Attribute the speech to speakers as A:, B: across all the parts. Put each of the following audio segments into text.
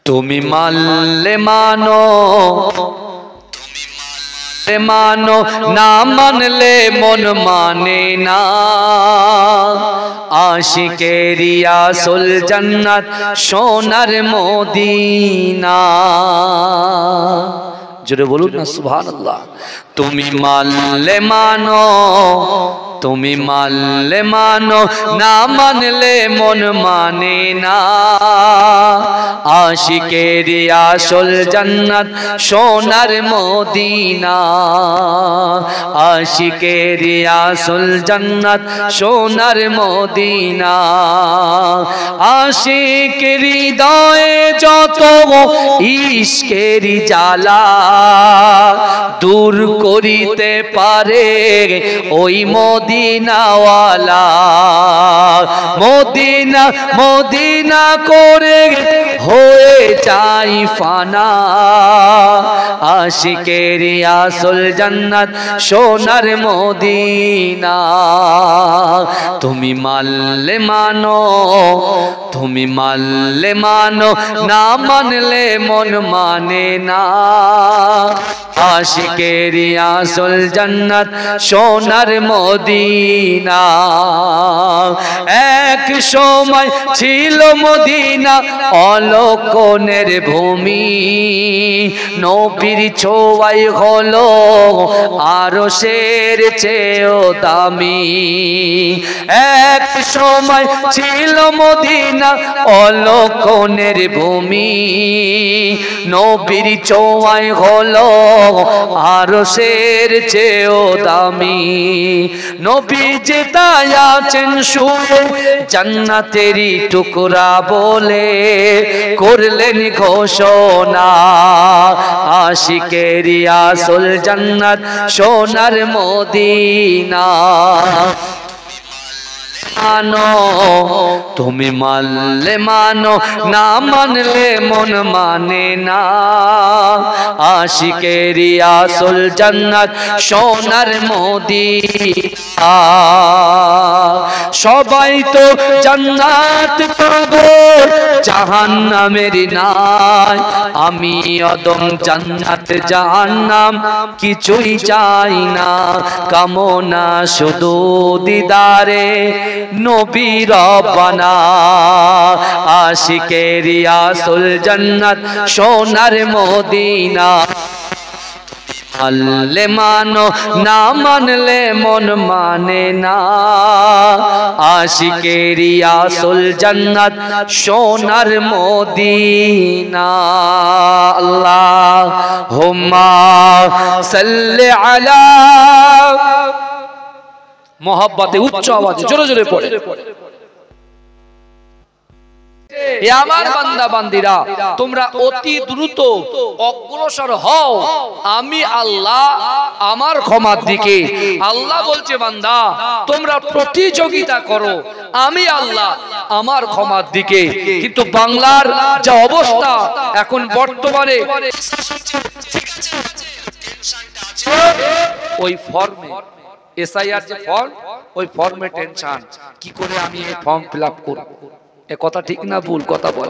A: তুমি মানলে মানো, মানো না মানলে মন মানে না। আশিকেরি আসল জান্নাত সোনার মদিনা। জোরে বলুন না সুবহানাল্লাহ। তুমি মানলে মানো, তুমি মানলে মানো না মানলে মন মানে না। আশিকেরি আসল জান্নাত সোনার মদিনা। আশিকেরি আসল জান্নাত সোনার মদিনা। আশিকের হৃদয়ে যত ইশকেরি জ্বালা দূর করিতে পারে ওই মদিনাওয়ালা। মদিনা মদিনা করে হয়ে যাই ফানা। আশিকেরি আসল জান্নাত সোনার মদিনা। তুমি মানলে মানো, তুমি মানলে মানো না মানলে মন মানে না। আশিকেরি আসল জান্নাত সোনার মদিনা। এক সময় ছিল মদিনা অলক্ষণের ভূমি। নবীর ছোঁয়ায় হলো আরশের চেয়েও দামি। এক সময় ছিল মদিনা অলক্ষণের ভূমি। নবীর ছোঁয়ায় হলো আরশের চেয়েও দামি। নবী যে তাই আছেন শুয়ে জান্নাতেরই টুকরা বলে করলেন ঘোষণা। আশিকেরি আসল জান্নাত সোনার মদিনা। মানো, তুমি মানলে মানো না মানলে মন মানে না। আশিকেরি আসল জান্নাত সোনার মদিনা। সবাই তো জান্নাত পাবো জাহান্নামের নাই। আমি অদম জান্নাত জাহান্নাম কিছুই চাই না। কামনা শুধু দিদারে নবী রব্বানা। আশিকেরি আসল জান্নাত সোনার মদিনা। মানলে মানো না মানলে মন মানে না। আশিকেরি আসল জান্নাত সোনার মদিনা। আল্লাহুম্মা সাল্লি আলা। মোহাব্বতে উচ্চ আওয়াজে জোরে জোরে পড়ে। এ আমার বান্দা বান্দিরা, তোমরা অতি দ্রুত অগ্রসর হও আমি আল্লাহ আমার ক্ষমার দিকে। আল্লাহ বলছে বান্দা তোমরা প্রতিযোগিতা করো আমি আল্লাহ আমার ক্ষমার দিকে। কিন্তু বাংলার যা অবস্থা এখন বর্তমানে ওই ফর্মে এসআইআর যে ফর্ম, ওই ফর্মে টেনশন কি করে আমি এই ফর্ম ফিল আপ করব। এ কথা ঠিক না ভুল কথা বল?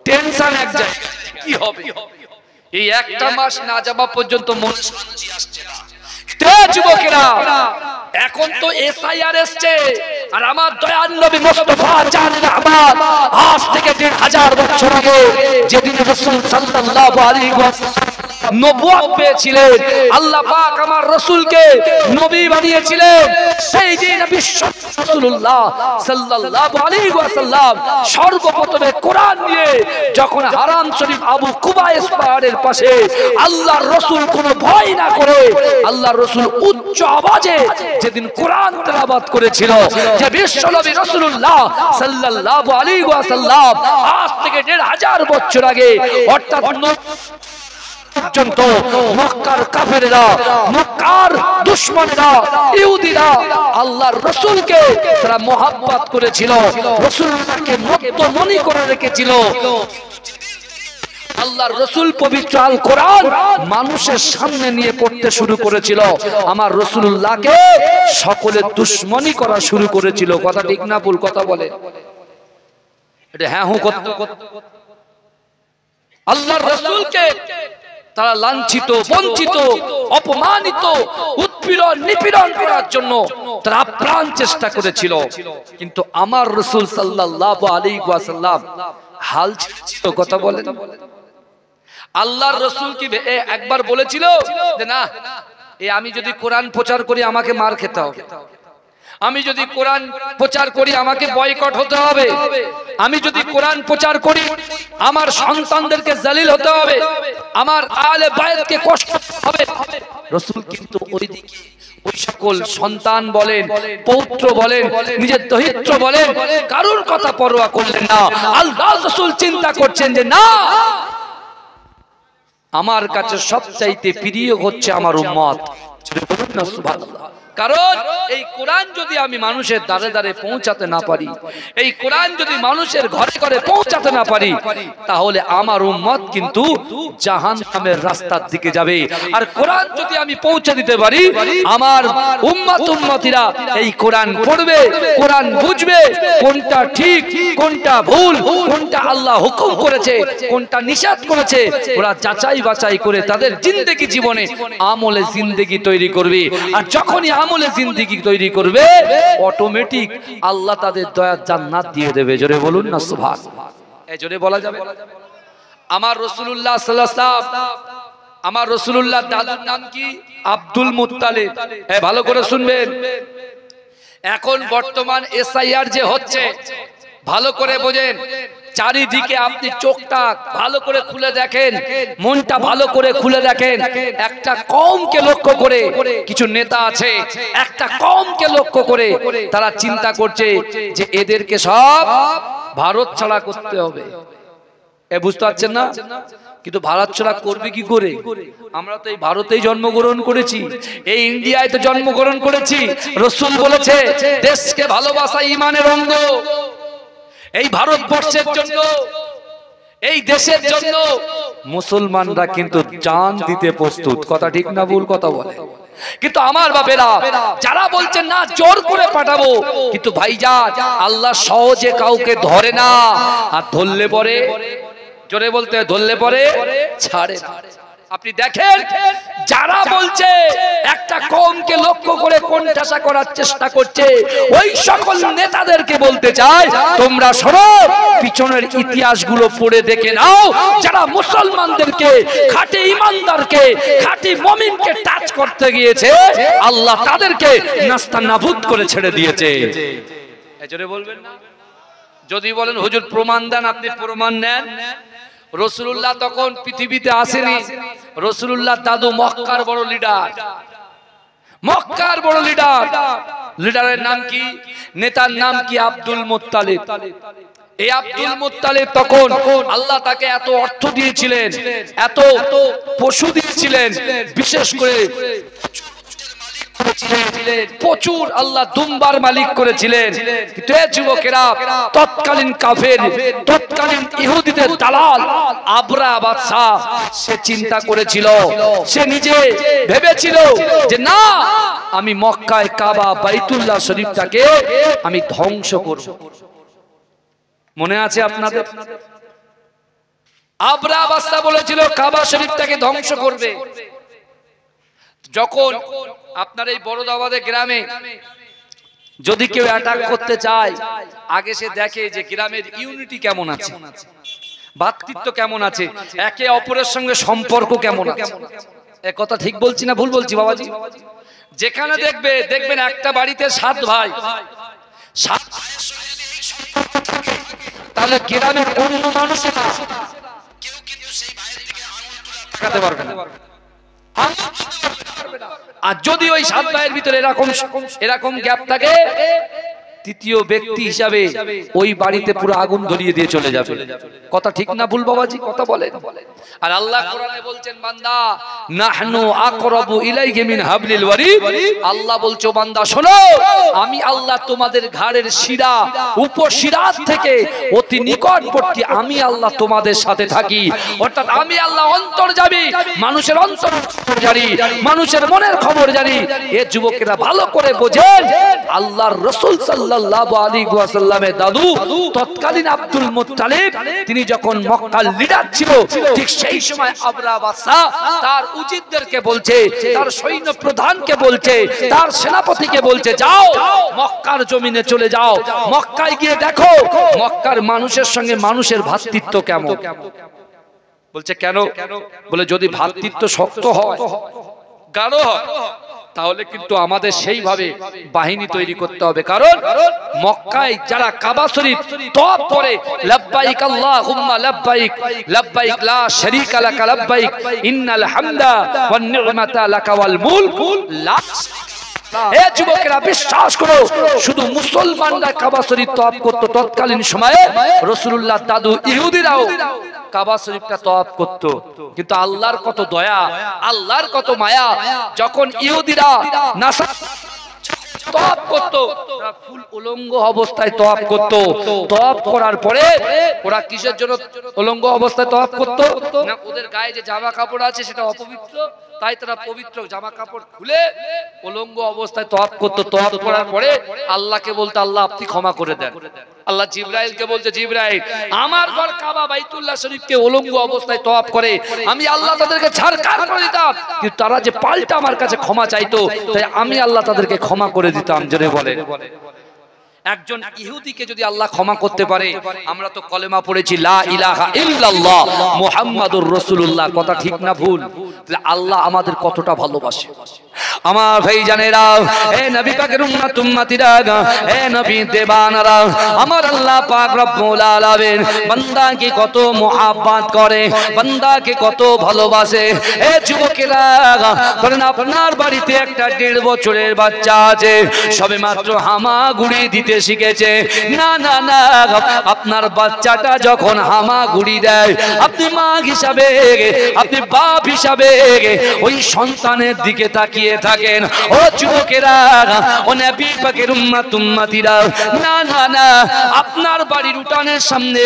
A: টেনশন এক জায়গায় কি হবে। এই একটা মাস না যাওয়া পর্যন্ত মন শান্তি আসছে না। যুবকেরা এখন তো এসআইআর এসছে, আর আমার দয়ার নবী মুস্তাফা জানের আহমদ আজ থেকে 1000 বছর আগে যেদিন রাসূল সাল্লাল্লাহু আলাইহি ওয়াসাল্লাম নবুয়ত পেয়েছিলেন, আল্লাহ পাক আমার রাসূলকে নবী বানিয়েছিলেন, সেই দিন বিশ্ব রাসূলুল্লাহ সাল্লাল্লাহু আলাইহি ওয়াসাল্লাম সর্বপ্রথমে কোরআন নিয়ে যখন হারাম শরীফ আবু কুবাইস পাহাড়ের পাশে আল্লাহর রাসূল কোনো ভয় না করে আল্লাহর রাসূল উচ্চ আওয়াজে যেদিন কোরআন তেলাওয়াত করেছিল, যে বিশ্ব নবী রাসূলুল্লাহ সাল্লাল্লাহু আলাইহি ওয়াসাল্লাম আজ থেকে 1000 বছর আগে অর্থাৎ পর্যন্ত মক্কার কাফেররা, মক্কার দুশমনরা, ইহুদিরা আল্লাহর রাসূলকে তারা মহব্বত করেছিল, রাসূলকে মনি করে রেখেছিল। আল্লাহর রাসূল পবিত্র আল কোরআন মানুষের সামনে নিয়ে পড়তে শুরু করেছিল, আমার রাসূলুল্লাহকে সকলে দুশমনি করা শুরু করেছিল। কথা ঠিক না ভুল কথা বলে? এটা হ্যাঁ হু আল্লাহর রাসূলকে তারা লাঞ্ছিত, বঞ্চিত, অপমানিত, উৎপীড়ন, নিপীড়ন করার জন্য তারা আপ্রাণ চেষ্টা করেছিল। কিন্তু আমার রাসূল সাল্লাল্লাহু আলাইহি ওয়াসাল্লাম হাল ছিল, কথা বলেন। আল্লাহর রাসূল কি একবার বলেছিল যে না, আমি যদি কোরআন প্রচার করি আমাকে মার খেতে হবে, আমি যদি কোরআন প্রচার করি আমাকে বয়কট হতে হবে, আমি যদি কোরআন প্রচার করি আমার সন্তানদেরকে জালিল হতে হবে, আমার আলে বায়তকে কষ্ট হবে? রাসূল কিন্তু ওইদিকে ওই সকল সন্তান বলেন, পৌত্র বলেন, নিজের দহিত্র বলেন, কারোর কথা পরোয়া করলেন না। আল্লাহর রাসূল চিন্তা করছেন যে না, আমার কাছে সবচাইতে প্রিয় হচ্ছে আমার উম্মত। সুবহানাল্লাহ। কারণ এই কোরআন যদি আমি মানুষের দ্বারে দ্বারে পৌঁছাতে না পারি, এই কোরআন যদি মানুষের ঘরে ঘরে পৌঁছাতে না পারি, তাহলে আমার উম্মত কিন্তু জাহান্নামের রাস্তার দিকে যাবে। আর কোরআন যদি আমি পৌঁছে দিতে পারি, আমার উম্মত উম্মতিরা এই কোরআন পড়বে, কোরআন বুঝবে, কোনটা ঠিক কোনটা ভুল, কোনটা আল্লাহ হুকুম করেছে কোনটা নিষেধ করেছে, ওরা যাচাই বাছাই করে তাদের জিন্দেগি জীবনে আমলে জিন্দেগি তৈরি করবে। আর যখনই আমলে জিন্দেগি তৈরি করবে, অটোমেটিক আল্লাহ তাদের দয়ার জান্নাত দিয়ে দেবে। জোরে বলুন না সুবহানাল্লাহ। এই জোরে বলা যাবে। আমার রাসূলুল্লাহ সাল্লাল্লাহু আলাইহি ওয়াসাল্লাম, আমার রাসূলুল্লাহ দাদুর নাম কি? Abdul Muttalib. ভালো করে শুনবেন। এখন বর্তমান এসআইআর যে হচ্ছে, ভালো করে বোঝেন। চারিদিকে আপনি চোখটা ভালো করে খুলে দেখেন, মনটা ভালো করে খুলে দেখেন। একটা কওমকে লক্ষ্য করে কিছু নেতা আছে, একটা কওমকে লক্ষ্য করে তারা চিন্তা করছে যে এদেরকে সব ভারত ছাড়া করতে হবে। বুঝতে পারছেন না? কিন্তু ভারত ছাড়া করবে কি করে? আমরা তো এই ভারতেই জন্মগ্রহণ করেছি, এই ইন্ডিয়ায় তো জন্মগ্রহণ করেছি। রাসূল বলেছে দেশকে ভালোবাসা ঈমানের অঙ্গ। এই ভারতবর্ষের জন্য, এই দেশের জন্য মুসলমানরা কিন্তু জান দিতে প্রস্তুত। কথা ঠিক না ভুল? কথা বলে। কিন্তু আমার বাপেরা যারা বলছেন না জোর করে পাঠাবো, কিন্তু ভাইজান আল্লাহ সহজে কাউকে ধরে না, আর ধরলে পরে, জোরে বলতে, ধরলে পরে ছাড়ে না। আপনি দেখেন যারা বলছে একটা কওমকে লক্ষ্য করে কোণঠাসা করার চেষ্টা করছে, ওই সকল নেতাদেরকে বলতে চাই তোমরা শোনো, পিছনের ইতিহাসগুলো পড়ে দেখে নাও। যারা মুসলমানদেরকে, খাঁটি ঈমানদারকে, খাঁটি মুমিনকে টাচ করতে গিয়েছে, আল্লাহ তাদেরকে নাস্তানাবুদ করে ছেড়ে দিয়েছে। এজন্য বলবেন না। যদি বলেন হুজুর প্রমাণ দেন, আপনি প্রমাণ নেন। রাসূলুল্লাহ তখন পৃথিবীতে আসেনি। রাসূলুল্লাহ দাদু মক্কার বড় লিডার, মক্কার বড় লিডার। লিডারের নাম কি? নেতার নাম কি? Abdul Muttalib. এই আব্দুল মুত্তালিব তখন আল্লাহ তাকে এত অর্থ দিয়েছিলেন, এত পশু দিয়েছিলেন, বিশেষ করে প্রচুর আল্লাহ দুম্বার মালিক করেছিলেন। কিন্তু যুবকেরা, তৎকালীন কাফের, তৎকালীন ইহুদিদের দালাল আবরা বাদশা, সে চিন্তা করেছিল, সে নিজে ভেবেছিল যে না, আমি মক্কায় কাবা বাইতুল্লাহ শরীফটাকে আমি ধ্বংস করব। মনে আছে আপনাদের? আবরা বাদশা বলেছিল কাবা শরীফটাকে ধ্বংস করবে। যখন আপনার এই বড়দাবাদে গ্রামে যদি কেউ অ্যাটাক করতে চায়, আগে সে দেখে যে গ্রামের ইউনিটি কেমন আছে, ভ্রাতৃত্ব কেমন আছে, একে অপরের সঙ্গে সম্পর্ক কেমন আছে। এই কথা ঠিক বলছি না ভুল বলছি বাবাজি? যেখানে দেখবেন একটা বাড়িতে 7 ভাই, 7 তাহলে গ্রামের অন্য মানুষেরা কেউ কিন্তু সেই ভাইয়ের দিকে আঙুল তুলে তাকাতে পারবে না। আর যদি ওই 7 ভাইয়ের ভিতরে এরকম গ্যাপ থাকে, তৃতীয় ব্যক্তি হিসাবে ওই বাড়িতে পুরো আগুন ধরিয়ে দিয়ে চলে যাবে। কথা ঠিক না ভুল বাবাজি? কথা বলেন। আর আল্লাহ কোরআনে বলছেন, বান্দা নাহনু আকরাবু ইলাইহি মিন হাবলিল ওয়ারিদ। আল্লাহ বলছো বান্দা শোনো, আমি আল্লাহ তোমাদের ঘাড়ের শিরা, উপশিরার থেকে অতি নিকটবর্তী, আমি আল্লাহ তোমাদের সাথে থাকি। অর্থাৎ আমি আল্লাহ অন্তর্যামী, মানুষের অন্তর জানি, মানুষের মনের খবর জানি। এ যুবকেরা ভালো করে বোঝেন, আল্লাহর রাসূল সাল্লাল্লাহু সাল্লাল্লাহু আলাইহি ওয়াসাল্লামের দাদু তৎকালীন আব্দুল মুত্তালিব তিনি যখন মক্কার লিডার ছিল, ঠিক সেই সময় আবরা বাদশা তার উজিরদেরকে বলছে, তার সৈন্য প্রধানকে বলছে, তার সেনাপতিকে বলছে, যাও মক্কার জমিনে চলে যাও, মক্কায় গিয়ে দেখো মক্কার মানুষের সঙ্গে মানুষের ভ্রাতৃত্ব কেমন। বলছে কেন? বলে যদি ভ্রাতৃত্ব শক্ত হয়, গাঢ় হয়, তাহলে কিন্তু আমাদের সেইভাবে বাহিনী তৈরি করতে হবে। কারণ মক্কায় যারা কাবা শরীফ তওয়াফ করে লাব্বাইক আল্লাহুম্মা লাব্বাইক লাব্বাইক লা শারীকা লাকা লাব্বাইক ইন্নাল হামদা ওয়ান নি'মাতা লাকা ওয়াল মুলক লা, এ যুবকেরা বিশ্বাস করো, শুধু মুসলমানরা কাবা শরীফ তওয়াফ করত তৎকালীন সময়ে, রাসূলুল্লাহ দাদু ইহুদিরাও কাবা শরীফটা তওয়াফ করত। কিন্তু আল্লাহর কত দয়া, আল্লাহর কত মায়া, যখন ইহুদিরা নাসারা তওয়াফ করত, ওরা ফুল উলঙ্গ অবস্থায় তওয়াফ করত। তওয়াফ করার পরে ওরা কিসের জন্য উলঙ্গ অবস্থায় তওয়াফ করত? না ওদের গায়ে যে জামা কাপড় আছে সেটা অপবিত্র, তাই তারা পবিত্র জামা কাপড় খুলে উলঙ্গ অবস্থায় তওয়াফ করত। তওয়াফ করার পরে আল্লাহকে বলতে, আল্লাহ আপনি ক্ষমা করে দেন। আল্লাহ জিবরাইলকে বলছে, জিবরাইল আমার ঘর কাবা বাইতুল্লাহ শরীফকে উলঙ্গ অবস্থায় তওয়াফ করে, আমি আল্লাহ তাদেরকে ছাড়খাড় করে দিতাম, কিন্তু তারা যে পাল্টা আমার কাছে ক্ষমা চাইতো, তাই আমি আল্লাহ তাদেরকে ক্ষমা করে দিতাম। জোরে বলেন। একজন ইহুদিকে যদি আল্লাহ ক্ষমা করতে পারে, আমরা তো কলেমা পড়েছি লা ইলাহা ইল্লাল্লাহ মুহাম্মাদুর রাসূলুল্লাহ, কথা ঠিক না ভুল? তাহলে আল্লাহ আমাদের কতটা ভালোবাসে। আমার ভাইজানেরা, হে নবী পাকের উম্মত উম্মতিরা, হে নবী দেবানারা, আমার আল্লাহ পাক রব্বুল আলামিন বান্দাকে কত মুহাব্বত করে, বান্দাকে কত ভালোবাসে। হে যুবকেরা, কারণ আপনার বাড়িতে একটা 1.5 বছরের বাচ্চা আছে, সবেমাত্র হামাগুড়ি দিতে শিখেছে। না না না, আপনার বাচ্চাটা যখন হামাগুড়ি দেয়, আপনি মা হিসাবে, আপনি বাপ হিসাবে ওই সন্তানের দিকে তাকিয়ে থাকেন। ও যুবকেরা, ও নবী পাকের উম্মত উম্মতিরা, না না না, আপনার বাড়ির উঠানের সামনে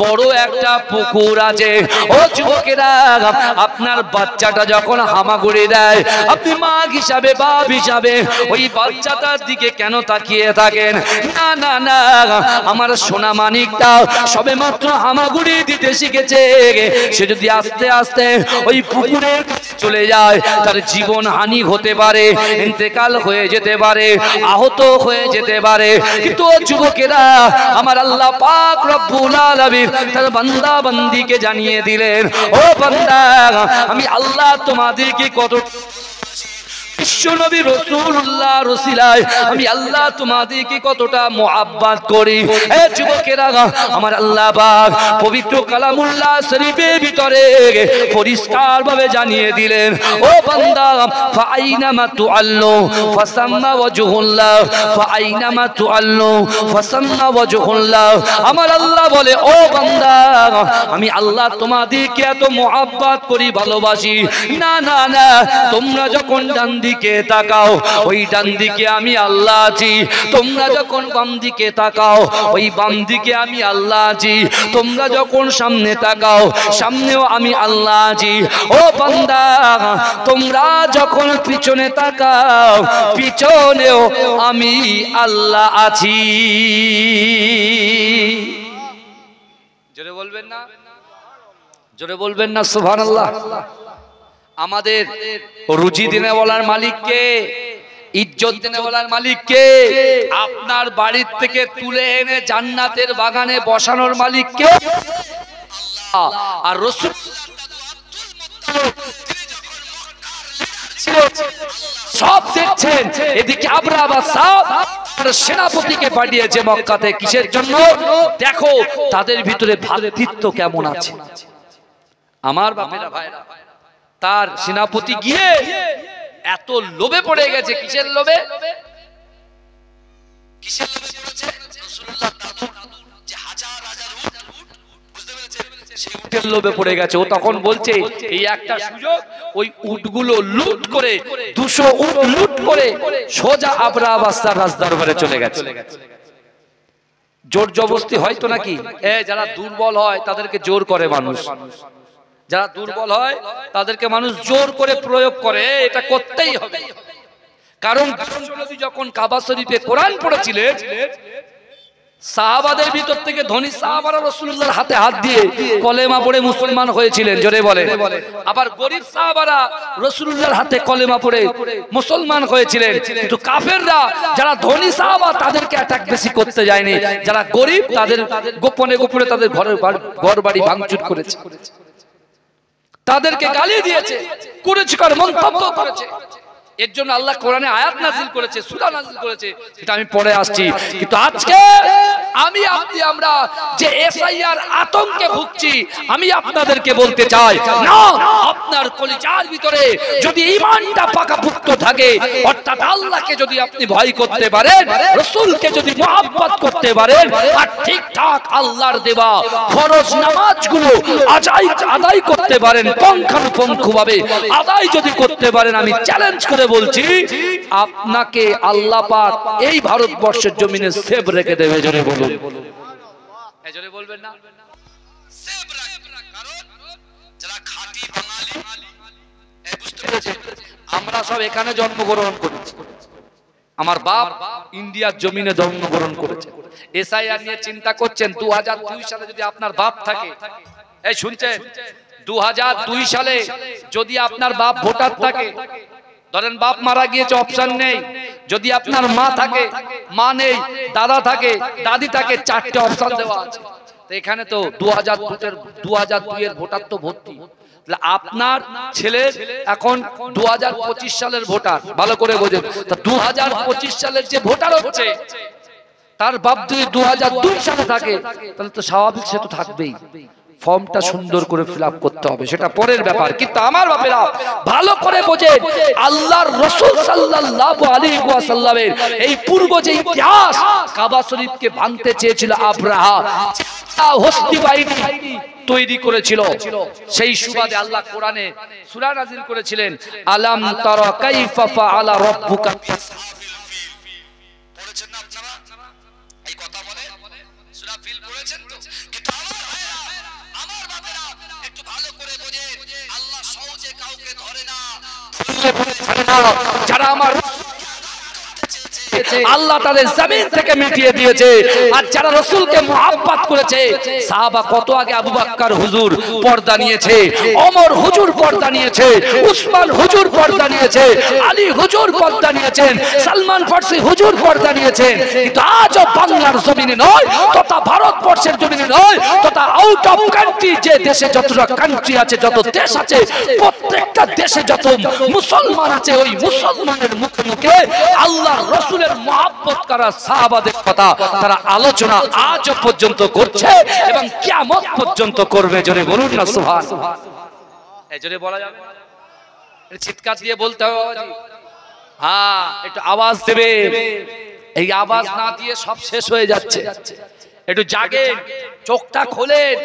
A: বড় একটা পুকুর আছে। ও যুবকেরা, আপনার বাচ্চাটা যখন হামাগুড়ি দেয়, আপনি মা হিসাবে, বাপ হিসাবে ওই বাচ্চাটার দিকে কেন তাকিয়ে থাকেন? না না না, আমার সোনা মানিকটা সবেমাত্র হামাগুড়ি দিতে শিখেছে, সে যদি আস্তে আস্তে ওই পুকুরে চলে যায়, তার জীবন হানি হতে পারে, ইন্তেকাল হয়ে যেতে পারে, আহত হয়ে যেতে পারে। কিন্তু যুবকেরা, আমার আল্লাহ পাক রব্বুল আলামিন তার বান্দা বান্দিকে জানিয়ে দিলেন, ও বান্দা, আমি আল্লাহ তোমাদেরকে কত বিশ্বনবী রাসূলুল্লাহ রসিলায় আমি আল্লাহ তোমাদেরকে কতটা মুহাব্বত করি। এ যুবকেরা, আমার আল্লাহ পাক পবিত্র কালামুল্লাহ শরীফের ভিতরে পরিষ্কার ভাবে জানিয়ে দিলেন, ও বান্দা, ফাআইনামা তুআল্লু ফাসাম্মা ওয়াজহুল্লাহ, ফাআইনামা তুআল্লু ফাসাম্মা ওয়াজহুল্লাহ। আমার আল্লাহ বলে, ও বান্দা, আমি আল্লাহ তোমাদেরকে এত মুহাব্বত করি, ভালোবাসি। না না না, তোমরা যখন ডান দিকে তাকাও, ওই ডান দিকে আমি আল্লাহ আছি। তোমরা যখন বাম দিকে তাকাও, ওই বাম দিকে আমি আল্লাহ আছি। তোমরা যখন সামনে তাকাও, সামনেও আমি আল্লাহ আছি। ও বান্দা, তোমরা যখন পিছনে তাকাও, পিছনেও আমি আল্লাহ আছি। জোরে বলবেন না? জোরে বলবেন না সুবহানাল্লাহ? আমাদের রুজি দিনে বলার মালিক কে? ইজ্জত দিনে বলার মালিক কে? আপনার বাড়ির থেকে তুলে এনে জান্নাতের বাগানে বসানোর মালিক কে? আল্লাহ। আর রাসূল সব দেখছেন, এদিকে আবরা বাদশা সেনাপতিকে পাঠিয়েছে মক্কাতে, কিসের জন্য? দেখো তাদের ভিতরে ভ্রাতৃত্ব কেমন আছে। আমার বাপেরা ভাইরা, তার সেনাপতি গিয়ে এত লোভে পড়ে গেছে। কিসের লোভে? কিসের লোভে পড়েছে? রাসূলুল্লাহ দাদুর যে হাজার হাজার উট, বুঝতে পেরেছেন, সেই উটের লোভে পড়ে গেছে। ও তখন বলছে, এই একটা সুযোগ, ওই উটগুলো লুট করে 200 উট লুট করে সোজা আবরা বাদশার রাজদরবারে চলে গেছে। জোর জবরদস্তি হয় তো নাকি? যারা দুর্বল হয় তাদেরকে জোর করে মানুষ, যারা দুর্বল হয় তাদেরকে মানুষ জোর করে প্রয়োগ করে, এটা করতেই হবে। কারণ বিশ্বনবী যখন কাবা শরীফে কোরআন পড়েছিলেন, সাহাবাদের ভিতর থেকে ধনী সাহাবারা রাসূলুল্লাহর হাতে হাত দিয়ে কলেমা পড়ে মুসলমান হয়েছিলেন, জোরে বলে। আবার গরীব সাহাবারা রাসূলুল্লাহর হাতে কলেমা পড়ে মুসলমান হয়েছিলেন। কিন্তু কাফেররা যারা ধনী সাহাবা তাদেরকে অ্যাটাক বেশি করতে যায়নি, যারা গরীব তাদের গোপনে গোপনে তাদের ঘর বাড়ি ভাঙচুর করেছে, তাদেরকে গালি দিয়েছে, কুরুচিকর মন্তব্য করেছে। এর জন্য আল্লাহ কোরআনে আয়াত নাযিল করেছে, সূরা নাযিল করেছে, সেটা আমি পরে আসছি। কিন্তু আজকে আমরা যে এসআইআর আতঙ্কে ভুগছি, আমি আপনাদেরকে বলতে চাই, না, আপনার কলিজার ভিতরে যদি ঈমানটা পাকাপোক্ত থাকে, অর্থাৎ আল্লাহকে যদি আপনি ভয় করতে পারেন, রাসূলকে যদি মহব্বত করতে পারেন, আর ঠিকঠাক আল্লাহর দেওয়া ফরজ নামাজগুলো আদায় করতে পারেন, পুঙ্খানুপুঙ্খভাবে আদায় যদি করতে পারেন, আমি চ্যালেঞ্জ করে বলছি আপনাকে আল্লাহ পাক এই ভারতবর্ষের জমিনে সেভ রেখে দেবে। জোরে বলুন, জোরে বলবেন না? সেভ রাখবে, কারণ যারা খাঁটি বাঙালি, এই বুঝতে পেরেছেন, আমরা সব এখানে জন্মগ্রহণ করেছি। আমার বাপ ইন্ডিয়ার জমিনে জন্মগ্রহণ করেছে। এসআইআর নিয়ে চিন্তা করছেন, 2002 সালে যদি আপনার বাপ থাকে, এই শুনছেন, 2002 সালে যদি আপনার বাপ ভোটার থাকে, ধরেন বাপ মারা গিয়েছে, অপশন নেই, যদি আপনার মা থাকে, মা নেই, দাদা থাকে, দাদি থাকে, 4টে অপশন দেওয়া আছে। তো এখানে তো 2002 এর ভোটার তো ভর্তি। আপনার ছেলে এখন 2025 সালের ভোটার, ভালো করে বোঝেন। তো 2025 সালের যে ভোটার হচ্ছে, তার বাপ যদি 2002 সালে থাকে, তাহলে তো স্বাভাবিক সে তো থাকবেই। ফর্মটা সুন্দর করে ফিলআপ করতে হবে, সেটা পরের ব্যাপার। কিন্তু আমার বাপেরা ভালো করে বোঝেন, আল্লাহর রাসূল সাল্লাল্লাহু আলাইহি ওয়াসাল্লামের এই পূর্ব যে ইতিহাস, কাবা শরীফকে ভাঙতে চেয়েছিল আব্রাহা, হস্তি বাহিনী তৈরি করেছিল, সেই সুবাদে আল্লাহ কোরআনে সূরা নাযিল করেছিলেন, আলাম তারা কাইফা ফাআলা রাব্বুকা পড়েছেন না আপনারা? এই কথা বলে সূরা ফিল পড়েছেন তো? কিন্তু আমার বাবারা একটু ভালো করে বোঝেন, আল্লাহ সহজে কাউকে ধরে না, যারা আমার আল্লাহ তাদের জমিন থেকে মিটিয়ে দিয়েছে। আর যারা রাসূলকে মুহাব্বত করেছে, সাহাবা কত আগে আবু বকর হুজুর পর্দা নিয়েছে, ওমর হুজুর পর্দা নিয়েছে, উসমান হুজুর পর্দা নিয়েছে, আলী হুজুর পর্দা নিয়েছেন, সালমান ফারসি হুজুর পর্দা নিয়েছেন। কিন্তু আজও বাংলার জমিনে নয়, তথা ভারতবর্ষের জমিনে নয়, তথা আউট অফ কান্ট্রি, যে দেশে যতটা কান্ট্রি আছে, যত দেশ আছে, প্রত্যেকটা দেশে যত মুসলমান আছে, ওই মুসলমানের মুখে মুখে আল্লাহর রাসূলের মুহাব্বত করা সাহাবাদের কথা তারা আলোচনা আজ পর্যন্ত করছে এবং কিয়ামত পর্যন্ত করবে। জোরে বলুন না সুবহানাল্লাহ। এই জোরে বলা যাবে না, চিৎকার দিয়ে বলতে হবে বাবাজি। হ্যাঁ, একটু আওয়াজ দেবে। এই আওয়াজ না দিয়ে সব শেষ হয়ে যাচ্ছে। একটু জাগেন, চোখটা খোলেন,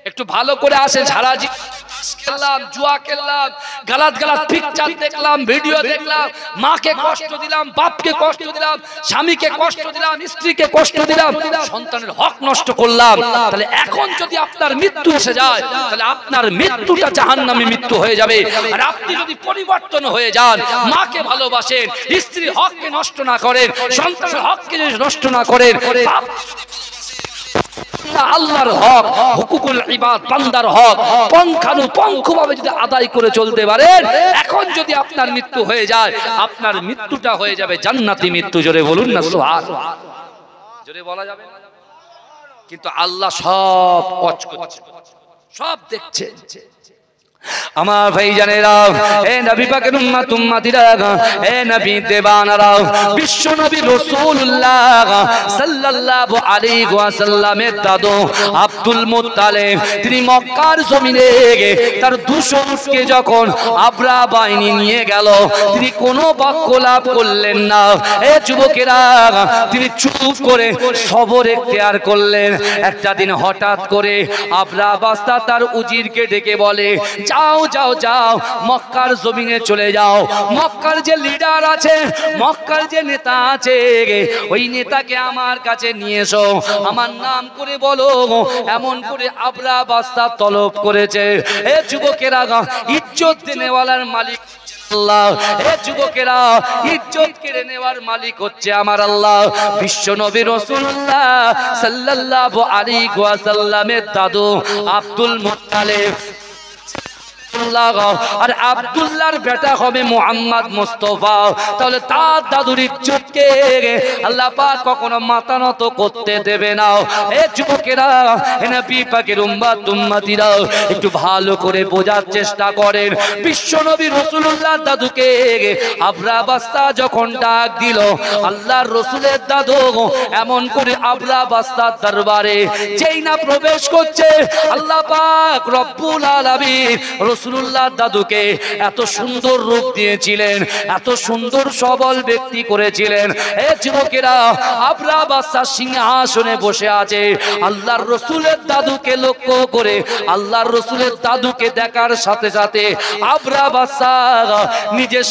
A: একটু ভালো করে আসে। ঝাড়াজি খেললাম, জুয়া খেললাম, গালাত পিকচার দেখলাম, ভিডিও দেখলাম, মাকে কষ্ট দিলাম, বাপকে কষ্ট দিলাম, স্বামীকে কষ্ট দিলাম, স্ত্রীকে কষ্ট দিলাম, সন্তানের হক নষ্ট করলাম। তাহলে এখন যদি আপনার মৃত্যু এসে যায়, তাহলে আপনার মৃত্যুটা জাহান্নামী মৃত্যু হয়ে যাবে। আর আপনি যদি পরিবর্তন হয়ে যান, মাকে ভালোবাসেন, স্ত্রীর হককে নষ্ট না করেন, সন্তানের হককে নষ্ট না করেন, আল্লাহর হক, হুকুকুল ইবাদ, বান্দার হক পুঙ্খানুপুঙ্খভাবে যদি আদায় করে চলতে পারেন, এখন যদি আপনার মৃত্যু হয়ে যায়, আপনার মৃত্যুটা হয়ে যাবে জান্নাতি মৃত্যু। জোরে বলুন না সুবহানাল্লাহ। জোরে বলা যাবে না। কিন্তু আল্লাহ সব ওয়াচ করছে, সব দেখছে। আমার ভাইজানেরা, হে নবী পাকের উম্মত উম্মতিরা, হে নবী দেবানারা, বিশ্ব নবী রাসূলুল্লাহ সাল্লাল্লাহু আলাইহি ওয়াসাল্লামের দাদু আব্দুল মুত্তালিব, তিনি মক্কার জমিনে তার 200 উটকে যখন আবরা বাহিনী নিয়ে গেল, তিনি কোনো বাক্য লাভ করলেন না। হে যুবকেরা, তিনি চুপ করে সবর এখতিয়ার করলেন। একটা দিন হঠাৎ করে আবরা বাস্তা তার উজিরকে ডেকে বলে, যাও যাও যাও, মক্কার জমিনে চলে যাও, মক্কার যে লিডার আছে, মক্কার যে নেতা আছে, ওই নেতাকে আমার কাছে নিয়ে এসো, আমার নাম করে বলো, এমন করে আবরা বাস্তা তলব করেছে। এ যুবকেরা, ইজ্জত দেনেওয়ালার মালিক আল্লাহ। এ যুবকেরা, ইজ্জত কেড়ে নেওয়ার মালিক হচ্ছে আমার আল্লাহ। বিশ্ব নবী রাসূলুল্লাহ সাল্লাল্লাহু আলাইহি ওয়াসাল্লামের দাদু আব্দুল মুত্তালিব, আর আব্দুল্লাহর বেটা হবে মুহাম্মদ মুস্তাফা। তাহলে তার দাদুর ইজ্জতকে আল্লাহ পাক কখনো মাথা নত করতে দেবে না। এ যুবকেরা, এ নবী পাকের উম্মতিরা, একটু ভালো করে বোঝার চেষ্টা করেন। বিশ্ব নবী রাসূলুল্লাহর দাদুকে আবরা বাস্তা যখন ডাক দিল, আল্লাহর রাসূলের দাদু এমন করে আবরা বাস্তার দরবারে যেই না প্রবেশ করছে, আল্লাহ পাক রব্বুল আলামিন রাসূলুল্লাহর দাদুকে এত সুন্দর রূপ দিয়েছিলেন, এত সুন্দর সবল ব্যক্তি করেছিলেন। এ যুবকেরা, আবরা বাদশা সিংহাসনে বসে আছে, আল্লাহর রাসূলের দাদুকে লক্ষ্য করে আল্লাহর রাসূলের দাদুকে দেখার সাথে সাথে আবরা বাদশা নিজের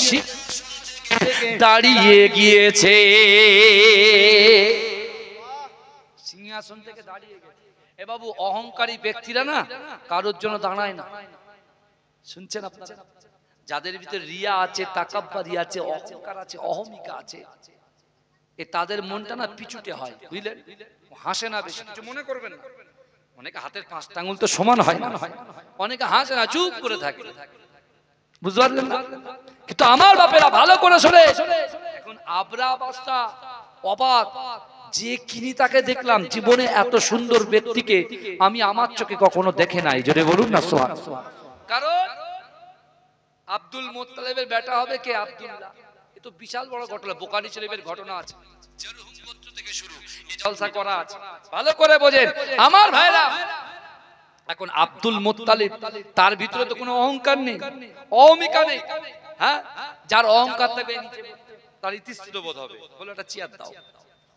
A: দাঁড়িয়ে গিয়েছে, সিংহাসন থেকে দাঁড়িয়ে গেছে। এ বাবু, অহংকারী ব্যক্তিরা না কারোর জন্য দাঁড়ায় না। শুনছেন আপনারা? যাদের ভিতরে রিয়া আছে, তাকাব্বুরি আছে, অহংকার আছে, অহমিকা আছে, এ তাদের মনটা না পিছুটে হয়, বুঝলেন? হাসে না, বেশি কিছু মনে করবেন না। অনেকে হাতের পাঁচটা আঙুল তো সমান হয় না, অনেকে হাসে না, চুপ করে থাকে, বুঝতে পারলেন না? কিন্তু আমার বাপেরা ভালো করে শোনে। এখন আবরা বাদশা অবাক, যে কিনি তাকে দেখলাম, জীবনে এত সুন্দর ব্যক্তিকে আমি আমার চোখে কখনো দেখে নাই। জোরে বলুন না সুবহানাল্লাহ। কারণ আব্দুল মুত্তালিবের বেটা হবে কে? আব্দুল্লাহ। এ তো বিশাল বড় ঘটনা, বুখারী শরীফের ঘটনা আছে, জারহুম গোত্র থেকে শুরু, এই জলসা করা আছে, ভালো করে বোঝেন আমার ভাইরা। এখন আব্দুল মুত্তালিব, তার ভিতরে তো কোনো অহংকার নেই, অহমিকা নেই। হ্যাঁ, যার অহংকার থাকবে তার ইতস্তত বোধ হবে, বলে একটা চেয়ার দাও,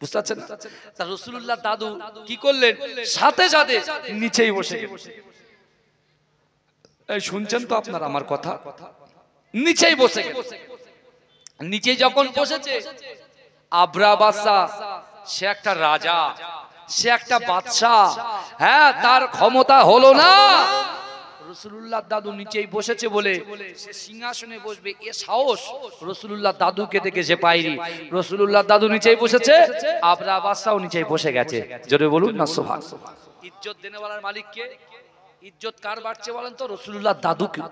A: বুঝতে পারছেন? তার রাসূলুল্লাহর দাদু কি করলেন? সাথে সাথে নিচেই বসে গেলেন। এই শুনছেন তো আপনারা আমার কথা? নিচেই বসে গেলেন। নিচে যখন বসেছে, আবরা বাদশা, সে একটা রাজা, সে একটা বাদশাহ, হ্যাঁ, তার ক্ষমতা হলো না। রাসূলুল্লাহর দাদু নিচেই বসেছে বলে সে সিংহাসনে বসবে, এ সাহস রাসূলুল্লাহর দাদুকে দেখে সে পায়নি। রাসূলুল্লাহর দাদু নিচেই বসেছে, আবরা বাদশাও নিচেই বসে গেছে। জোরে বলুন না সুবহানাল্লাহ। ইজ্জত দেনেওয়ালার মালিক কে? ইজ্জত কার বাড়ছে বলেন তো? রাসূলুল্লাহর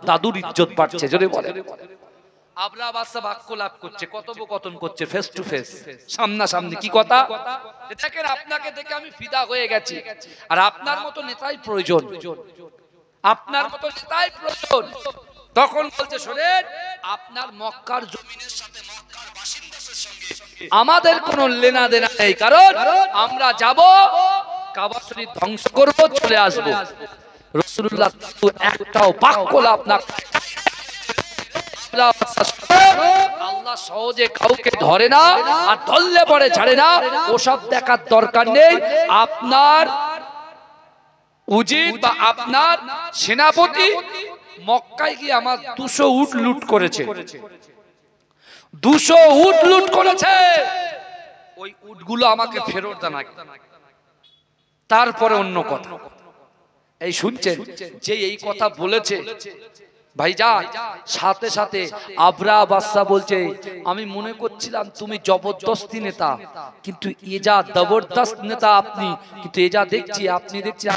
A: দাদুর ইজ্জত বাড়ছে। জোরে বলেন। আবরা বাদশা বাক্য লাভ করছে, কথোপকথন করছে, ফেস টু ফেস, সামনাসামনি। কি কথা? দেখেন, আপনাকে দেখে আমি ফিদা হয়ে গেছি, আর আপনার মতো নেতাই প্রয়োজন, আপনার মতো নেতাই প্রয়োজন। তখন বলছে, শোনেন, আপনার মক্কার জমিনের সাথে মক্কার বাসিন্দাদের সঙ্গে আমাদের কোনো লেনা দেনা নেই, কারণ আমরা যাব, কাবা শরীফ ধ্বংস করব, চলে আসব। রাসূলুল্লাহ একটাও বাক্য লাভ না। আল্লাহ সহজে কাউকে ধরে না, আর ধরলে পরে ছাড়ে না, ওসব দেখার দরকার নেই। আপনার উজির বা আপনার সেনাপতি মক্কায় গিয়ে আমার 200 উট লুট করেছে, 200 উট লুট করেছে, ওই উটগুলো আমাকে ফেরত দেন, তারপরে অন্য কথা। এই শুনছেন, যে এই কথা বলেছে ভাইজান, সাথে সাথে আবরা বাদশা বলছে, আমি মনে করছিলাম তুমি জবরদস্তি নেতা, কিন্তু এ যা জবরদস্ত নেতা আপনি, কিন্তু এ যা দেখছি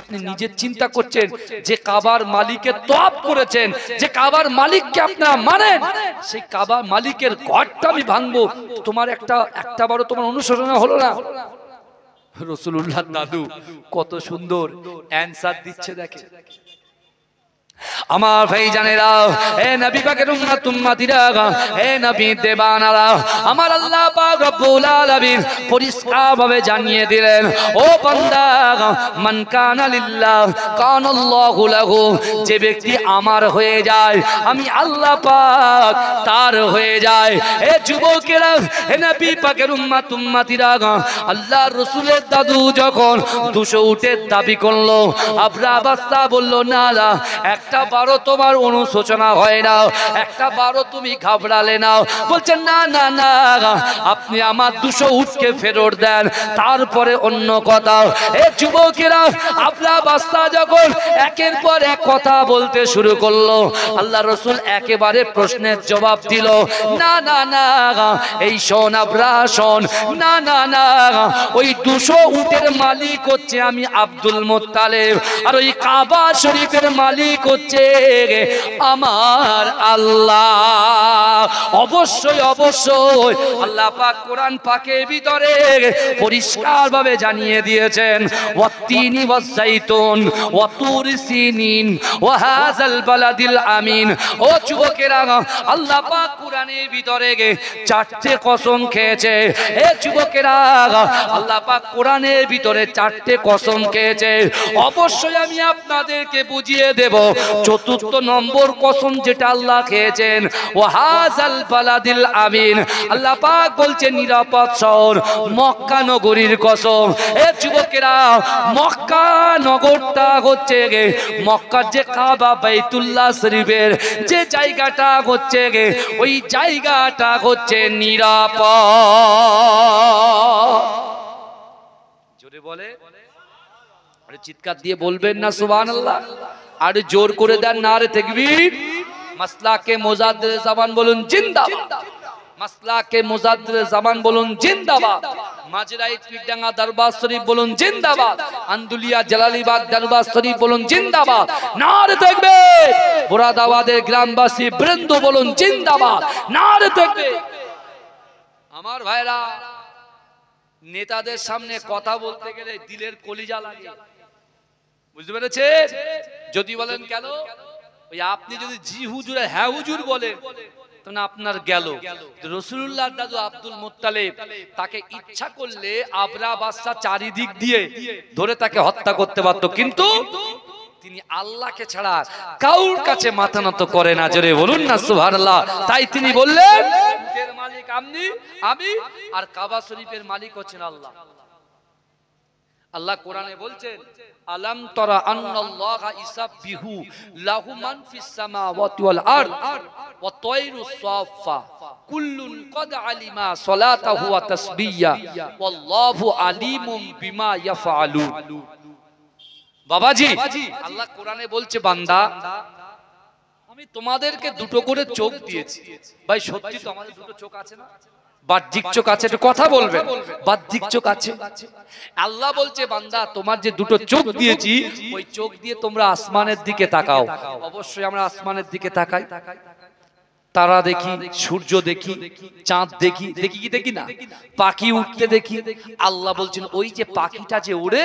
A: আপনি নিজের চিন্তা করছেন যে কাবার মালিকের তওয়াফ করেছেন, যে কাবার মালিককে আপনারা মানেন, সেই কাবার মালিকের ঘরটা আমি ভাঙবো, তোমার একটা বারো তোমার অনুশোচনা হলো না? রাসূলুল্লাহর দাদু কত সুন্দর অ্যানসার দিচ্ছে দেখে। আমার ভাইজানেরা, হে নবী পাকের উম্মতিরা, হে নবী দেবানারা, আমার আল্লাহ পাক রব্বুল আলামিন পরিষ্কার ভাবে জানিয়ে দিলেন, ও বান্দা, মান কানা লিল্লাহ কানাল্লাহু লাহু, যে ব্যক্তি আমার হয়ে যায়, আমি আল্লাহ পাক তার হয়ে যায়। হে যুবকেরা, হে নবী পাকের উম্মতিরা, আল্লাহর রাসূলের দাদু যখন 200 উটের দাবি করলো, আবরা বাদশা বলল, না, একটা বারো তোমার অনুশোচনা হয় না, একটা বারো তুমি ঘাবড়ালে না। বলছেন না না না, আপনি আমার 200 উটকে ফেরত দেন, তারপরে অন্য কথা। এ যুবকেরা, আপনার বাস্তা যখন একের পর এক কথা বলতে শুরু করলো, আল্লাহ রসুল একেবারে প্রশ্নের জবাব দিল, না না না, এই শোন আবরা শোন, না না না, ওই 200 উটের মালিক হচ্ছে আমি আব্দুল মুত্তালিব, আর ওই কাবা শরীফের মালিক হচ্ছে আমার আল্লাহ। অবশ্যই অবশ্যই আল্লাহ পাক কোরআন পাকের ভিতরে পরিষ্কার ভাবে জানিয়ে দিয়েছেন, ওয়াত্তিনি ওয়াজ্জাইতুন ওয়া তুরি সিনিন ওয়া হাযাল বালাদিল আমিন। ও যুবকেরা, আল্লাহ পাক কোরআনের ভিতরে 4টে কসম খেয়েছে। এ যুবকেরা, আল্লাহ পাক কোরআনের ভিতরে 4টে কসম খেয়েছে। অবশ্যই আমি আপনাদেরকে বুঝিয়ে দেব 4র্থ নম্বর কসম যেটা আল্লাহ খেয়েছেন, ওয়া হাযাল বালাদিল আমিন। আল্লাহ পাক বলছেন নিরাপদ শহর মক্কা নগরীর কসম। এ যুবকেরা, মক্কা নগরটা হচ্ছে মক্কার যে কাবা বাইতুল্লাহ শরীফের যে জায়গাটা হচ্ছে ওই জায়গাটা হচ্ছে নিরাপদ। জোরে বলে, আরে চিৎকার দিয়ে বলবেন না সুবহানাল্লাহ? আর জোর করে দেন নারে তাকবীর। মাসলাকে মুজাদ্দিদ জামান বলুন জিন্দাবাদ, মাসলাকে মুজাদ্দিদ জামান বলুন জিন্দাবাদ, মাজরাই পীরডাঙ্গা দরবার শরীফ বলুন জিন্দাবাদ, আন্দুলিয়া জালালিবাগ দরবার শরীফ বলুন জিন্দাবাদ, নারে তাকবীর। মুরাদাবাদের গ্রামবাসী বৃন্দ বলুন জিন্দাবাদ, নারে তাকবীর। আমার ভাইরা, নেতাদের সামনে কথা বলতে গেলে দিলের কলিজা লাগে, বুঝতে পেরেছেন? যদি বলেন কেন, ওই আপনি যদি জি হুজুর হ্যাঁ হুজুর বলেন তখন আপনার গেল। রাসূলুল্লাহর দাদু আব্দুল মুত্তালিব, তাকে ইচ্ছা করলে আবরা বাদশা চারিদিক দিয়ে ধরে তাকে হত্যা করতে পারত, কিন্তু তিনি আল্লাহকে ছাড়া কাউর কাছে মাথা নত করে না। জোরে বলুন না সুবহানাল্লাহ। তাই তিনি বললেন, উটের মালিক আমি, আর কাবা শরীফের মালিক হচ্ছেন আল্লাহ। আল্লাহ কোরআনে বলছেন, আলাম তারা আন্নাল্লাহা ইসাববিহু লাহু মান ফিস সামাওয়াতি ওয়াল আরদ ওয়া তায়রু সাফা কুল্লুন ক্বাদ আলিমা সালাতাহু ওয়া তাসবিহা ওয়াল্লাহু আলিমুম বিমা ইয়াফআলুন। বাবাজি, আল্লাহ কোরআনে বলছে, বান্দা আমি তোমাদেরকে 2টো করে চোখ দিয়েছি। ভাই সত্যি তো আমাদের 2টো চোখ আছে না? বাহ্যিক চোখ আছে, একটু কথা বলবেন। বাহ্যিক চোখ আছে। আল্লাহ বলছে, বান্দা তোমার যে 2টো চোখ দিয়েছি, ওই চোখ দিয়ে তোমরা আসমানের দিকে তাকাও। অবশ্যই আমরা আসমানের দিকে তাকাই, তারা দেখি, সূর্য দেখি, চাঁদ দেখি, দেখি কি দেখি না? পাখি উঠতে দেখি। আল্লাহ বলছেন, ওই যে পাখিটা যে উড়ে,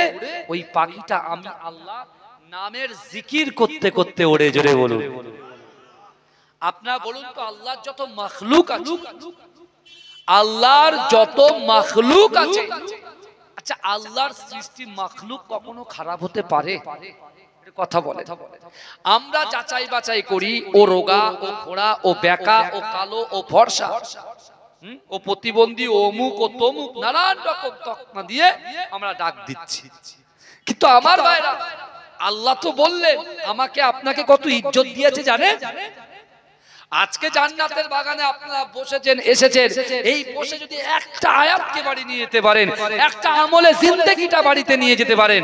A: ওই পাখিটা আমি আল্লাহ নামের জিকির করতে করতে ওড়ে। জোরে বলুন। আপনারা বলুন তো, আল্লাহর যত মাখলুক আছে, আল্লাহর যত মাখলুক আছে, আচ্ছা আল্লাহর সৃষ্টি মাখলুক কখনো খারাপ হতে পারে? কথা বলে। আমরা যাচাই বাছাই করি, ও রোগা, ও খোড়া, ও বেকা, ও কালো, ও ফর্সা, ও প্রতিবন্ধী, ও অমুক, ও তমুক, নানান রকম তকমা দিয়ে আমরা ডাক দিচ্ছি। কিন্তু আমার ভাইরা, আল্লাহ তো বললেন, আমাকে আপনাকে কত ইজ্জত দিয়েছে জানেন? আজকে জান্নাতের বাগানে আপনারা বসেছেন, এসেছেন, এই বসে যদি একটা আয়াতকে বাড়ি নিয়ে যেতে পারেন, একটা আমলে জিন্দেগিটা বাড়িতে নিয়ে যেতে পারেন,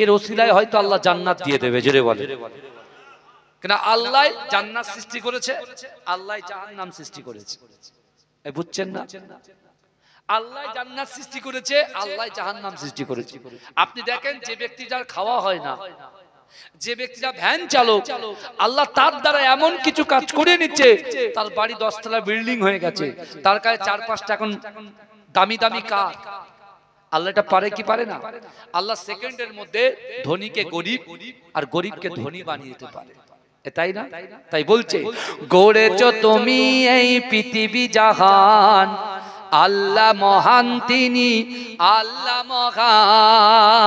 A: এর ওসিলায় হয়তো আল্লাহ জান্নাত দিয়ে দেবে। জোরে বলে। কেন? আল্লাহ জান্নাত সৃষ্টি করেছে, আল্লাহ জাহান্নাম সৃষ্টি করেছে। এই বুঝছেন না? আল্লাহ জান্নাত সৃষ্টি করেছে, আল্লাহ জাহান্নাম সৃষ্টি করেছে। আপনি দেখেন, যে ব্যক্তি যার খাওয়া হয় না, যে ব্যক্তিরা ভ্যান চালক, আল্লাহ তার দ্বারা এমন কিছু কাজ করে নিচ্ছে, তার বাড়ি 10 তলা বিল্ডিং হয়ে গেছে, তার কাছে 4-5টা এখন দামি দামি কার। আল্লাহ এটা পারে কি পারে না? আল্লাহ সেকেন্ডের মধ্যে ধনীকে গরিব আর গরিবকে ধনী বানিয়ে দিতে পারে, তাই না? তাই বলছে, গড়েছো তুমি এই পৃথিবী জাহান, আল্লাহ মহান তিনি, আল্লাহ মহান।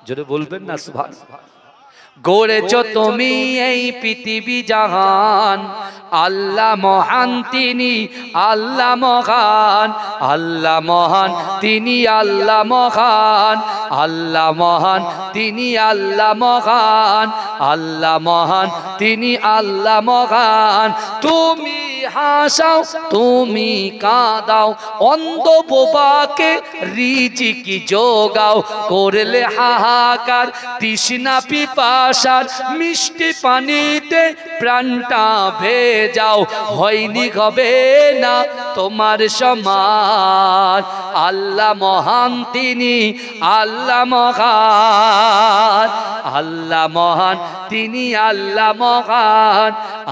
A: জোরে বলবেন না সুবহানাল্লাহ। গড়েছো তুমি এই পৃথিবী জাহান, আল্লাহ মহান তিনি আল্লাহ মহান, আল্লাহ মহান তিনি আল্লাহ মহান, আল্লাহ মহান তিনি আল্লাহ মহান, আল্লাহ মহান তিনি আল্লাহ মহান। তুমি হাসাও তুমি কাঁদাও, অন্ধ বোবাকে রিজিকি যোগাও, করলে হাহাকার তৃষ্ণা পিপাসার, মিষ্টি পানিতে প্রাণটা ভেজাও, হয়নি হবে না তোমার সমান। আল্লাহ মহান তিনি আল্লাহ মহান, আল্লাহ মহান তিনি আল্লাহ মহান,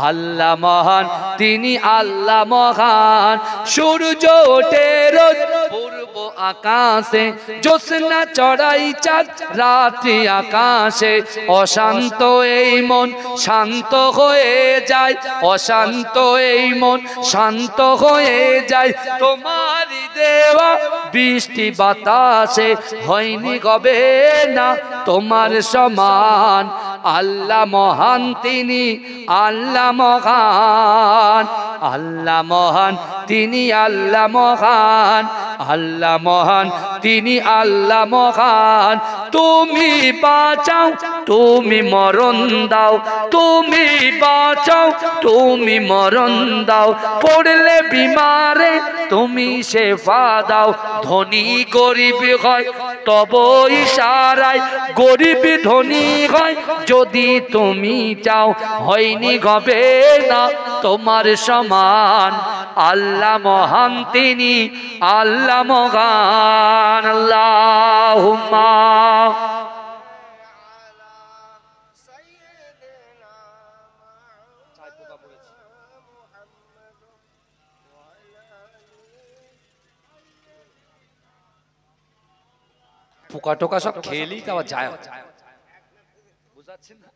A: আল্লাহ মহান তিনি আল্লাহ মহান। সূর্য ওঠে রোজ পূর্ব আকাশে, জ্যোৎস্না চড়াই চাঁদ রাত্রি আকাশে, অশান্ত এই মন শান্ত হয়ে যায়, অশান্ত এই মন শান্ত হয়ে যায়, তোমারই দেওয়া বৃষ্টি বাতাসে, হয়নি হবে না তোমার সমান। আল্লাহ মহান তিনি আল্লাহ মহান, আল্লাহ মহান তিনি আল্লাহ মহান, আল্লাহ মহান তিনি আল্লাহ মহান। তুমি বাঁচাও তুমি মরণ দাও, তুমি বাঁচাও তুমি মরণ দাও, পড়লে বিমারে তুমি শেফা দাও, ধনী গরিব হয় তব ইশারায়, গরিব ধনী হয় যদি তুমি চাও, হয়নি হবে না তোমার সমান। আল্লাহ মহান তিনি আল্লাহ মহান। আল্লাহুম্মা পোকা টোকা সব খেলেই তো আবার যায়, বুঝাচ্ছেন না?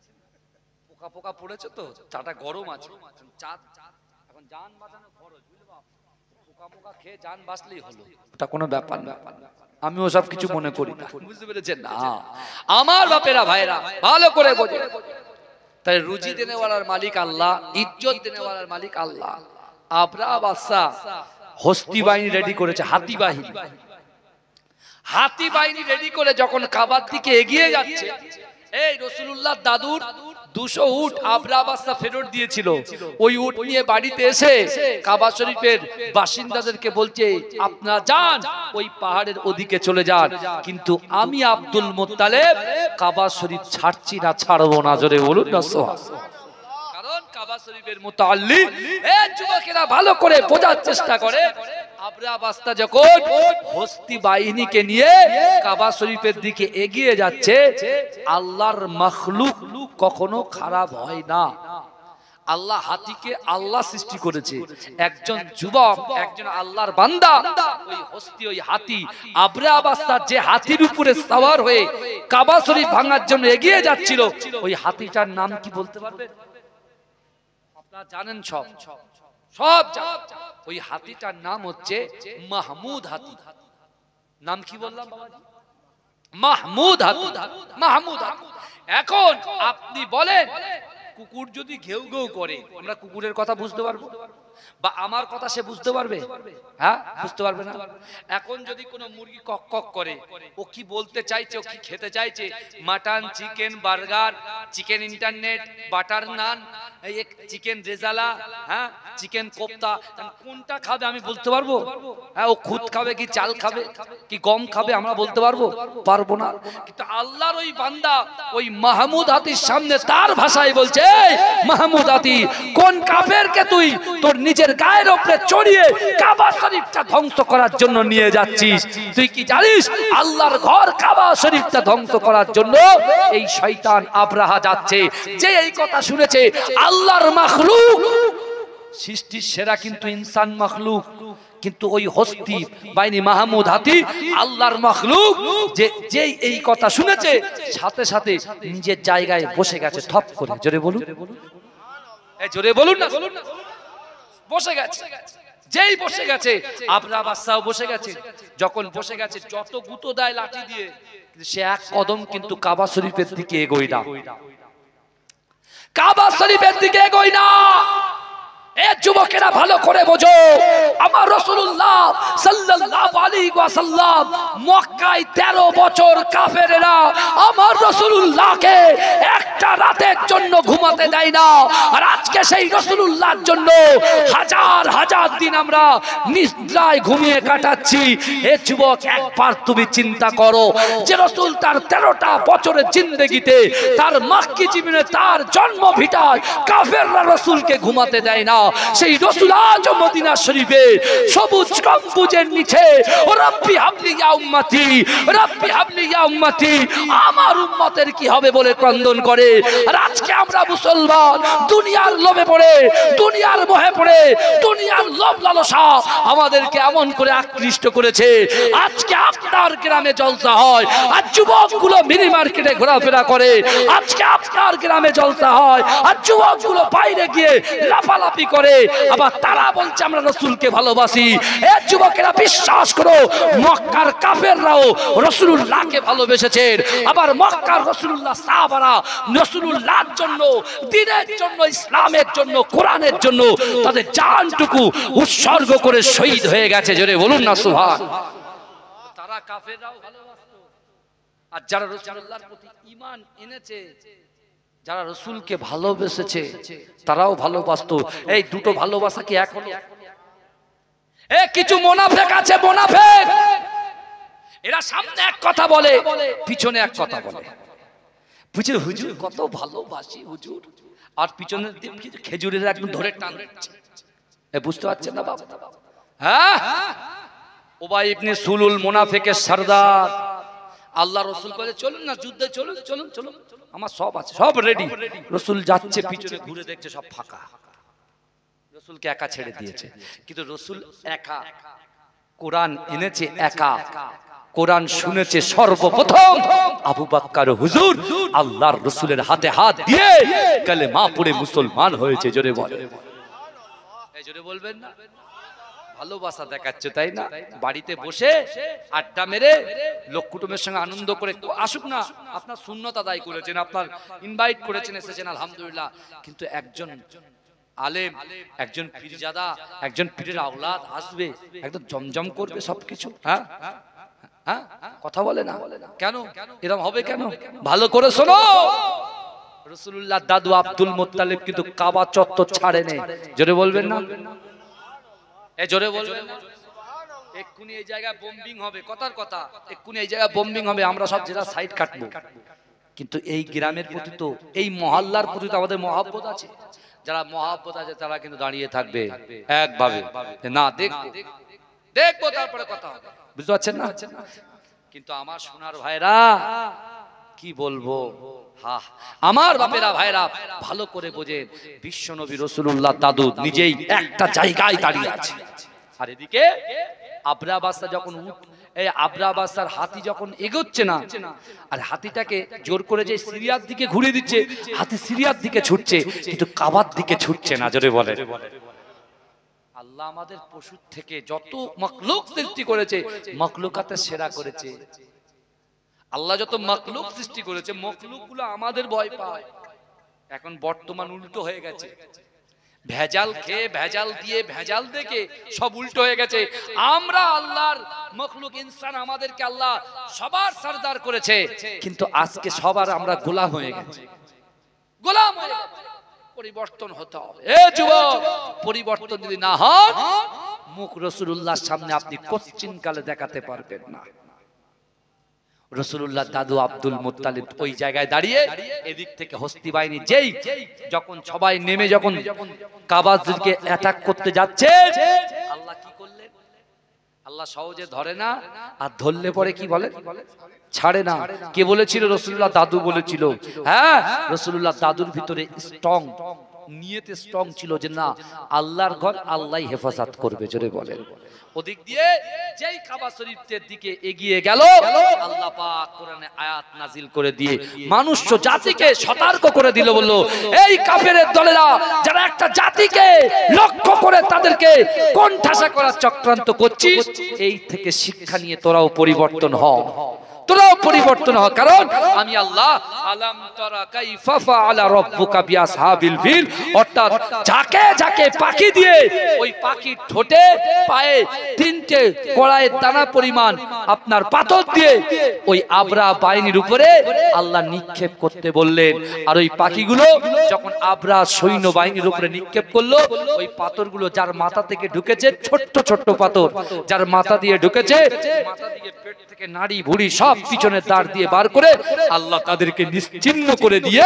A: পোকা পোকা পড়েছে তো, চাটা গরম আছে, চাঁদ এখন জান বাঁচানো খরচ, বুঝলে? পোকা পোকা খেয়ে জান বাঁচলেই হলো, এটা কোনো ব্যাপার না। আমি ওসব কিছু মনে করি না, বুঝতে পেরেছেন না? আমার বাপেরা ভাইরা ভালো করে বোঝে, তাই রুজি দেনেওয়ালার মালিক আল্লাহ, ইজ্জত দেনেওয়ালার মালিক আল্লাহ। আবরাহা বাদশা হস্তি বাহিনী রেডি করেছে, হাতি বাহিনী, হাতি বাহিনী রেডি করে যখন কাবার দিকে এগিয়ে যাচ্ছে, এই রাসূলুল্লাহ দাদুর 200 উট আবরাহা বাদশা ফেরত দিয়েছিল, ওই উট নিয়ে বাড়িতে এসে কাবা শরীফের বাসিন্দাদেরকে বলছে, আপনারা যান ওই পাহাড়ের ওদিকে চলে যান, কিন্তু আমি আব্দুল মুত্তালিব কাবা শরীফ ছাড়ছি না, ছাড়বো না। জোরে বলুন না সুবহানাল্লাহ। কারণ কাবা শরীফের মুতাআল্লিক এই যুবকেরা ভালো করে বোঝার চেষ্টা করে, আবরাহা বাদশা যখন হস্তি বাহিনীকে নিয়ে কাবা শরীফের দিকে এগিয়ে যাচ্ছে, আল্লাহর মাখলুক কখনো খারাপ হয় না। আল্লাহ হাতিকে আল্লাহ সৃষ্টি করেছে, একজন যুবক একজন আল্লাহর বান্দা, ওই হস্তি ওই হাতি আবরাহা বাদশা যে হাতির উপরে সওয়ার হয়ে কাবা শরীফ ভাঙার জন্য এগিয়ে যাচ্ছিল, ওই হাতিটার নাম কি বলতে পারবেন? আপনারা জানেন সব সব জানেন। ওই হাতিটার নাম হচ্ছে মাহমুদ হাতি। নাম কি বললাম বাবাজি? মাহমুদ হাতি, মাহমুদ হাতি। এখন আপনি বলেন, কুকুর যদি ঘেউ ঘেউ করে, আমরা কুকুরের কথা বুঝতে পারবো? বা আমার কথা সে বুঝতে পারবে? হ্যাঁ, বুঝতে পারবে না। এখন যদি কোনো মুরগি কক কক করে, ও কি বলতে চাইছে, ও কি খেতে চাইছে? Mutton, chicken, burger, chicken internet, butter naan, chicken rezala, হ্যাঁ, চিকেন কোপ্তা, কোনটা খাবে আমি বলতে পারবো? হ্যাঁ, ও খুদ খাবে কি চাল খাবে কি গম খাবে আমরা বলতে পারবো? পারবো না। কিন্তু আল্লাহর ওই বান্দা ওই মাহমুদ হাতির সামনে তার ভাষায় বলছে, মাহমুদ হাতি, কোন কাফেরকে তুই তোর নিজের গায়ের উপরে চড়িয়ে কাবা শরীফটা ধ্বংস করার জন্য নিয়ে যাচ্ছিস? তুই কি জানিস আল্লাহর ঘর কাবা শরীফটা ধ্বংস করার জন্য এই শয়তান আবরাহা যাচ্ছে? যে এই কথা শুনেছে, আল্লাহর মাখলুক, সৃষ্টির সেরা কিন্তু ইনসান মাখলুক, কিন্তু ওই হস্তি বাহিনী মাহমুদ হাতি আল্লাহর মাখলুক, যে এই কথা শুনেছে সাথে সাথে নিজের জায়গায় বসে গেছে থপ করে। জোরে বলুন, জোরে বলুন না, বসে গেছে। যেই বসে গেছে, আবরাহা বাদশাও বসে গেছে। যখন বসে গেছে, যত গুঁতো দেয় লাঠি দিয়ে, সে এক কদম কিন্তু কাবা শরীফের দিকে এগোয় না। কাবা শরীফের দিকে এগোই না। এ যুবকেরা ভালো করে বোঝো, আমার রাসূলুল্লাহ সাল্লাল্লাহু আলাইহি ওয়াসাল্লাম মক্কায় 13 বছর কাফেরেরা আমার রাসূলুল্লাহকে একটা রাতের জন্য ঘুমাতে দেয় না। আর আজকে সেই রাসূলুল্লাহর জন্য হাজার হাজার দিন আমরা নিদ্রায় ঘুমিয়ে কাটাচ্ছি। এ যুবক, একবার তুমি চিন্তা করো যে রাসূল তার 13টা বছরের জিন্দেগিতে, তার মক্কি জীবনে, তার জন্ম ভিটায় কাফেররা রাসূলকে ঘুমাতে দেয় না। সেই রাসূল আজ মদিনা শরীফে সবুজ গম্বুজের নিচে রব্বি হাবলি ইয়া উম্মতি, রব্বি হাবলি ইয়া উম্মতি, আমার উম্মতের কি হবে বলে ক্রন্দন করে। আর আজকে আমরা মুসলমান দুনিয়ার লোভে পড়ে, দুনিয়ার মোহে পড়ে, দুনিয়ার লোভ লালসা আমাদেরকে এমন করে আকৃষ্ট করেছে। আজকে আপনার গ্রামে জলসা হয় আর যুবকগুলো মিনি মার্কেটে ঘোরাফেরা করে। আজকে আপনার গ্রামে জলসা হয় আর যুবকগুলো বাইরে গিয়ে লাফালাফি করে। আবার তারা বলছে আমরা রাসূলকে ভালোবাসি। এ যুবকেরা, বিশ্বাস করো, মক্কার কাফেররাও রাসূলুল্লাহকে ভালোবেসেছেন। আবার মক্কার রাসূলুল্লাহ সাহাবারা রাসূলুল্লাহর জন্য, দ্বীনের জন্য, ইসলামের জন্য, কোরআনের জন্য তাদের জানটুকু উৎসর্গ করে শহীদ হয়ে গেছে। জোরে বলুন না সুবহান। তারা কাফেররাও ভালোবাসতো। আর যারা রাসূলুল্লাহর প্রতি ঈমান এনেছে, যারা রাসূলকে ভালোবেসেছে, তারাও ভালোবাসতো। এই দুটো ভালোবাসা কি এক হলো? এ কিছু মুনাফিক আছে, মুনাফিক, এরা সামনে এক কথা বলে, পিছনে এক কথা বলে। বুঝে হুজুর কত ভালোবাসি হুজুর, আর পিছনের দিন খেজুরের একদম ধরে টান দিচ্ছে। এ বুঝতে পারছেন না বাবা? হ্যাঁ, উবাই ইবনে সুলুল মুনাফিকের সরদার। আল্লাহ রাসূল বলে চলুন না যুদ্ধে, চলুন চলুন চলুন, আমার সব আছে, সব রেডি। রাসূল যাচ্ছে, পিছনে ঘুরে দেখছে সব ফাঁকা। রাসূলকে একা ছেড়ে দিয়েছে। কিন্তু রাসূল একা, কোরআন এনেছে একা, কোরআন শুনেছে সর্বপ্রথম আবু বকর হুজুর আল্লাহর রাসূলের হাতে হাত দিয়ে কালেমা পড়ে মুসলমান হয়েছে। জোরে বলে, এই জোরে বলবেন না? ভালোবাসা দেখাচ্ছে, তাই না? বাড়িতে বসে আড্ডা মেরে লোক কুটুমের সঙ্গে আনন্দ করে আসুক না, আপনার সুন্নত আদায় করেছেন, আপনার ইনভাইট করেছেন, এসেছেন, আলহামদুলিল্লাহ। কিন্তু একজন আলেম, একজন পীরজাদা, একজন পীরের আওলাদ আসবে, একদম জমজম করবে সবকিছু। হ্যাঁ হ্যাঁ, কথা বলে না কেন? এরকম হবে কেন? ভালো করে শোনো, রাসূলুল্লাহ দাদু আব্দুল মুত্তালিব কিন্তু কাবা চত্বর ছাড়েনি। জোরে বলবেন না? এ জোরে বলবেন না? এক্ষুনি এই জায়গায় বোম্বিং হবে, কথার কথা, এক্ষুনি এই জায়গায় বোম্বিং হবে, আমরা সব জেলা সাইড কাটবো। কিন্তু এই গ্রামের প্রতি তো, এই মহল্লার প্রতি তো আমাদের মহব্বত আছে। যারা মহব্বত আছে তারা কিন্তু দাঁড়িয়ে থাকবে একভাবে, না দেখবো দেখবো তারপরে কথা হবে। বুঝতে পারছেন না? কিন্তু আমার সোনার ভাইরা কি বলবো, হ্যাঁ আমার বাপেরা ভাইরা ভালো করে বোঝেন, বিশ্ব নবী রাসূলুল্লাহ দাদু নিজেই একটা জায়গায় দাঁড়িয়ে আছে। আর এদিকে আবরা বাদশা যখন আবরা বাদশার হাতি যখন এগোচ্ছে না, আর হাতিটাকে জোর করে যে সিরিয়ার দিকে ঘুরিয়ে দিচ্ছে, হাতি সিরিয়ার দিকে ছুটছে কিন্তু কাবার দিকে ছুটছে না। জোরে বলে, আল্লাহ আমাদের পশুর থেকে যত মাখলুক সৃষ্টি করেছে, মাখলুকাতের সেরা করেছে। আল্লাহ যত মাখলুক সৃষ্টি করেছে, মাখলুকগুলো আমাদের ভয় পায়। এখন বর্তমান উল্টো হয়ে গেছে, ভেজাল খেয়ে, ভেজাল দিয়ে, ভেজাল দেখে সব উল্টো হয়ে গেছে। আমরা আল্লাহর মাখলুক ইনসান, আমাদেরকে আল্লাহ সবার সরদার করেছে, কিন্তু আজকে সবার আমরা গোলাম হয়ে গেছি, গোলাম হয়ে গেছি। পরিবর্তন হতে হবে। এ যুবক, পরিবর্তন যদি না হয়, মুখ রাসূলুল্লাহর সামনে আপনি কোশ্চিন কালে দেখাতে পারবেন না। রাসূলুল্লাহ দাদু আব্দুল মুত্তালিব ওই জায়গায় দাঁড়িয়ে, এদিক থেকে হস্তি বাহিনী যেই যখন সবাই নেমে যখন কাবার দিকে অ্যাটাক করতে যাচ্ছে, আল্লাহ কি করলেন? আল্লাহ সহজে ধরে না, আর ধরলে পরে কি বলে? ছাড়ে না। কে বলেছিল? রাসূলুল্লাহ দাদু বলেছিল। হ্যাঁ, রাসূলুল্লাহ দাদুর ভিতরে স্ট্রং নিয়তে স্ট্রং ছিল যে না, আল্লাহর ঘর আল্লাহই হেফাজত করবে। জোরে বলেন। ওদিক দিয়ে যেই কাবা শরীফের দিকে এগিয়ে গেল, আল্লাহ পাক কোরআনে আয়াত নাজিল করে দিয়ে মানুষ জাতিকে সতর্ক করে দিল, বলল এই কাফেরের দলেরা যারা একটা জাতিকে লক্ষ্য করে তাদেরকে কোণঠাসা করার চক্রান্ত করছিস, এই থেকে শিক্ষা নিয়ে তোরাও পরিবর্তন হ। তোরাও পরিবর্তন হ, কারণ আমি আল্লাহ। আলাম তারা কাইফা ফাআলা রাব্বুকা বিআসহাবিল ফিল, অর্থাৎ যাকে যাকে পাখি দিয়ে ওই পাখির ঠোঁটে পায়ে তিনটে কড়াইয়ের দানা পরিমাণ আপনার পাথর দিয়ে ওই আবরা বাহিনীর উপরে আল্লাহ নিক্ষেপ করতে বললেন। আর ওই পাখিগুলো যখন আবরা সৈন্য বাহিনীর উপরে নিক্ষেপ করলো, ওই পাথরগুলো যার মাথা থেকে ঢুকেছে, ছোট্ট ছোট্ট পাথর যার মাথা দিয়ে ঢুকেছে, মাথা দিয়ে পেট থেকে নাড়ি ভুড়ি সব পিছনের দাঁড় দিয়ে বার করে আল্লাহ তাদেরকে নিশ্চিহ্ন করে দিয়ে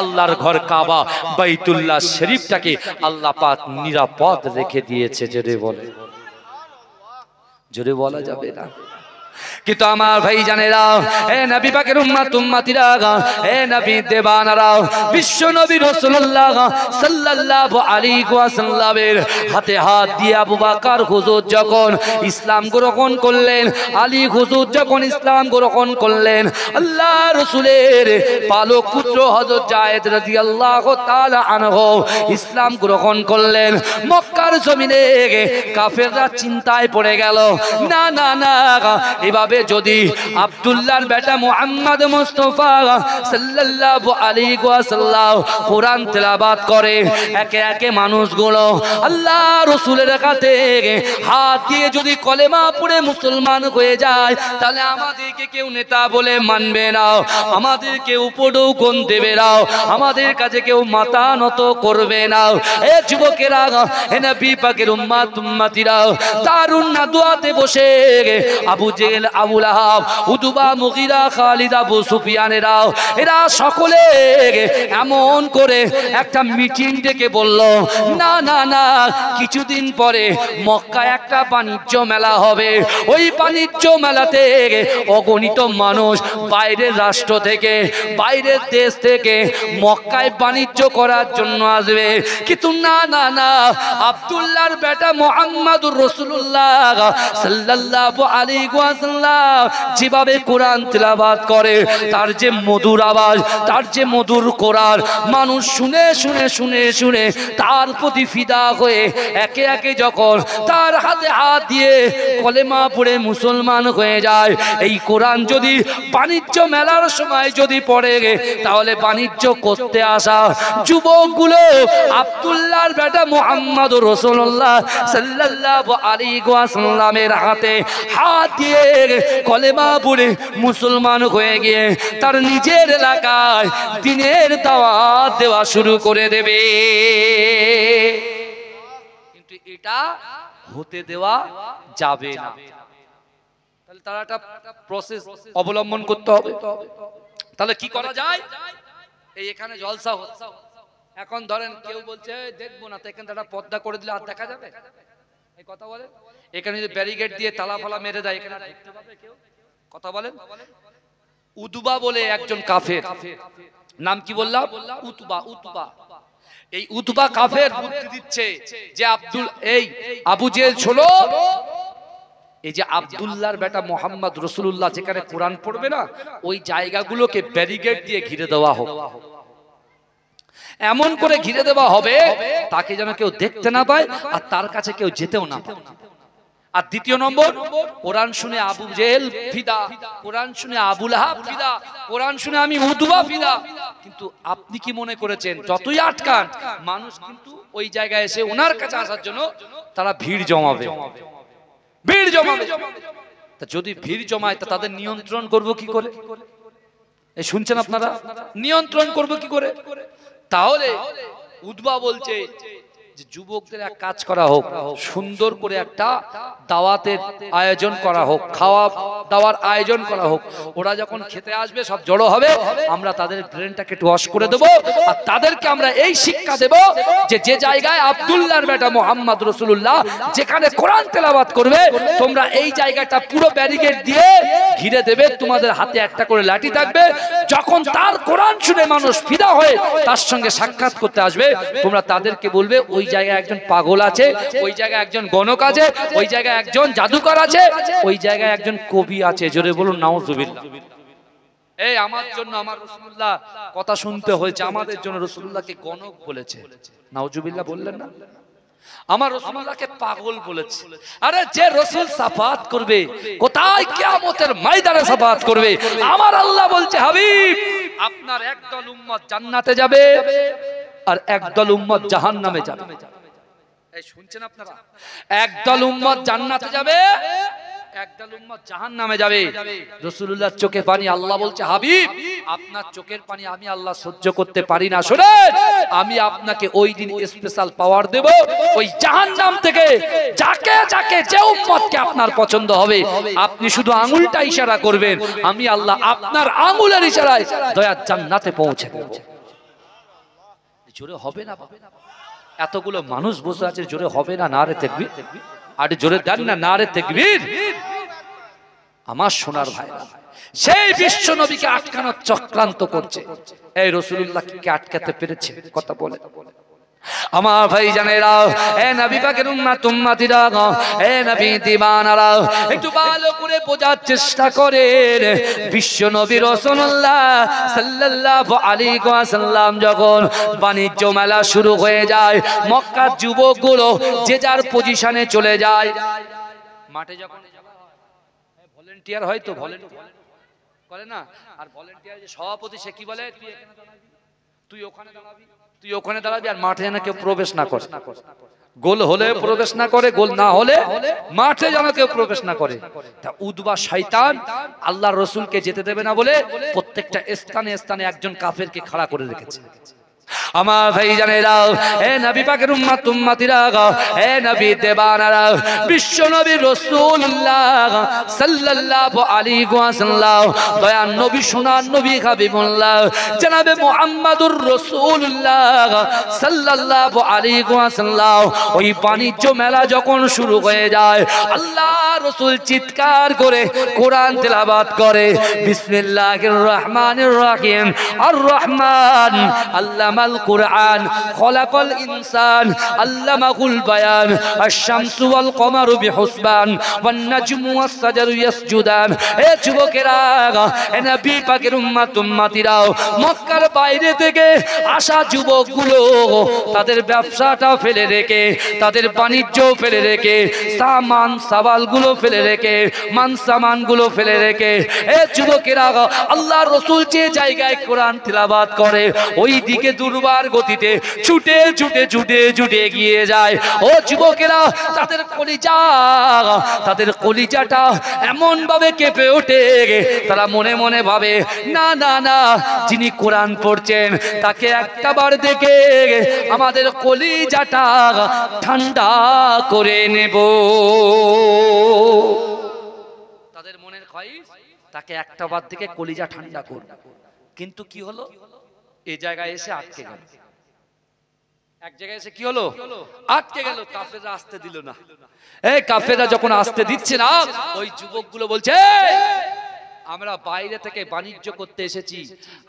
A: আল্লাহর ঘর কাবা বাইতুল্লাহ শরীফটাকে আল্লাহ পাক নিরাপদ রেখে দিয়েছে। জোরে বলা যাবে না। কিন্তু আমার ভাই জানেরা, হে নবী পাকের উম্মত উম্মতিরা, হে নবী দেবানারা, বিশ্ব নবী রাসূলুল্লাহ সাল্লাল্লাহু আলাইহি ওয়াসাল্লামের হাতে হাত দিয়ে আবু বকর হুজুর যখন ইসলাম গ্রহণ করলেন, আলী হুজুর যখন ইসলাম গ্রহণ করলেন, আল্লাহ রাসূলের পালক পুত্র হযরত যায়েদ রাদিয়াল্লাহু তাআলা আনহু ইসলাম গ্রহণ করলেন। মক্কার জমিনে কাফেররা চিন্তায় পড়ে গেল, না না না, এভাবে যদি আব্দুল্লাহর বেটা মুহাম্মদ মুস্তাফা সাল্লাল্লাহু আলাইহি ওয়াসাল্লাম কোরআন তেলাওয়াত করে, একে একে মানুষগুলো আল্লাহ রাসূলের কাছে হাত দিয়ে যদি কলেমা পড়ে মুসলমান হয়ে যায়, তাহলে আমাদেরকে কেউ নেতা বলে মানবে না, আমাদেরকে উপরেও কোন দেবে না, আমাদের কাছে কেউ মাথা নত করবে না। এ যুবকেরা, হে নবী পাকের উম্মত উম্মতিরা, দারুন নাদওয়াতে বসে আবু জেহেল, আবু লাহাব, উতবা, মুগীরা, খালিদ, আবু সুফিয়ানেরা এরা সকলে এমন করে একটা মিটিং ডেকে বলল, না না না, কিছুদিন পরে মক্কায় একটা বাণিজ্য মেলা হবে। ওই বাণিজ্য মেলাতে অগণিত মানুষ বাইরের রাষ্ট্র থেকে, বাইরের দেশ থেকে মক্কায় বাণিজ্য করার জন্য আসবে। কিন্তু না না না, আব্দুল্লাহর বেটা মুহাম্মদুর রাসূলুল্লাহ সাল্লাল্লাহু আলাইহি ওয়াসাল্লাম যেভাবে কোরআন তেলাওয়াত করে, তার যে মধুর আওয়াজ, তার যে মধুর কোরআন, মানুষ শুনে শুনে শুনে শুনে তার প্রতি ফিদা হয়ে একে একে যখন তার হাতে হাত দিয়ে কলেমা পড়ে মুসলমান হয়ে যায়। এই কোরআন যদি বাণিজ্য মেলার সময় যদি পড়ে, তাহলে বাণিজ্য করতে আসা যুবকগুলো আব্দুল্লাহর বেটা মুহাম্মদুর রাসূলুল্লাহ সাল্লাল্লাহু আলাইহি ওয়াসাল্লামের হাতে হাত দিয়ে কলেমা পড়ে মুসলমান হয়ে গিয়ে তার নিজের এলাকায় দ্বীনের দাওয়াত দেওয়া শুরু করে দেবে। কিন্তু এটা হতে দেওয়া যাবে না। তাহলে তারা একটা প্রসেস অবলম্বন করতে হবে। তাহলে কি করা যায়? এই এখানে জলসা হচ্ছে, এখন ধরেন কেউ বলছে দেখবো না, তো এখানে একটা পর্দা করে দিলে আর দেখা যাবে, এই কথা বলে। এখানে যদি ব্যারিকেড দিয়ে তালা ফালা মেরে দেয়, এখানে দেখতে পাবে কেউ? কথা বলেন। উতবা বলে একজন কাফের, নাম কি বললাম? উতবা। উতবা, এই উতবা কাফের বুদ্ধি দিচ্ছে যে আবু জেহেল ছোলো, এই যে আব্দুল্লাহর বেটা মুহাম্মদ রাসূলুল্লাহ যেখানে কোরআন পড়বে না, ওই জায়গাগুলোকে ব্যারিকেড দিয়ে ঘিরে দেওয়া হোক। এমন করে ঘিরে দেওয়া হবে তাকে যেন কেউ দেখতে না পায় আর তার কাছে কেউ যেতেও না পায়। আর দ্বিতীয় নম্বর, কোরআন শুনে আবু জেহেল ফিদা, কোরআন শুনে আবু লাহাব ফিদা, কোরআন শুনে আমি উতবা ফিদা। কিন্তু আপনি কি মনে করেছেন যতই আটকান, মানুষ কিন্তু ওই জায়গায় এসে ওনার কাছে আসার জন্য তারা ভিড় জমাবে, ভিড় জমাবে। তা যদি ভিড় জমায়, তা তাদের নিয়ন্ত্রণ করব কি করে? এই শুনছেন আপনারা? নিয়ন্ত্রণ করব কি করে? তাহলে উতবা বলছে যে যুবকদের এক কাজ করা হোক, সুন্দর করে একটা দাওয়াতের আয়োজন করা হোক, খাওয়া দাওয়ার আয়োজন করা হোক। ওরা যখন খেতে আসবে সব জড়ো হবে, আমরা তাদের ব্রেনটাকে একটু ওয়াশ করে দেবো, আর তাদেরকে আমরা এই শিক্ষা দেব যে যে জায়গায় আব্দুল্লাহর বেটা মুহাম্মদ রাসূলুল্লাহ যেখানে কোরআন তেলাওয়াত করবে, তোমরা এই জায়গাটা পুরো ব্যারিকেড দিয়ে ঘিরে দেবে, তোমাদের হাতে একটা করে লাঠি থাকবে। যখন তার কোরআন শুনে মানুষ ফিদা হয়ে তার সঙ্গে সাক্ষাৎ করতে আসবে, তোমরা তাদেরকে বলবে ওই জায়গায় একজন পাগল আছে, ওই জায়গায় একজন গণক আছে, ওই জায়গায় একজন জাদুকর আছে, ওই জায়গায় একজন কবি আছে। জোরে বলুন নাউজুবিল্লাহ। এই আমার জন্য আমার রাসূলুল্লাহ কথা শুনতে হয়েছে, আমাদের জন্য রাসূলুল্লাহকে গণক বলেছে। নাউজুবিল্লাহ বললেন না? আমার রাসূলুল্লাহকে পাগল বলেছে। আরে যে রাসূল শাফাত করবে, কোথায় কিয়ামতের ময়দানে শাফাত করবে, আমার আল্লাহ বলছে হাবিব আপনার একদল উম্মত জান্নাতে যাবে আর একদল উম্মত জাহান্নামে যাবে। এই শুনছেন আপনারা? একদল উম্মত জান্নাতে যাবে, একদল উম্মত জাহান্নামে যাবে। রাসূলুল্লাহর চোখে পানি, আল্লাহ বলছে হাবিব আপনার চোখের পানি আমি আল্লাহ সহ্য করতে পারি না, শুনেন আমি আপনাকে ওই দিন স্পেশাল পাওয়ার দেব, ওই জাহান্নাম থেকে যাকে যাকে যে উম্মতকে আপনার পছন্দ হবে আপনি শুধু আঙ্গুলটা ইশারা করবেন, আমি আল্লাহ আপনার আঙ্গুলের ইশারায় দয়ার জান্নাতে পৌঁছে দেব। জোরে হবে না? এতগুলো মানুষ বসে আছে, জোরে হবে না? নারে তাকবীর, আর জোরে দেন না নারে তাকবীর। আমার সোনার ভাইরা, সেই বিশ্ব নবীকে আটকানোর চক্রান্ত করছে, এই রাসূলুল্লাহকে আটকাতে পেরেছে? কথা বলে আমার ভাই জানেরা, এ নবী পাকের উম্মত উম্মতিরা, এ নবী দিওয়ানারা, একটু ভালো করে বোঝার চেষ্টা করেন। বিশ্ব নবী রাসূলুল্লাহ সাল্লাল্লাহু আলাইহি ওয়াসাল্লাম যখন বাণিজ্য মেলা শুরু হয়ে যায়, মক্কার যুবকগুলো যে যার পজিশনে চলে যায়। মাঠে যখন ভলান্টিয়ার হয় তো ভলান্টিয়ার করে না, আর ভলান্টিয়ার যে সভাপতি সে কি বলে, তুই ওখানে দাঁড়াবি, তুই ওখানে দাঁড়াবি, আর মাঠে যেন কেউ প্রবেশ না করে। গোল হলে প্রবেশ না করে, গোল না হলে মাঠে যেন কেউ প্রবেশ না করে। তা উদবা শয়তান আল্লাহর রাসূলকে যেতে দেবে না বলে প্রত্যেকটা স্থানে স্থানে একজন কাফেরকে খাড়া করে রেখেছে। আমার ভাই জানেরা, এ নবী পাকের উম্মত উম্মতিরা, এ নবী দেবানারা, বিশ্ব নবী রাসূলুল্লাহ সাল্লাল্লাহু আলাইহি ওয়াসাল্লাম, দয়ার নবী সোনার নবী হাবিবুল্লাহ জনাবে মুহাম্মদুর রাসূলুল্লাহ সাল্লাল্লাহু আলাইহি ওয়াসাল্লাম, ওই বাণিজ্য মেলা যখন শুরু হয়ে যায়, আল্লাহ রাসূল চিৎকার করে কোরআন তেলাওয়াত করে, বিসমিল্লাহির রহমানির রহিম, আর রহমান আল্লাহ القرآن خلق الإنسان علمه البيان الشمس والقمر بحسبان والنجم والشجر يسجدان। এ যুবকেরা, এ নবী পাকের উম্মত উম্মতিরা, মক্কার বাইরে থেকে আসা যুবকগুলো তাদের ব্যবসাটা ফেলে রেখে, তাদের বাণিজ্য ফেলে রেখে, সামান সাবালগুলো ফেলে রেখে, মান সামানগুলো ফেলে রেখে, এ যুবকেরা আল্লাহর রাসূল যে জায়গায় কোরআন তেলাওয়াত করে ওই দিকে দুর্বার গতিতে ছুটে ছুটে ছুটে ছুটে এগিয়ে যায়। ও যুবকেরা, তাদের কলিজাটা এমন ভাবে কেঁপে ওঠে, তারা মনে মনে ভাবে না না না, যিনি কোরআন পড়ছেন তাকে একটা বার দেখে আমাদের কলিজাটা ঠান্ডা করে নেব। তাদের মনের খয়েশ তাকে একটা বার দেখে কলিজা ঠান্ডা করবে। কিন্তু কি হলো, এই জায়গায় এসে আটকে গেল। এক জায়গায় এসে কি হলো, আটকে গেল। কাফেররা আসতে দিল না। এই কাফেররা যখন আসতে দিচ্ছে না, ওই যুবকগুলো বলছে আমরা বাইরে থেকে বাণিজ্য করতে এসেছি,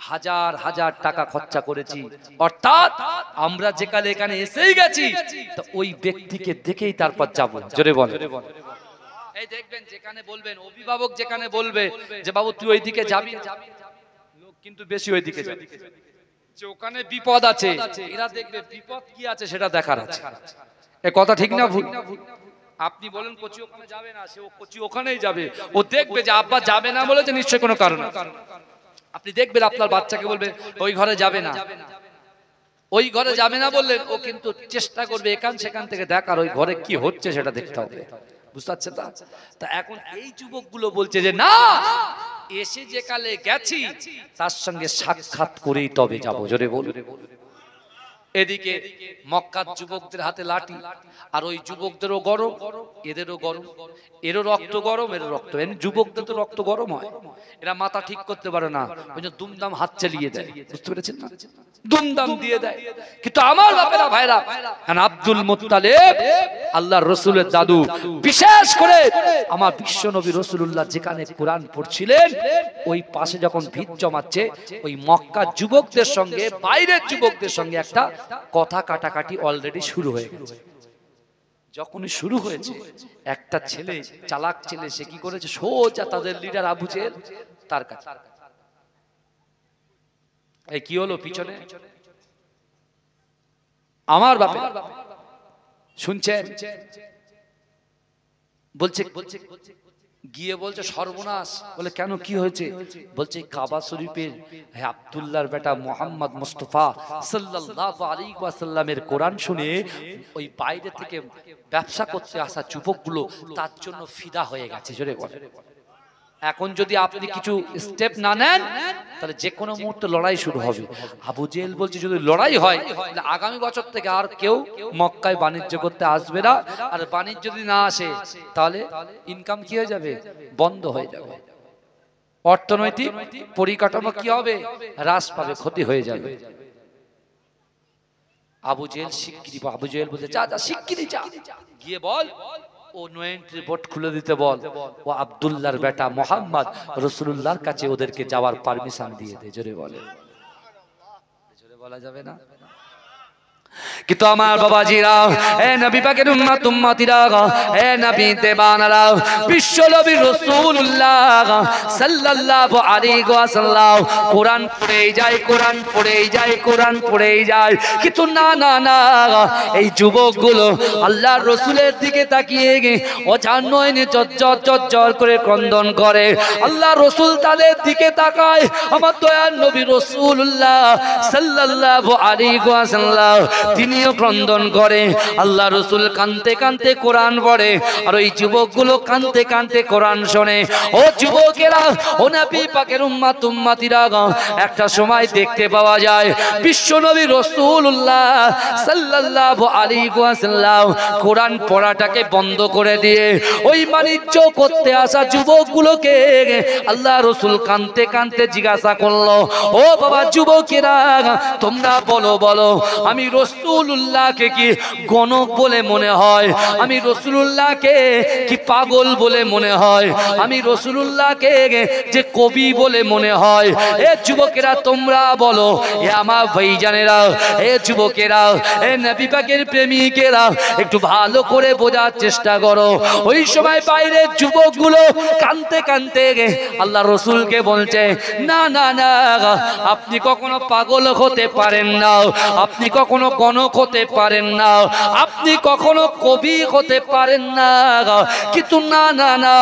A: হাজার হাজার টাকা খরচা করেছি, অর্থাৎ আমরা যেকালে এখানে এসেই গেছি, তো ওই ব্যক্তিকে দেখেই তারপর যাব। জোরে বল। এই দেখবেন যেখানে বলবেন, অভিভাবক যেখানে বলবে যে বাবু তুই ওইদিকে যাবি, লোক কিন্তু বেশি ওইদিকে যাবে, যে ওখানে বিপদ আছে, এরা দেখবে বিপদ কি আছে সেটা দেখার আছে। এ কথা ঠিক না ভুল? আপনি বলেন কোচি ওখানে যাবে না, সে কোচি ওখানেই যাবে। ও দেখবে যে আব্বা যাবে না বলেছে নিশ্চয় কোনো কারণ আছে। আপনি দেখবেন আপনার বাচ্চাকে বলবে ওই ঘরে যাবে না, ওই ঘরে যাবে না বললেন, ও কিন্তু চেষ্টা করবে এখান সেখান থেকে দেখার ওই ঘরে কি হচ্ছে সেটা দেখতে হবে। বুঝতে পারছেন? তা এখন এই যুবকগুলো বলছে যে না, এসে যে কালে গেছি তার সঙ্গে সাক্ষাৎ করেই তবে যাব। জোরে বলুন। এদিকে মক্কার যুবকদের হাতে লাঠি, আর ওই যুবকদেরও গরম, এদেরও গরম, এরও রক্ত গরম, এরও রক্ত। যুবকদের তো রক্ত গরম হয়, এরা মাথা ঠিক করতে পারে না, ওই জন্য দুমদাম হাত চালিয়ে দেয়। বুঝতে পেরেছেন না? দুমদাম দিয়ে দেয়। কিন্তু আমার বাপেরা ভাইরা, আব্দুল মুত্তালিব আল্লাহর রাসূলের দাদু, বিশেষ করে আমার বিশ্ব নবী রাসূলুল্লাহ যেখানে কোরআন পড়ছিলেন ওই পাশে যখন ভিড় জমাচ্ছে, ওই মক্কার যুবকদের সঙ্গে বাইরের যুবকদের সঙ্গে একটা কথা কাটাকাটি অলরেডি শুরু হয়ে গেছে। যখনই শুরু হয়েছে, একটা ছেলে, চালাক ছেলে, সে কি করেছে, সোজা তাদের লিডার আবু জেহেল তার কাছে। এই কি হলো পিছনে, আমার বাপে শুনছেন? বলছে গিয়ে বলছে সর্বনাশ। বলে কেন, কি হয়েছে? বলছে কাবা শরীফের আব্দুল্লাহর বেটা মোহাম্মদ মুস্তাফা সাল্লাল্লাহু আলাইহি ওয়াসাল্লামের কোরআন শুনে ওই বাইরে থেকে ব্যবসা করতে আসা যুবকগুলো তার জন্য ফিদা হয়ে গেছে। জোরে বলে। এখন যদি আপনি কিছু স্টেপ না নেন তাহলে যে কোনো মুহূর্তে লড়াই শুরু হবে। আবু জেহেল বলছে যদি লড়াই হয় তাহলে আগামী বছর থেকে আর কেউ মক্কায় বাণিজ্য করতে আসবে না, আর বাণিজ্য যদি না আসে তাহলে ইনকাম কি হয়ে যাবে? বন্ধ হয়ে যাবে। অর্থনৈতিক পরিকাঠামো কি হবে? হ্রাস পাবে, ক্ষতি হয়ে যাবে। আবু জেহেল শিগগিরই, আবু জেহেল বলছে যা যা শিগগিরই যা, গিয়ে বল ও নো এন্ট্রি বোর্ড খুলে দিতে বল, ও আব্দুল্লাহর বেটা মোহাম্মদ রাসূলুল্লাহর কাছে ওদেরকে যাওয়ার পারমিশন দিয়ে দে। জোরে বলে। জোরে বলা যাবে না? কিন্তু আমার বাবাজিরা, এ নবী পাকের উম্মত উম্মতিরা, এ নবী দেবানারা, বিশ্ব নবী রাসূলুল্লাহ সাল্লাল্লাহু আলাইহি ওয়াসাল্লাম কোরআন পড়েই যায়, কোরআন পড়েই যায়, কোরআন পড়েই যায়। কিন্তু না না না, এই যুবকগুলো আল্লাহর রাসূলের দিকে তাকিয়ে অজান নয়নে জজ্জর জজ্জর করে ক্রন্দন করে। আল্লাহর রাসূল তাদের দিকে তাকায়, আমার দয়ার নবী রাসূলুল্লাহ সাল্লাল্লাহু আলাইহি ওয়াসাল্লাম তিনিও ক্রন্দন করে। আল্লাহ রাসূল কাঁদতে কাঁদতে কোরআন পড়ে, আর ওই যুবকগুলো কাঁদতে কাঁদতে কোরআন শোনে। ও যুবকেরা, ও নবী পাকের উম্মত উম্মতিরা, একটা সময় দেখতে পাওয়া যায় বিশ্ব নবী রাসূলুল্লাহ সাল্লাল্লাহু আলাইহি ওয়াসাল্লাম কোরআন পড়াটাকে বন্ধ করে দিয়ে ওই বাণিজ্য করতে আসা যুবকগুলোকে আল্লাহ রাসূল কাঁদতে কাঁদতে জিজ্ঞাসা করলো, ও বাবা যুবকেরা, তোমরা বলো বলো, আমি রাসূলুল্লাহকে কি গণক বলে মনে হয়? আমি রাসূলুল্লাহকে কি পাগল বলে মনে হয়? আমি রাসূলুল্লাহকে যে কবি বলে মনে হয়? এ যুবকেরা তোমরা বলো, এ আমার ভাইজানেরা, এ যুবকেরা, এ নবী পাকের প্রেমিকেরা, একটু ভালো করে বোঝার চেষ্টা করো। ওই সময় বাইরের যুবকগুলো কাঁদতে কাঁদতে আল্লাহ রাসূলকে বলছে, না না না, আপনি কখনো পাগল হতে পারেন না, আপনি কখনো গণক হতে পারেন না, আপনি কখনো কবি হতে পারেন না। কিন্তু না না না,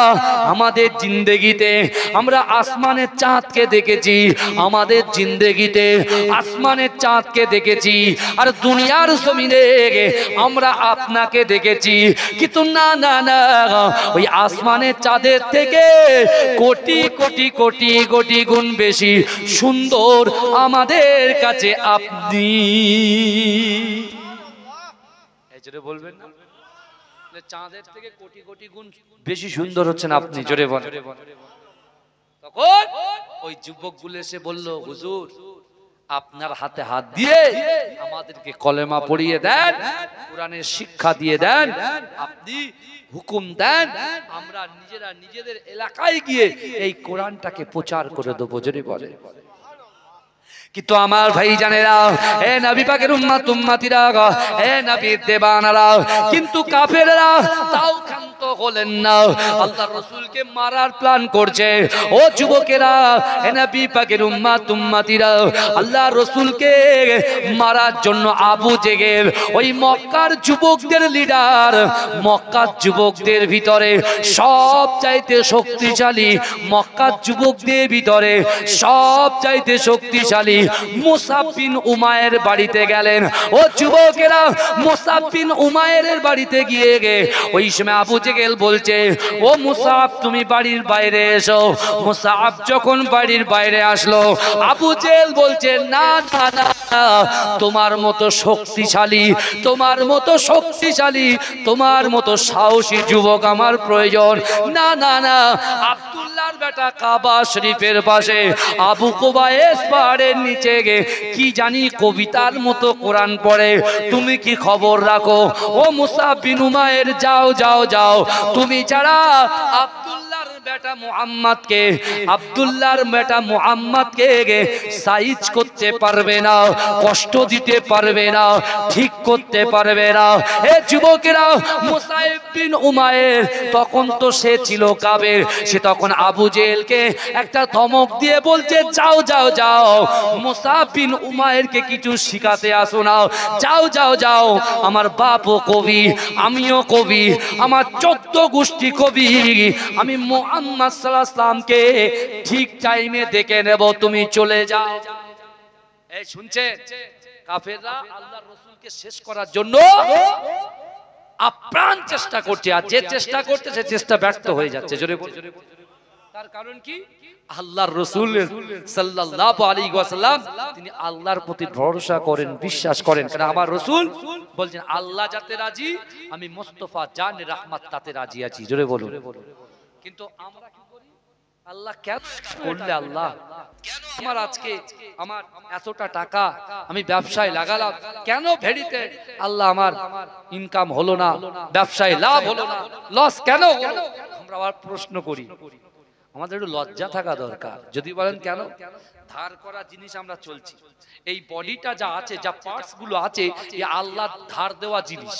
A: আমাদের জিন্দেগিতে আমরা আসমানের চাঁদকে দেখেছি, আমাদের জিন্দেগিতে আসমানের চাঁদকে দেখেছি, আর দুনিয়ার জমিনে আমরা আপনাকে দেখেছি। কিন্তু না না না, ওই আসমানের চাঁদের থেকে কোটি কোটি কোটি কোটি গুণ বেশি সুন্দর আমাদের কাছে আপনি। বলবেন না, চাঁদের থেকে কোটি কোটি গুণ বেশি সুন্দর হচ্ছেন আপনি। জোরে বলেন। তখন ওই যুবকগুলো এসে বলল, হুজুর আপনার হাতে হাত দিয়ে আমাদেরকে কলেমা পড়িয়ে দেন, কোরআনের শিক্ষা দিয়ে দেন, আপনি হুকুম দেন, আমরা নিজেরা নিজেদের এলাকায় গিয়ে এই কোরআনটাকে প্রচার করে দেবো। জোরে বলে। কিন্তু আমার ভাইজানেরা, এ নবী পাকের উম্মত উম্মতিরা, এ নবীর দেবানারা, কিন্তু কাফেররা তাও ক্ষান্ত হলেন না, আল্লাহর রাসূলকে মারার প্ল্যান করছে। ও যুবকেরা, এ নবী পাকের উম্মত উম্মতিরা, আল্লাহর রাসূলকে মারার জন্য আবু জেহেল, ওই মক্কার যুবকদের লিডার, মক্কার যুবকদের ভিতরে সব চাইতে শক্তিশালী, মক্কার যুবকদের ভিতরে সব চাইতে শক্তিশালী মুসাব বিন উমায়ের বাড়িতে গেলেন। ও যুবকেরা, মুসাব বিন উমায়ের বাড়িতে গিয়ে ওই সময় আবু জেহেল বলছে, ও মুসাব তুমি বাড়ির বাইরে এসো। মুসাব যখন বাড়ির বাইরে আসলো, আবু জেহেল বলছে, না না না, তোমার মতো শক্তিশালী, তোমার মতো শক্তিশালী, তোমার মতো সাহসী যুবক আমার প্রয়োজন। না না না, আব্দুল্লাহর বেটা কাবা শরীফের পাশে আবু কুবাইস পাহাড়ের নিচে গে কি জানি কবিতার মতো কোরআন পড়ে, তুমি কি খবর রাখো? ও মুসাব বিন উমায়ের, যাও যাও যাও, তুমি যারা আব্দুল্লাহর বেটা মুহাম্মদকে, আব্দুল্লাহর বেটা মুহাম্মদকে সাইজ করতে পারবে না, কষ্ট দিতে পারবে না, ঠিক করতে পারবে না। এ যুবকেরা, মুসাইব বিন উমাইর তখন তো সে ছিল কাফের, সে তখন আবু জেহেলকে একটা ধমক দিয়ে বলছে, যাও যাও যাও, মুসাইব বিন উমাইরকে কিছু শিখাতে আসো না, যাও যাও যাও, আমার বাপও কবি, আমিও কবি, আমার 14 গোষ্ঠী কবি, আমি মুহাম্মদ সাল্লাল্লাহু আলাইহি ওয়াসাল্লামকে ঠিক টাইমে দেখে নেব, তুমি চলে যাও। এই শুনছে, কাফেররা আল্লাহর রাসূলকে শেষ করার জন্য আপ্রাণ চেষ্টা করছে, আর যে চেষ্টা করতে সে চেষ্টা ব্যর্থ হয়ে যাচ্ছে। জোরে বল। তার কারণ কি? আল্লাহর রাসূল সাল্লাল্লাহু আলাইহি ওয়াসাল্লাম তিনি আল্লাহর প্রতি ভরসা করেন, বিশ্বাস করেন। কারণ আমার রাসূল বলছেন, আল্লাহ যাতে রাজি, আমি মুস্তাফা জান রাহমাত তাতে রাজি আছি। জোরে বলুন। কিন্তু আমরা কি করি? আল্লাহ কেন করলে, আল্লাহ কেন আমার আজকে আমার এতটা টাকা আমি ব্যবসায় লাগালাম, কেন ভেড়িতে আল্লাহ আমার ইনকাম হলো না, ব্যবসায় লাভ হলো না, লস কেন হলো? আমরা আবার প্রশ্ন করি। আমাদের একটু লজ্জা থাকা দরকার। যদি বলেন কেন? ধার করা জিনিস আমরা চলছি, এই বডিটা যা আছে, যা পার্টস গুলো আছে, এই আল্লাহ ধার দেওয়া জিনিস।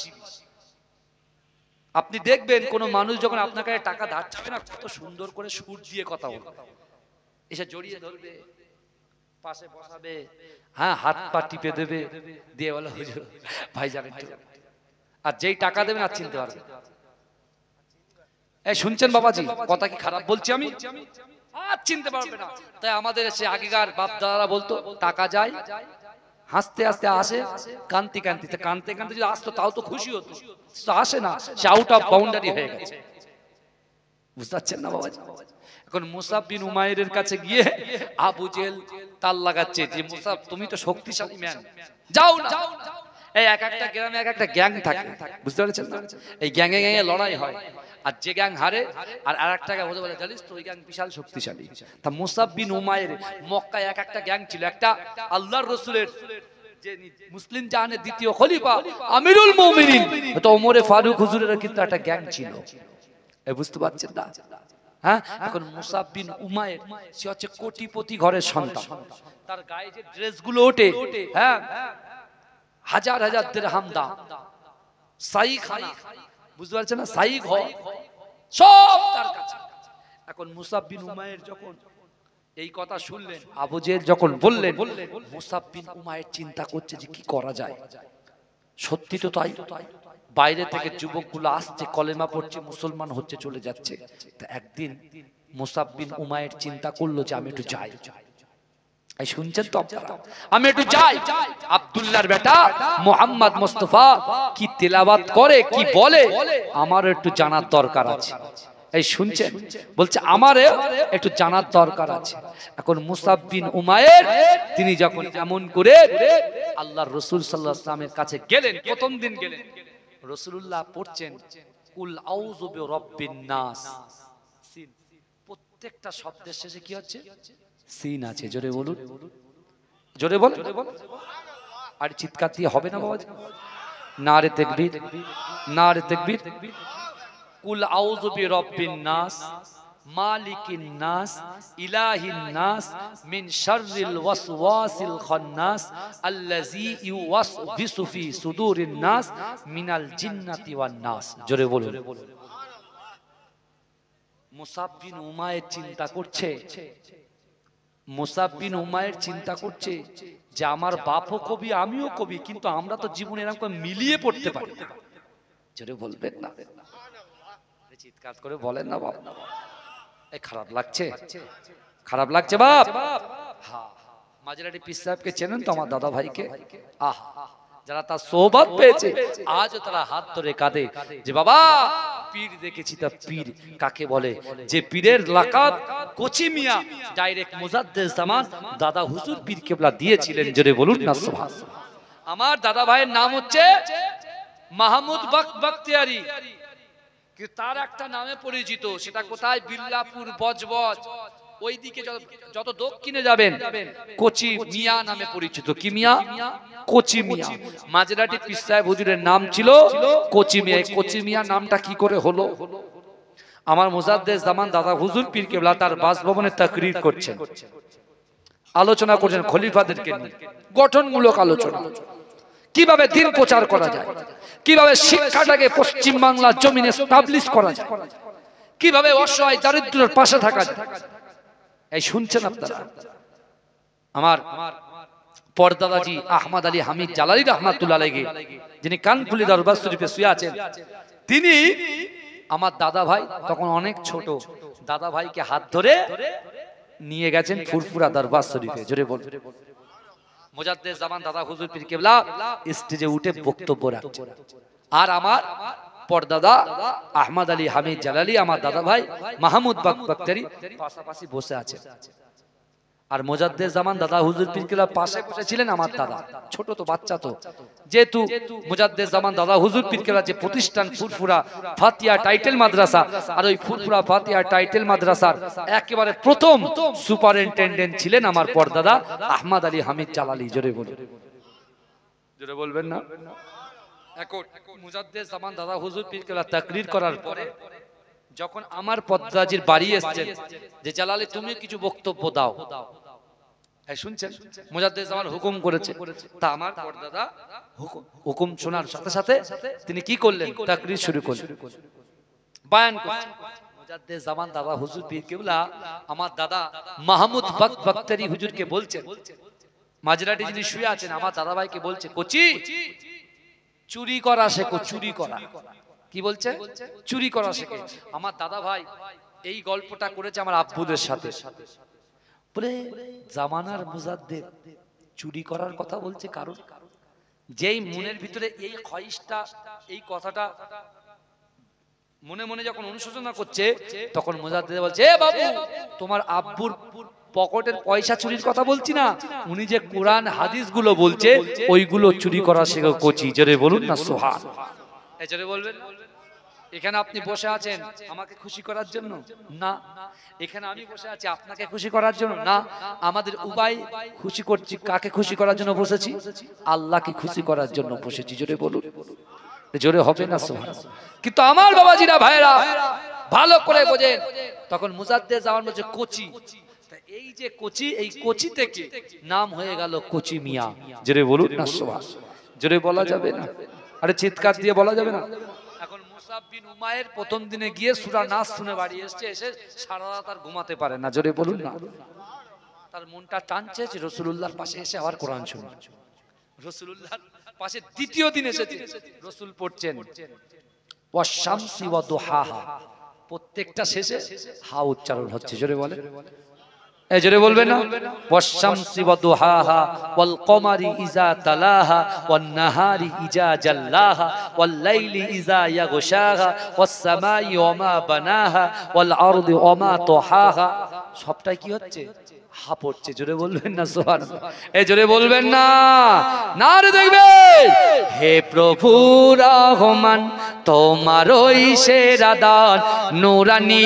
A: আপনি দেখবেন কোন মানুষ যখন আপনার কাছে টাকা ধার চাবে না, কত সুন্দর করে সুর দিয়ে কথা বলবে, এসে জড়িয়ে ধরবে, পাশে বসাবে, হ্যাঁ হাত পা টিপে দেবে, দিয়ে বলে হুজুর ভাই জানেন। আর যেই টাকা দেবেন আর চিনতে পারবে। এই শুনছেন বাবাজি, কথা কি খারাপ বলছি আমি? আর চিনতে পারবে না। তাই আমাদের সে আগেকার বাপ দাদারা বলতো, টাকা যায় হাসতে হাসতে আসে, কান্তি কান্তিতে, কানতে কানতে যদি আসতো তাও তো খুশি হতো, তো আসে না, সে আউট অফ বাউন্ডারি হয়ে গেছে। বুঝতে পারছেন না বাবাজি? এখন মুসাব বিন উমাইরের কাছে গিয়ে আবু জেহেল তাল লাগাচ্ছে যে, মুসাব তুমি তো শক্তিশালী ম্যান, যাও না। এই এক একটা গ্রামে এক একটা গ্যাং থাকে, বুঝতে পারছেন না? এই গ্যাংয়ে গ্যাংয়ে লড়াই হয়, আর যে গ্যাং হারে আর আরেকটাকে বলতে বলে, জানিস তো ওই গ্যাং বিশাল শক্তিশালী। তা মুসাব বিন উমাইর মক্কায় এক একটা গ্যাং ছিল। একটা আল্লাহর রাসূলের যে মুসলিম জাহানের দ্বিতীয় খলিফা আমিরুল মুমিনিন তো ওমর ফারুক হুজুরের কিন্তু একটা গ্যাং ছিল। এই বুঝতে পারছেন না? হ্যাঁ, এখন মুসাব বিন উমাইর সে হচ্ছে কোটিপতি ঘরের সন্তান, তার গায়ে যে ড্রেসগুলো ওঠে, হ্যাঁ হাজার হাজার দিরহাম দাম, সাই খানা, বুঝতে পারছেন না, সাই ঘর সব তার কাছে। এখন মুসাব বিন উমাইর যখন এই কথা শুনলেন, আবু জেহেল যখন বললেন, মুসাব বিন উমাইর চিন্তা করছে যে কি করা যায়। সত্যি তো তাই, বাইরে থেকে যুবকগুলো আসছে, কলেমা পড়ছে, মুসলমান হচ্ছে, চলে যাচ্ছে। তা একদিন মুসাব বিন উমাইর চিন্তা করলো যে আমি একটু যাই। এই শুনছেন তো আপনারা, আমি একটু যাই, আব্দুল্লাহর বেটা মুহাম্মদ মুস্তাফা কি তেলাওয়াত করে, কি বলে, আমার একটু জানার দরকার আছে। এই শুনছেন, বলছে আমার একটু জানার দরকার আছে। এখন মুসাব বিন উমাইর তিনি যখন এমন করে আল্লাহর রাসূল সাল্লাল্লাহু আলাইহি ওয়াসাল্লামের কাছে গেলেন, প্রথম দিন গেলেন, রাসূলুল্লাহ পড়ছেন কুল আউযু বিরাব্বিন নাস, সিন, প্রত্যেকটা শব্দের শেষে কি হচ্ছে? সিন আছে। জোরে বলুন, জোরে বল। আর চিৎকার দিয়ে হবে না বাবাজি? নারে তাকবীর, নারে তাকবীর। কুল আউযু বিরাব্বিন নাস মালিকিন নাস ইলাহিন নাস মিন শাররিল ওয়াসওয়াসিল খান্নাস আল্লাযী ইউওয়াসবিসু ফি সুদুরিন নাস মিনাল জিন্নাতি ওয়ান নাস। জোরে বলুন। মুসাব বিন উমাইর চিন্তা করছে, মুসাব বিন উমাইর চিন্তা করছে যে আমার বাপও কবি, আমিও কবি, কিন্তু আমরা তো জীবনে এরকম মিলিয়ে পড়তে পারি না। জোরে বলবেন না, চিৎকার করে বলেন না বাবা। এই খারাপ লাগছে, খারাপ লাগছে বাপ। হ্যাঁ, মাঝরাটি পীর সাহেবকে চেনেন তো, আমার দাদা ভাইকে? আহা, যারা তার সোহবত পেয়েছে আজও তারা হাত ধরে কাঁদে যে বাবা পীর দেখেছি। তা পীর কাকে বলে? যে পীরের লাকাব কোচি মিয়া ডাইরেক্ট মুজাদ্দেদ জামান দাদা হুজুর পীর কেবলা দিয়েছিলেন। জোরে বলুন না সুবহানাল্লাহ। আমার দাদা ভাইয়ের নাম হচ্ছে মাহমুদ বখতিয়ারি, কিন্তু তার একটা নামে পরিচিত, সেটা কোথায়? বিল্লাপুর বজবজ, ওইদিকে যত দক্ষিণে যাবেন কোচি মিয়া নামে পরিচিত। কি মিয়া? কোচি মিয়া। মাঝরাটি পীর সাহেব হুজুরের নাম ছিল কোচি মিয়া। কোচি মিয়া নামটা কি করে হলো? আমার মুজাদ্দেদ জামান দাদা হুজুর পীর কেবলা তার বাসভবনে তাকরীর করছেন, আলোচনা করছেন খলিফাদেরকে নিয়ে, গঠনমূলক আলোচনা, কিভাবে দিন প্রচার করা যায়, কিভাবে শিক্ষাটাকে পশ্চিম বাংলার জমিনে এস্টাবলিশ করা যায়, কিভাবে অসহায় দারিদ্রের পাশে থাকা যায়। এই শুনছেন আপনারা? আমার পরদাদাজি আহমদ আলী হামিদ জালালি রহমাতুল্লাহ আলাইহি, যিনি কানপুলি দরবার শরীফে শুয়ে আছেন, তিনি আমার দাদা ভাই তখন অনেক ছোট, দাদা ভাইকে হাত ধরে নিয়ে গেছেন ফুরফুরা দরবার শরীফে। জোরে বল। মুজাদ্দেদ জামান দাদা হুজুর পীর কেবলা স্টেজে উঠে বক্তব্য রাখছেন, আর আমার পরদাদা আহমদ আলী হামিদ জালালি, আমার দাদা ভাই মাহমুদ বাক্তারি পাশাপাশি বসে আছেন। আর মুজাদ্দেদ জামান দাদা হুজুর পীর কেবলা পাশে বসেছিলেন আমার দাদা, ছোট তো, বাচ্চা তো। যেহেতু মুজাদ্দেদ জামান দাদা হুজুর পীর কেবলা যে প্রতিষ্ঠান ফুরফুরা ফাতিহা টাইটেল মাদ্রাসা, আর ওই ফুরফুরা ফাতিহা টাইটেল মাদ্রাসার একেবারে প্রথম সুপারিনটেনডেন্ট ছিলেন আমার পরদাদা আহমদ আলী হামিদ জালালি। জোরে বলবেন, জোরে বলবেন না? এখন মুজাদ্দেদ জামান দাদা হুজুর পীর কেবলা তাকরীর করার পরে যখন আমার পদ্মাজির বাড়ি এসেছেন যে জালালি তুমি কিছু বক্তব্য দাও, এই শুনছেন মুজাদ্দেদ জামান হুকুম করেছে, তা আমার পরদাদা হুকুম শোনার সাথে সাথে তিনি কি করলেন, তাকরীর শুরু করলেন, বয়ান করলেন। মুজাদ্দেদ জামান দাদা হুজুর পীর কেবলা আমার দাদা মাহমুদ বাক্তারি হুজুরকে বলছেন, মাঝরাটি যিনি শুয়ে আছেন, আমার দাদা ভাইকে বলছে, কোচি চুরি করা শেখো, চুরি করা। কি বলছে? চুরি করা শেখে। আমার দাদা ভাই এই গল্পটা করেছে আমার আব্বুদের সাথে, বলে জামানার মুজাদ্দেদ চুরি করার কথা বলছে। কারণ যেই মনের ভিতরে এই খয়েশটা, এই কথাটা মনে মনে যখন অনুশোচনা করছে, তখন মুজাদ্দেদ বলছে, এ বাবু, তোমার আব্বুর পকেটের পয়সা চুরির কথা বলছি না, উনি যে কোরআন হাদিস গুলো বলছে ওইগুলো চুরি করা শেখো কোচি। জোরে বলুন না সুবহানাল্লাহ। এই জোরে বলবেন। এখানে আপনি বসে আছেন আমাকে খুশি করার জন্য না, এখানে আমি বসে আছি আপনাকে খুশি করার জন্য না, আমাদের উভয় খুশি করছি। কাকে খুশি করার জন্য বসেছি? আল্লাহকে খুশি করার জন্য বসেছি। জোরে বলুন, জোরে হবে না সুবহানাল্লাহ। কিন্তু আমার বাবাজিরা ভাইরা ভালো করে বোঝেন, তখন মুজাদ্দেদ জামান বলছে কোচি। এই যে কোচি, এই কোচি থেকে নাম হয়ে গেল কোচি মিয়া। জোরে বলুন না সুবহানাল্লাহ। জোরে বলা যাবে না? আরে চিৎকার দিয়ে বলা যাবে না? এখন মুসাব বিন উমায়ের প্রথম দিনে গিয়ে সূরা নাস শুনে বাড়ি এসে সারা রাত আর ঘুমাতে পারে না। জোরে বলুন না। তার মনটা টানছে যে রাসূলুল্লাহর পাশে এসে আবার কোরআন শুনবে। রাসূলুল্লাহর পাশে দ্বিতীয় দিন এসেছে, রাসূল পড়ছেন ওয়াশ-শামসি ওয়া দুহাহা, প্রত্যেকটা শেষে হা উচ্চারণ হচ্ছে। জোরে বলে, এই জোরে বলবেন না? ওয়াশ-শামসি ওয়া দুহাহা ওয়াল কমারি ইজা তালাহা ওয়ান নাহারি ইজা জাল্লাহা ওয়াল লাইলি ইজা ইয়াগশাহা ওয়াস সামাই ওয়া মা বানাহা ওয়াল আরদি ওয়া মা তাহাহা। সবটাই কি হচ্ছে? হা পড়ছে। জোরে বলবেন না সুবহানাল্লাহ। এই জোরে বলবেন না? না রে দেখবেন, হে প্রভু রহমান তোমারই সেরা দান, নূরানি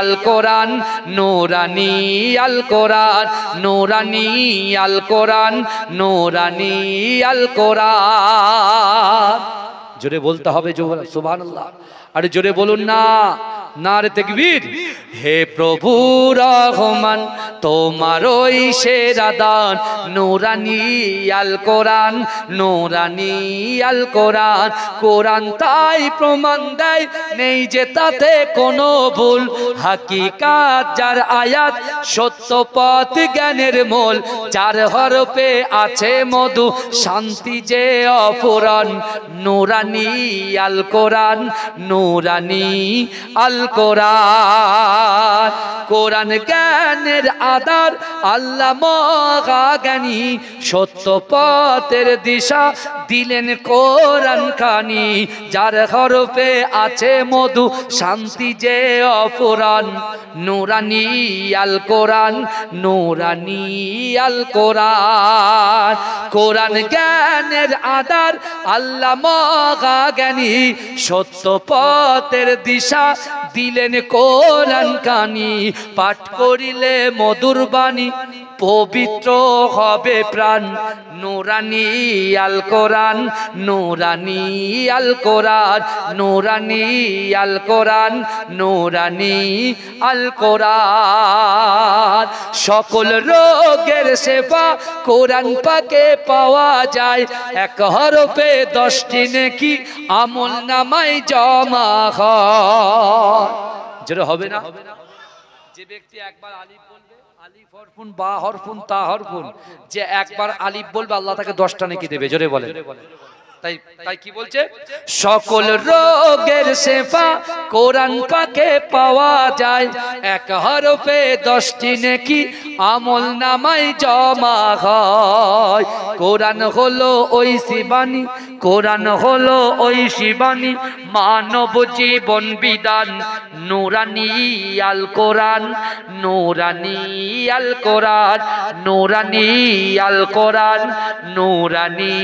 A: আল কোরআন, নূরানি আল কোরআন, নূরানি আল কোরআন, নূরানি আল কোরআন। জোরে বলতে হবে সুবহানাল্লাহ। আরে জোরে বলুন না, নারে তাকবীর। হে প্রভু রহমান তোমারই সেরা দান, নূরানি আল কোরআন, নূরানি আল কোরআন। কোরআন তাই প্রমাণ দেয় নেই যে তাতে কোনো ভুল, হাকিকাত যার আয়াত, সত্য পথ জ্ঞানের মূল। চার হরফে আছে মধু, শান্তি যে অফুরান, নূরানি আল কোরআন, নূরানি আল কোরআন। কোরআন জ্ঞানের আধার, আল্লাহ মহা জ্ঞানী, সত্য পথের দিশা দিলেন কোরআন খানি। যার হরফে আছে মধু, শান্তি যে অফুরান, নূরানি আল কোরআন, নূরানি আল কোরআন। কোরআন জ্ঞানের আধার, আল্লাহ মহা জ্ঞানী, সত্য পথের দিশা দিলেন কোরআন কানি। পাঠ করিলে মধুর বাণী, পবিত্র হবে প্রাণ নূরানি আল কোরআন, নূরানি আল কোরআন, নূরানি আল কোরআন, নূরানি আল কোরআন। সকল রোগের সেবা কোরআন পাকে পাওয়া যায়, এক হরফে 10টি নেকি আমল নামায় জমা হয়। যেটা হবে না, যে ব্যক্তি একবার আলিফ বলবে, আলিফ হরফুন বা হরফুন তা হরফুন, যে একবার আলিফ বলবে আল্লাহ তাকে 10টা নেকি দেবে। জোরে বলে। তাই তাই কি বলছে, সকল রোগের শেফা কোরআন পাকে পাওয়া যায়, এক হরফে 10টি নেকি আমল নামায় জমা হয়। কোরআন হলো ওই শিবানী, কোরআন হলো ওই শিবানী, মানব জীবন বিধান, নূরানি আল কোরআন, নূরানি আল কোরআন, নূরানি আল কোরআন, নূরানি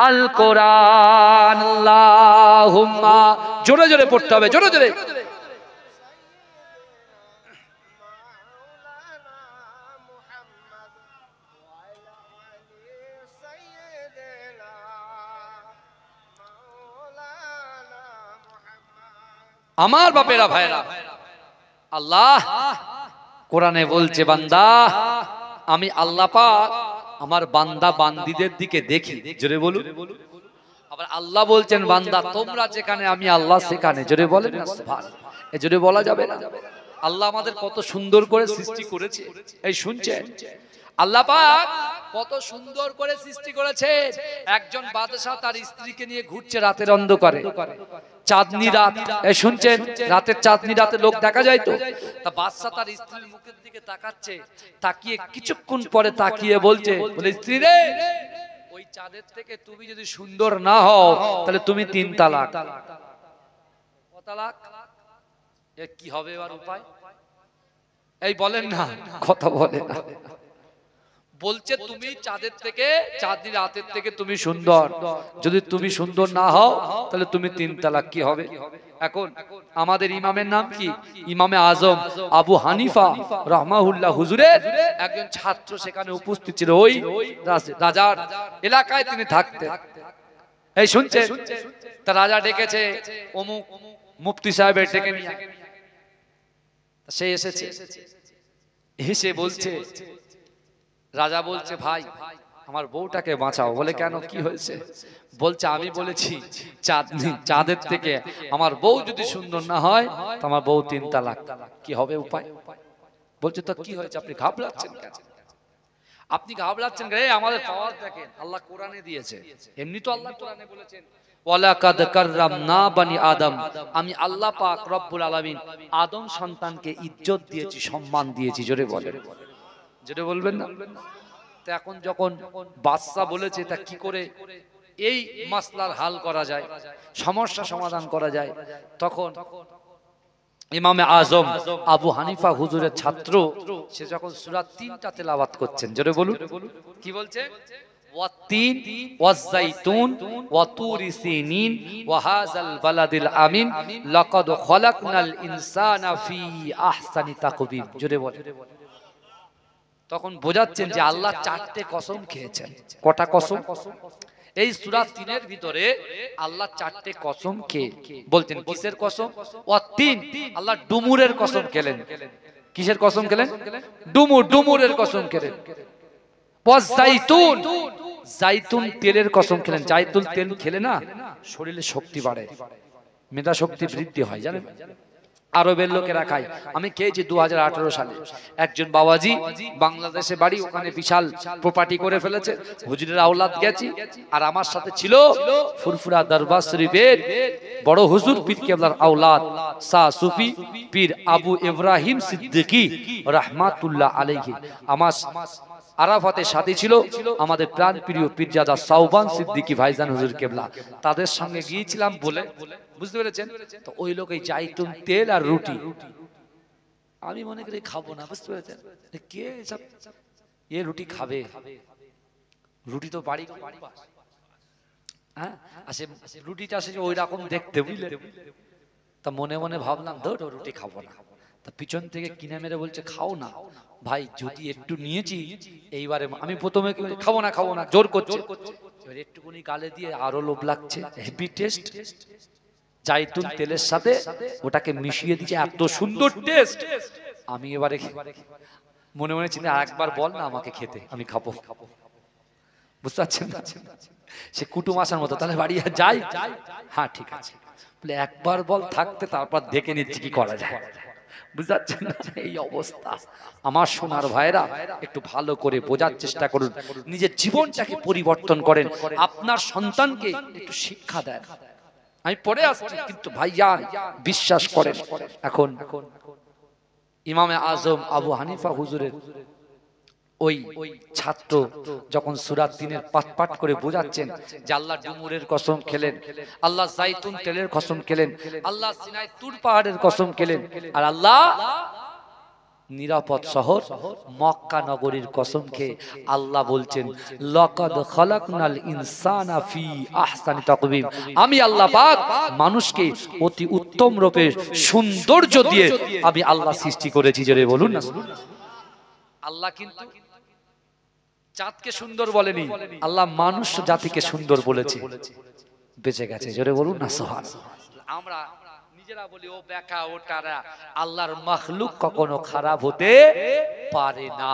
A: আল কোরআন। আল্লাহুম্মা, জোরে জোরে পড়তে হবে, জোরে জোরে। আমার বাপেরা ভাইরা, আল্লাহ কোরআনে বলছে, বান্দা আমি আল্লাহ পাক আমার বান্দা বান্দীদের দিকে দেখি। জোরে বলুন। আবার আল্লাহ বলছেন, বান্দা তোমরা যেখানে আমি আল্লাহ সেখানে। জোরে বলেন না সুবহানাল্লাহ। এই জোরে বলা যাবে না। আল্লাহ আমাদের কত সুন্দর করে সৃষ্টি করেছে। এই শুনছেন, আল্লাহ পাক কত সুন্দর করে সৃষ্টি করেছে। একজন বাদশা তার স্ত্রীকে নিয়ে ঘুরছে রাতের অন্ধকারে, চাঁদনি রাত। এই শুনছেন, রাতের চাঁদনি রাতে লোক দেখা যায় তো। তা বাদশা তার স্ত্রীর মুখের দিকে তাকাচ্ছে, তাকিয়ে কিছুক্ষণ পরে তাকিয়ে বলছে, বলে স্ত্রী রে, ওই চাঁদের থেকে তুমি যদি সুন্দর না হও তাহলে তুমি 3 তালাক। কত তালাক? এ কি হবে এবার উপায়? এই বলেন না, কথা বলে না। বলছে তুমি চাঁদের থেকে, চাঁদনি রাতের থেকে তুমি সুন্দর, যদি তুমি সুন্দর না হও তাহলে তুমি 3 তালাক। কি হবে? এখন আমাদের ইমামের নাম কি? ইমামে আজম আবু হানিফা রাহমাহুল্লাহ হুজুরের একজন ছাত্র সেখানে উপস্থিত ছিল। ওই রাজার এলাকায় তিনি থাকতেন। এই শুনছেন, তা রাজা ডেকেছে অমুক মুফতি সাহেবের, ডেকে নিয়ে সে এসেছে। এসে বলছে, রাজা বলছে, ভাই আমার বউটাকে বাঁচাও। বলে কেন, কি হয়েছে? বলছে, আমি বলেছি চাঁদের থেকে আমার বউ যদি সুন্দর না হয় তো আমার বউ 3 তালাক। কি হবে উপায়? বলছে, তো কি হয়েছে, আপনি ঘাবড়াচ্ছেন কেন? আপনি ঘাবড়াচ্ছেন কেন? আমাদের পাওয়ার দেখেন, আল্লাহ কোরআনে দিয়েছে। এমনি তো আল্লাহ কোরআনে বলেছেন, ওয়ালাকাদ কাররামনা বানি আদম, আমি আল্লাহ পাক রব্বুল আলামিন আদম সন্তানকে ইজ্জত দিয়েছি, সম্মান দিয়েছি। জোরে বলেন, জোরে বলবেন না। তো এখন যখন বাদশা বলেছে, তা কি করে এই মাসলার হাল করা যায়, সমস্যা সমাধান করা যায়, তখন ইমামে আজম আবু হানিফা হুজুরের ছাত্র সে যখন সূরা 3টা তেলাওয়াত করছেন, জোরে বলুন, কি বলছে? ওয়াত্তিন ওয়াজ্জাইতুন ওয়া তুরি সিনিন ওয়া হাযাল বালাদিল আমিন লাকাদ খলাকনাল ইনসানা ফি আহসানি তাকবীম। জোরে বলেন। তখন বোঝাচ্ছেন যে আল্লাহ 4টে কসম খেয়েছেন। কটা কসম? এই সূরা 3-এর ভিতরে আল্লাহ 4টে কসম খেয়ে বলতেন। কিসের কসম? ওয়াত্তিন, আল্লাহ ডুমুরের কসম খেলেন। কিসের কসম খেলেন? ডুমুরের কসম খেলেন। ওয়াজ্জাইতুন, জাইতুন তেলের কসম খেলেন। জাইতুন তেল খেলে না শরীরে শক্তি বাড়ে, মেধা শক্তি বৃদ্ধি হয়, জানেন? আরবের লোকেরা খায়। আমি খেয়েছি 2018 সালে। একজন বাবাজি বাংলাদেশে বাড়ি, ওখানে বিশাল প্রপার্টি করে ফেলেছে। হুজুরের আওলাদ গেছি, আর আমার সাথে ছিল ফুরফুরা দরবার শরীফের বড় হুজুর পীর কেবলার আওলাদ শাহ সুফি পীর আবু ইব্রাহিম সিদ্দিকী রাহমাতুল্লাহ আলাইহি। আমার আরাফাতে সাথী ছিল আমাদের প্রাণ প্রিয় পীরজাদা সাওবান সিদ্দিকী ভাইজান হুজুর কেবলা। তাদের সঙ্গে গিয়েছিলাম বলে, বুঝতে পেরেছেন? তো ওই লোক এই জাইতুন তেল আর রুটি, আমি মনে করি খাবো না, বুঝতে পেরেছেন? কে সব এ রুটি খাবে? রুটি তো বাড়ি, হ্যাঁ, আসে রুটিটা আসে ওই রকম দেখতে, বুঝলেন? তা মনে মনে ভাবলাম, ধর রুটি খাবো না। তা পিছন থেকে কিনে মেরে বলছে খাও না ভাই, যদি একটু নিয়েছি এইবারে। আমি প্রথমে খাবো না জোর করছে, এবার একটুখানি গালে দিয়ে আরো লোভ লাগছে, হেভি টেস্ট। জাইতুন তেলের সাথে ওটাকে মিশিয়ে দিচ্ছে, এত সুন্দর টেস্ট। আমি এবারে মনে মনে চিন্তা, আরেকবার বল না আমাকে খেতে, আমি খাবো। বুঝতে পারছেন না? সে কুটুম আসার মতো, তাহলে বাড়ি যাই? হ্যাঁ ঠিক আছে, বলে একবার বল থাকতে, তারপর দেখে নিচ্ছি কি করা যায়। বুঝতে পারছেন না? এই অবস্থা। আমার সোনার ভাইরা, একটু ভালো করে বোঝার চেষ্টা করুন, নিজের জীবনটাকে পরিবর্তন করেন, আপনার সন্তানকে একটু শিক্ষা দেন। আমি পড়ে আসছি, কিন্তু ভাইয়ান বিশ্বাস করেন, এখন ইমামে আজম আবু হানিফা হুজুরের ওই ছাত্র যখন সূরা ৩-এর পাঠ করে বোঝাচ্ছেন যে আল্লাহ ডুমুরের কসম খেলেন, আল্লাহ জাইতুন তেলের কসম খেলেন, আল্লাহ সিনাই তুর পাহাড়ের কসম খেলেন, আর আল্লাহ নিরাপদ শহর মক্কা নগরীর কসম খেয়ে আল্লাহ বলছেন, লাকাদ খালাকনাল ইনসানা ফি আহসানি তাকওয়িম। আমি আল্লাহ পাক মানুষকে অতি উত্তম রূপে সৌন্দর্য দিয়ে আমি আল্লাহ সৃষ্টি করেছি। জোরে বলুন না। আল্লাহ কিন্তু চাঁদকে সুন্দর বলেনি, আল্লাহ মানুষ জাতিকে সুন্দর বলেছে, বেঁচে গেছে। জোরে বলুন না সুবহানাল্লাহ। আমরা নিজেরা বলি ও বেকা ও টারা, আল্লাহর মাখলুক কখনো খারাপ হতে পারে না।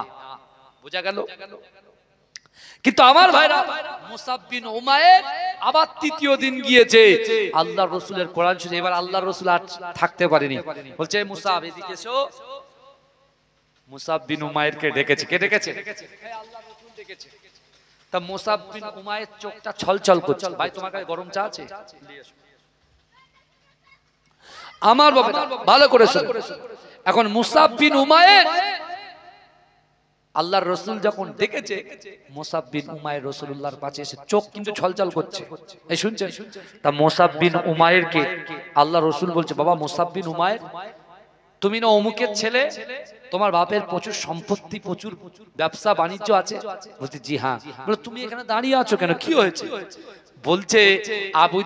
A: বোঝা গেল? কিন্তু আমার ভাইরা, মুসাব বিন উমাইর আবার তৃতীয় দিন গিয়েছে আল্লাহর রাসূলের কোরআন শুনে। এবার আল্লাহর রাসূল আর থাকতে পারেনি, বলছে মুসাব এদিকে এসো। মুসাব বিন উমাইরকে ডেকেছে। কে ডেকেছে? আল্লাহর রাসূল ডেকেছে। তা মুসাব বিন উমাইর চোখটা ছলছল করছে। ভাই তোমার কাছে গরম চা আছে? আমার বাবা ভালো করে শুনুন। এখন মুসাব বিন উমাইর আল্লাহর রাসূল যখন ডেকেছে, মুসাব বিন উমাইর রাসূলুল্লাহর কাছে এসে চোখ কিন্তু ছলছল করছে। এই শুনছেন? তা মুসাব বিন উমাইরকে আল্লাহর রাসূল বলছে, বাবা মুসাব বিন উমাইর, তুমি না অমুকের ছেলে, তোমার বাপের প্রচুর সম্পত্তি, প্রচুর ব্যবসা বাণিজ্য আছে? বলছে জি হ্যাঁ। বলে তুমি এখানে দাঁড়িয়ে আছো কেন, কি হয়েছে? বলছে আবু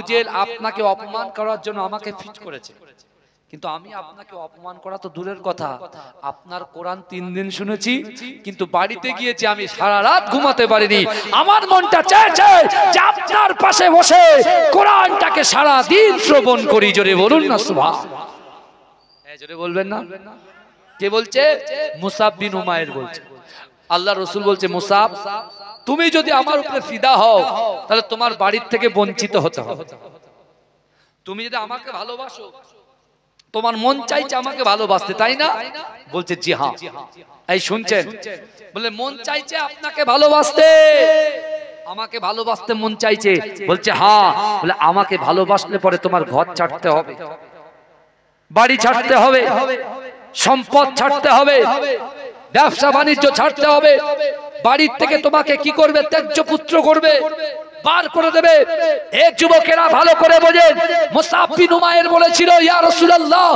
A: জেহেল আপনাকে অপমান করার জন্য আমাকে ফিট করেছে, কিন্তু আমি আপনাকে অপমান করা তো দূরের কথা, আপনার কোরআন 3 দিন শুনেছি, কিন্তু বাড়িতে গিয়েছি আমি সারা রাত ঘুমাতে পারিনি। আমার মনটা চাইছে যে আপনার পাশে বসে কোরআনটাকে সারা দিন শ্রবণ করি। জোরে বলুন না সুবহানাল্লাহ। এই জোরে বলবেন না? কে বলছে? মুসাব বিন উমাইর বলছে। আল্লাহর রাসূল বলছে, মুসাব তুমি যদি আমার উপরে ফিদা হও, তাহলে তোমার বাড়ির থেকে বঞ্চিত হতে হবে। তুমি যদি আমাকে ভালোবাসো, তোমার মন চাইছে আমাকে ভালোবাসতে, তাই না? বলছে জি হ্যাঁ। এই শুনছেন? বলে মন চাইছে আপনাকে ভালোবাসতে, আমাকে ভালোবাসতে মন চাইছে। বলছে হ্যাঁ। বলে আমাকে ভালোবাসলে পরে তোমার ঘর ছাড়তে হবে, বাড়ি ছাড়তে হবে, সম্পদ ছাড়তে হবে, ব্যবসা বাণিজ্য ছাড়তে হবে, বাড়ির থেকে তোমাকে কি করবে? ত্যায্য পুত্র করবে, বার করে দেবে। এক যুবকেরা ভালো করে বোঝেন, মুসাব বিন উমাইর বলেছিল, ইয়া রাসূলুল্লাহ,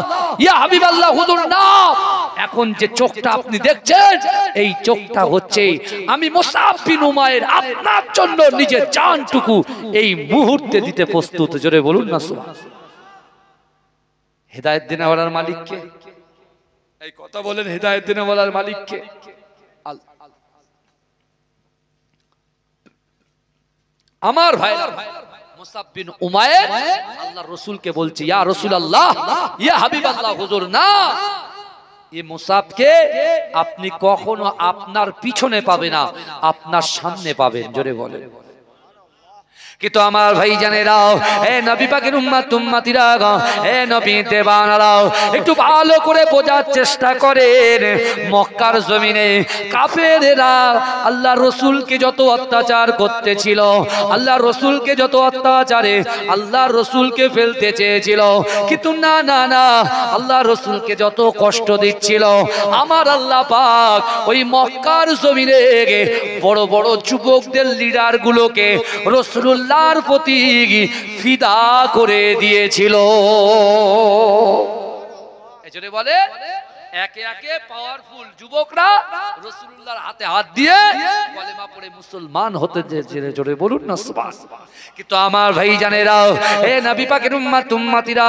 A: ইয়া হাবিবাল্লাহ, হুজুর না, এখন যে চোখটা আপনি দেখছেন, এই চোখটা হচ্ছে আমি মুসাব বিন উমাইর আপনার জন্য নিজের জানটুকু এই মুহূর্তে দিতে প্রস্তুত। জোরে বলুন না সুবহানাল্লাহ। হেদায়েত দেনেওয়ালার মালিক কে? এই কথা বলেন, হেদায়েত দেনেওয়ালার মালিক কে? আমার ভাইরা, মুসাব বিন উমাইর আল্লাহর রাসূলকে বলছে, ইয়া রাসূলুল্লাহ, ইয়া হাবিবাল্লাহ, হুজুর না, এই মুসাবকে আপনি কখনো আপনার পিছনে পাবেন না, আপনার সামনে পাবেন। জোরে বলেন। কিন্তু আমার ভাই জানেরাও, হে নবী পাকের উম্মত উম্মতিরা, হে নবী দেবানারাও, একটু ভালো করে বোঝার চেষ্টা করেন। মক্কার জমিনে কাফেরেরা আল্লাহর রাসূলকে যত অত্যাচার করতেছিল, আল্লাহর রাসূলকে যত অত্যাচারে আল্লাহর রাসূলকে ফেলতে চেয়েছিল, কিন্তু না না না, আল্লাহর রাসূলকে যত কষ্ট দিচ্ছিল, আমার আল্লাহ পাক ওই মক্কার জমিনে বড় বড় যুবকদের লিডার গুলোকে রাসূলুল্লাহর প্রতি ফিদা করে দিয়েছিল। এজন্য বলে একে একে পাওয়ারফুল যুবকরা রাসূলুল্লাহর হাতে হাত দিয়ে কলেমা পড়ে মুসলমান হতে জেরে জোরে বলুন না সুবহানাল্লাহ। কিন্তু আমার ভাইজানেরা, হে নবী পাকের উম্মতিরা,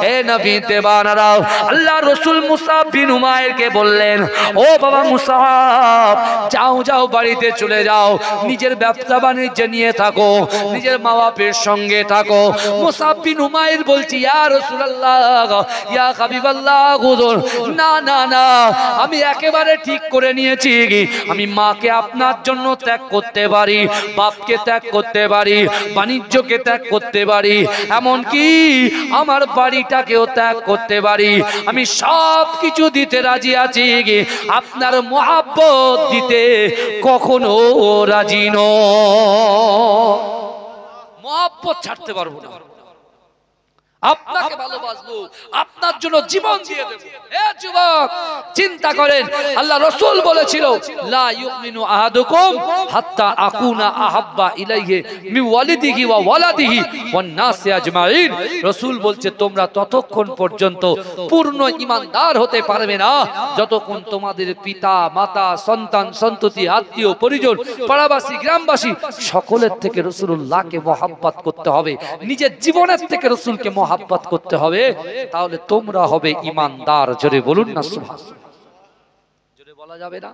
A: হে নবী দেবানারা, আল্লাহ রাসূল মুসআব বিন উমাইরকে বললেন, ও বাবা মুসআব, যাও যাও বাড়িতে চলে যাও, নিজের ব্যবসা বাণিজ্য নিয়ে থাকো, নিজের মা বাপের সঙ্গে থাকো। মুসআব বিন উমাইর বলছি, ইয়া রাসূলুল্লাহ, ইয়া হাবিবাল্লাহ, হুজুর, না না না, আমি একেবারে ঠিক করে নিয়েছি, আমি মাকে আপনার জন্য ত্যাগ করতে পারি, বাপকে ত্যাগ করতে পারি, বাণিজ্যকে ত্যাগ করতে পারি, এমনকি আমার বাড়িটাকেও ত্যাগ করতে পারি, আমি সব কিছু দিতে রাজি আছি, আপনার মহব্বত দিতে কখনো রাজি নই। মহব্বত ছাড়তে পারবো না, আপনাকে ভালোবাসবো, আপনার জন্য জীবন দিয়ে দেব। হে যুবক, চিন্তা করেন, আল্লাহ রাসূল বলেছিল, লা ইউমিনু আহাদুকুম হাত্তা আকুনা আহাব্বা ইলাইহি মিন ওয়ালিদিহি ওয়া ওয়ালাদিহি ওয়ান নাসি আজমাইন। রাসূল বলছে, তোমরা ততক্ষণ পর্যন্ত পূর্ণ ঈমানদার হতে পারবে না যতক্ষণ তোমাদের পিতা মাতা সন্তান সন্ততি আত্মীয় পরিজন পাড়াবাসী গ্রামবাসী সকলের থেকে রাসূলুল্লাহকে মহব্বত করতে হবে, নিজের জীবনের থেকে রাসূলকে মহব্বত করতে হবে, তাহলে তোমরা হবে ঈমানদার। জোরে বলুন না সুবহানাল্লাহ। জোরে বলা যাবে না?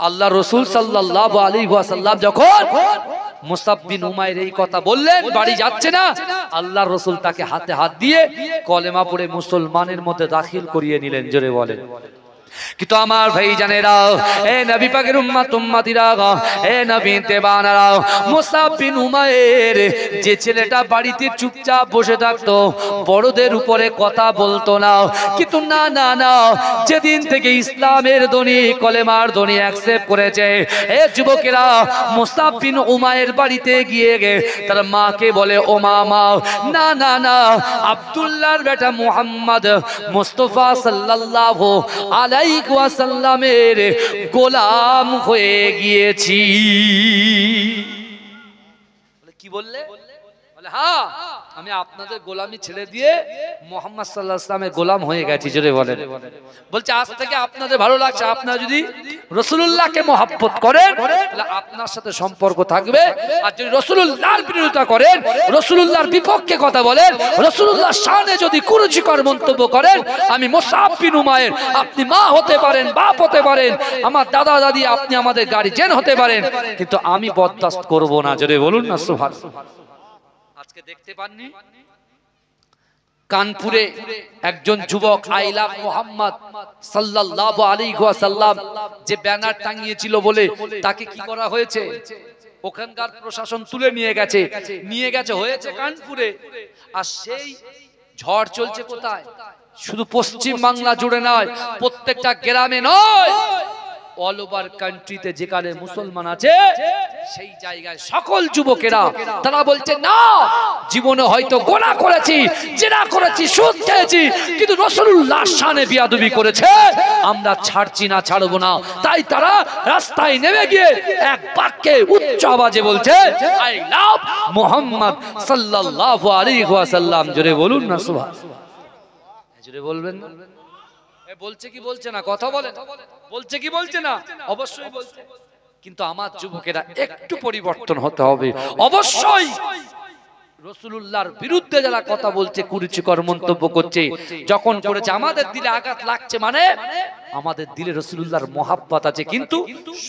A: আল্লাহ রাসূল সাল্লাল্লাহু আলাইহি ওয়াসাল্লাম যখন মুসআব বিন উমাইর এই কথা বললেন, বাড়ি যাচ্ছে না, আল্লাহর রাসূল তাকে হাতে হাত দিয়ে কলেমা পড়ে মুসলমানের মধ্যে দাখিল করিয়ে নিলেন। জোরে বলেন। কিন্তু আমার ভাইজানেরা, হে নবী পাকের উম্মতিরা, হে নবী দেবানারা, মুসআব বিন উমাইর যে ছেলেটা বাড়িতে চুপচাপ বসে থাকতো, বড়দের উপরে কথা বলতো না, কিন্তু না না না, যেদিন থেকে ইসলামের ধ্বনি কলেমার ধ্বনি অ্যাকসেপ্ট করেছে, হে যুবকেরা, মুসআব বিন উমাইর বাড়িতে গিয়ে তার মাকে বলে, ও মা, না না না, আব্দুল্লাহর বেটা মুহাম্মদ মুস্তাফা সাল্লাল্লাহু আলাইহি ওয়াসাল্লামের গোলাম হয়ে গিয়েছি। কি বললে? বলে, হ্যাঁ, আমি আপনাদের গোলামি ছেড়ে দিয়ে মুহাম্মদ সাল্লাল্লাহু আলাইহি ওয়াসাল্লামের গোলাম হয়ে গেছি। জোরে বলেন। বলছে, আজ থেকে আপনাদের ভালো লাগছে, আপনারা যদি রাসূলুল্লাহকে মহব্বত করেন তাহলে আপনার সাথে সম্পর্ক থাকবে, আর যদি রাসূলুল্লাহর বিরোধিতা করেন, রাসূলুল্লাহর বিপক্ষে কথা বলেন, রাসূলুল্লাহর শানে যদি কুরুচিকর মন্তব্য করেন, আমি মুসআব বিন উমাইর, আপনি মা হতে পারেন, বাপ হতে পারেন, আমার দাদা দাদি, আপনি আমাদের গার্জিয়ান হতে পারেন, কিন্তু আমি বরদাস্ত করব না। জোরে বলুন না সুবহানাল্লাহ। আজকে দেখতে পাননি কানপুরে একজন যুবক, আই লাভ মুহাম্মদ সাল্লাল্লাহু আলাইহি ওয়াসাল্লাম, যে ব্যানার টাঙিয়েছিল বলে তাকে কি করা হয়েছে? ওখানকার প্রশাসন তুলে নিয়ে গেছে হয়েছে কানপুরে। আর সেই ঝড় চলছে কোথায়? শুধু পশ্চিম বাংলা জুড়ে নয়, প্রত্যেকটা গ্রামে নয়, অল ওভার কান্ট্রিতে যেখানে মুসলমান আছে সেই জায়গায় সকল যুবকেরা তারা বলছে, না, জীবনে হয়তো গোনা করেছি, জেনা করেছি, সুদ খেয়েছি, কিন্তু রাসূলুল্লাহর শানে বিয়াদবি করেছে, আমরা ছাড়ছি না, ছাড়বো না। তাই তারা রাস্তায় নেমে গিয়ে এক বাক্যে উচ্চ আওয়াজে বলছে, আই লাভ মুহাম্মদ সাল্লাল্লাহু আলাইহি ওয়াসাল্লাম। জোরে বলুন না সুবহানাল্লাহ। জোরে বলবেন না? বলছে কি বলছে না? কথা বলে, বলছে কি বলছে না? অবশ্যই বলছে। কিন্তু আমার যুবকেরা একটু পরিবর্তন হতে হবে। অবশ্যই রাসূলুল্লাহর বিরুদ্ধে যারা কথা বলছে, কুরুচিকর মন্তব্য করছে, যখন করেছে আমাদের দিলে আঘাত লাগছে, মানে আমাদের দিলে রাসূলুল্লাহর মহব্বত আছে, কিন্তু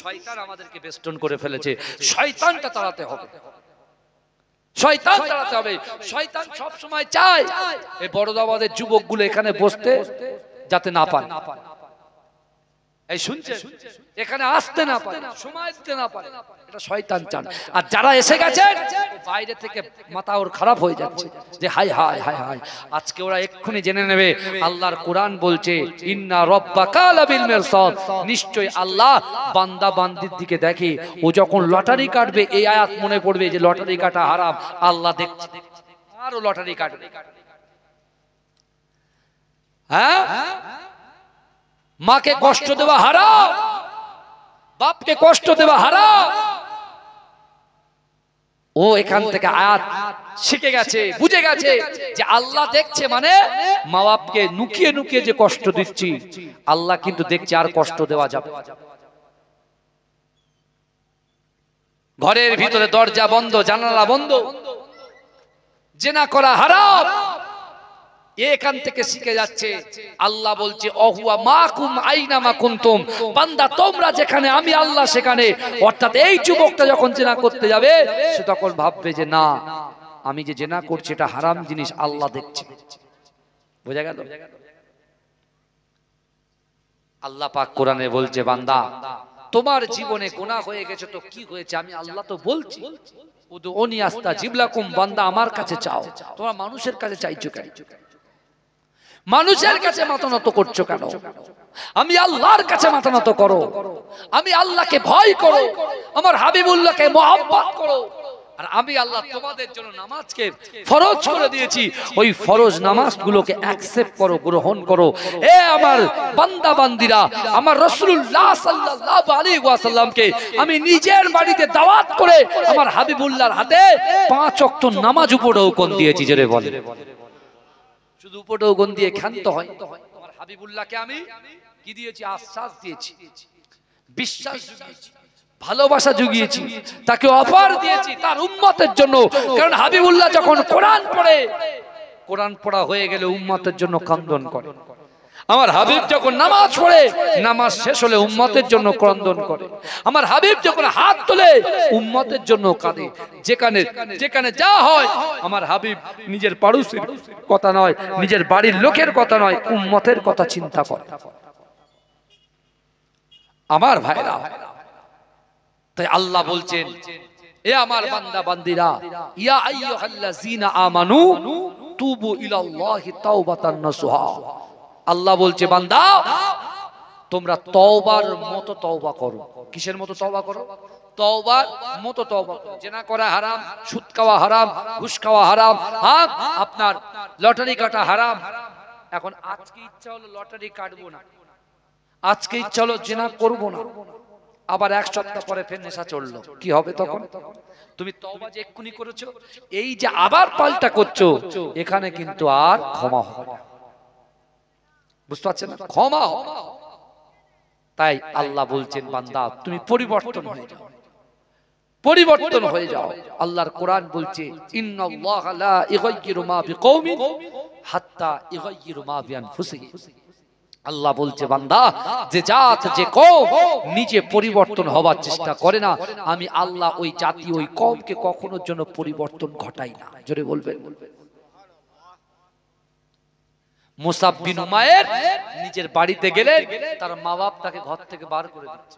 A: শয়তান আমাদেরকে বেষ্টন করে ফেলেছে। শয়তানটা তাড়াতে হবে, শয়তান তাড়াতে হবে। শয়তান সব সময় চায় এই বড়দাবাদের যুবকগুলো এখানে বসতে যাতে না পারে, এই শুনছেন, এখানে আসতে না পারে, সময় দিতে না পারে, এটা শয়তান চান। আর যারা এসে গেছেন বাইরে থেকে মাথা ওর খারাপ হয়ে যাচ্ছে যে হায় হায় হায় হায়, আজকে ওরা এক্ষুনি জেনে নেবে আল্লাহর কোরআন বলছে, ইন্না রাব্বাকা লাবিল মিরসাদ, নিশ্চয়ই আল্লাহ বান্দা বান্দির দিকে দেখে। ও যখন লটারি কাটবে এই আয়াত মনে পড়বে যে লটারি কাটা হারাম, আল্লাহ দেখছে, আরো লটারি কাটবে। হ্যাঁ, মাকে কষ্ট দেওয়া হারাম, বাপকে কষ্ট দেওয়া হারাম, ও এখান থেকে আয়াত শিখে গেছে, বুঝে গেছে যে আল্লাহ দেখছে, মানে মা বাপকে নুকিয়ে নুকিয়ে যে কষ্ট দিচ্ছি আল্লাহ কিন্তু দেখছে, আর কষ্ট দেওয়া যাবে। ঘরের ভিতরে দরজা বন্ধ, জানালা বন্ধ, জিনা করা হারাম, এখান থেকে শিখে যাচ্ছে। আল্লাহ বলছে অহুয়া মাকুম আইনা মা কুনতুম, বান্দা তোমরা যেখানে আমি আল্লাহ সেখানে। অর্থাৎ এই যুবকটা যখন জিনা করতে যাবে সে তখন ভাববে যে না, আমি যে জিনা করছি এটা হারাম জিনিস, আল্লাহ দেখছে। বোঝা গেল? আল্লাহ পাক কোরআনে বলছে বান্দা তোমার জীবনে গুনাহ হয়ে গেছে তো কি হয়েছে, আমি আল্লাহ তো বলছি উদউনি আস্তাজিব লাকুম, বান্দা আমার কাছে চাও। তোমরা মানুষের কাছে চাইছো কেন? মানুষের কাছে মাথা নত করছো কেন? আমি আল্লাহর কাছে মাথা নত করো, আমি আল্লাহকে ভয় করো, আমার হাবিবুল্লাহকে মহব্বত করো। আর আমি আল্লাহ তোমাদের জন্য নামাজকে ফরজ করে দিয়েছি, ওই ফরজ নামাজগুলোকে অ্যাকসেপ্ট করো, গ্রহণ করো। এ আমার বান্দা বান্দিরা, আমার রাসূলুল্লাহ সাল্লাল্লাহু আলাইহি ওয়াসাল্লামকে আমি নিজের বাড়িতে দাওয়াত করে আমার হাবিবুল্লাহর হাতে 5 ওয়াক্ত নামাজ উপঢৌকন দিয়েছি। জোরে বলে, শুধু উপঢৌকন দিয়ে ক্ষান্ত হয়? আমার হাবিবুল্লাহকে আমি কি দিয়েছি? আশ্বাস দিয়েছি, বিশ্বাস জুগিয়েছি, ভালোবাসা জুগিয়েছি, তাকে অফার দিয়েছি তার উম্মতের জন্য। কারণ হাবিবুল্লাহ যখন কোরআন পড়ে, কোরআন পড়া হয়ে গেলে উম্মতের জন্য ক্রন্দন করে। আমার হাবিব যখন নামাজ পড়ে, নামাজ শেষ হলে উম্মতের জন্য ক্রন্দন করে। আমার হাবিব যখন হাত তোলে উম্মতের জন্য কাঁদে। যেখানে যেখানে যা হয় আমার হাবিব নিজের পাড়োশির কথা নয়, নিজের বাড়ির লোকের কথা নয়, উম্মতের কথা চিন্তা করে। আমার ভাইরা, তাই আল্লাহ বলছেন এ আমার বান্দা বান্দিরা, ইয়া আইয়ুহাল্লাযীনা আমানু তুবু ইলাল্লাহি তাওবাতান নাসুহা। আল্লাহ বলছে বান্দা তোমরা তওবার মতো তওবা করো। কিসের মতো তওবা করো? তওবার মতো তওবা করো। জিনা করা হারাম, সুদ খাওয়া হারাম, ঘুষ খাওয়া হারাম, হ্যাঁ আপনার লটারি কাটা হারাম। এখন আজকে ইচ্ছা হলো লটারি কাটবো না, আজকে ইচ্ছা হলো জিনা করব না, আবার এক সপ্তাহ পরে ফের নেশা চললো, কি হবে তখন? তুমি তওবা যে এক্ষুনি করেছো, এই যে আবার পাল্টা করছো, এখানে কিন্তু আর ক্ষমা হবে না। বুঝতে পারছেন না? ক্ষমা হবে। তাই আল্লাহ বলছেন বান্দা তুমি পরিবর্তন হয়ে যাও, পরিবর্তন হয়ে যাও। আল্লাহর কোরআন বলছে ইন্নাল্লাহা লা ইগাইয়িরু মা বিকওমিন হাত্তা ইগাইয়িরু মা বিআনফুসিহিম। আল্লাহ বলছে বান্দা যে জাত যে কওম নিজে পরিবর্তন হওয়ার চেষ্টা করে না, আমি আল্লাহ ওই জাতি ওই কওমকে কখনোর জন্য পরিবর্তন ঘটাই না। জোরে বলবেন। মুসাব বিন উমাইর নিজের বাড়িতে গেলেন, তার মা বাপ তাকে ঘর থেকে বার করে দিচ্ছে।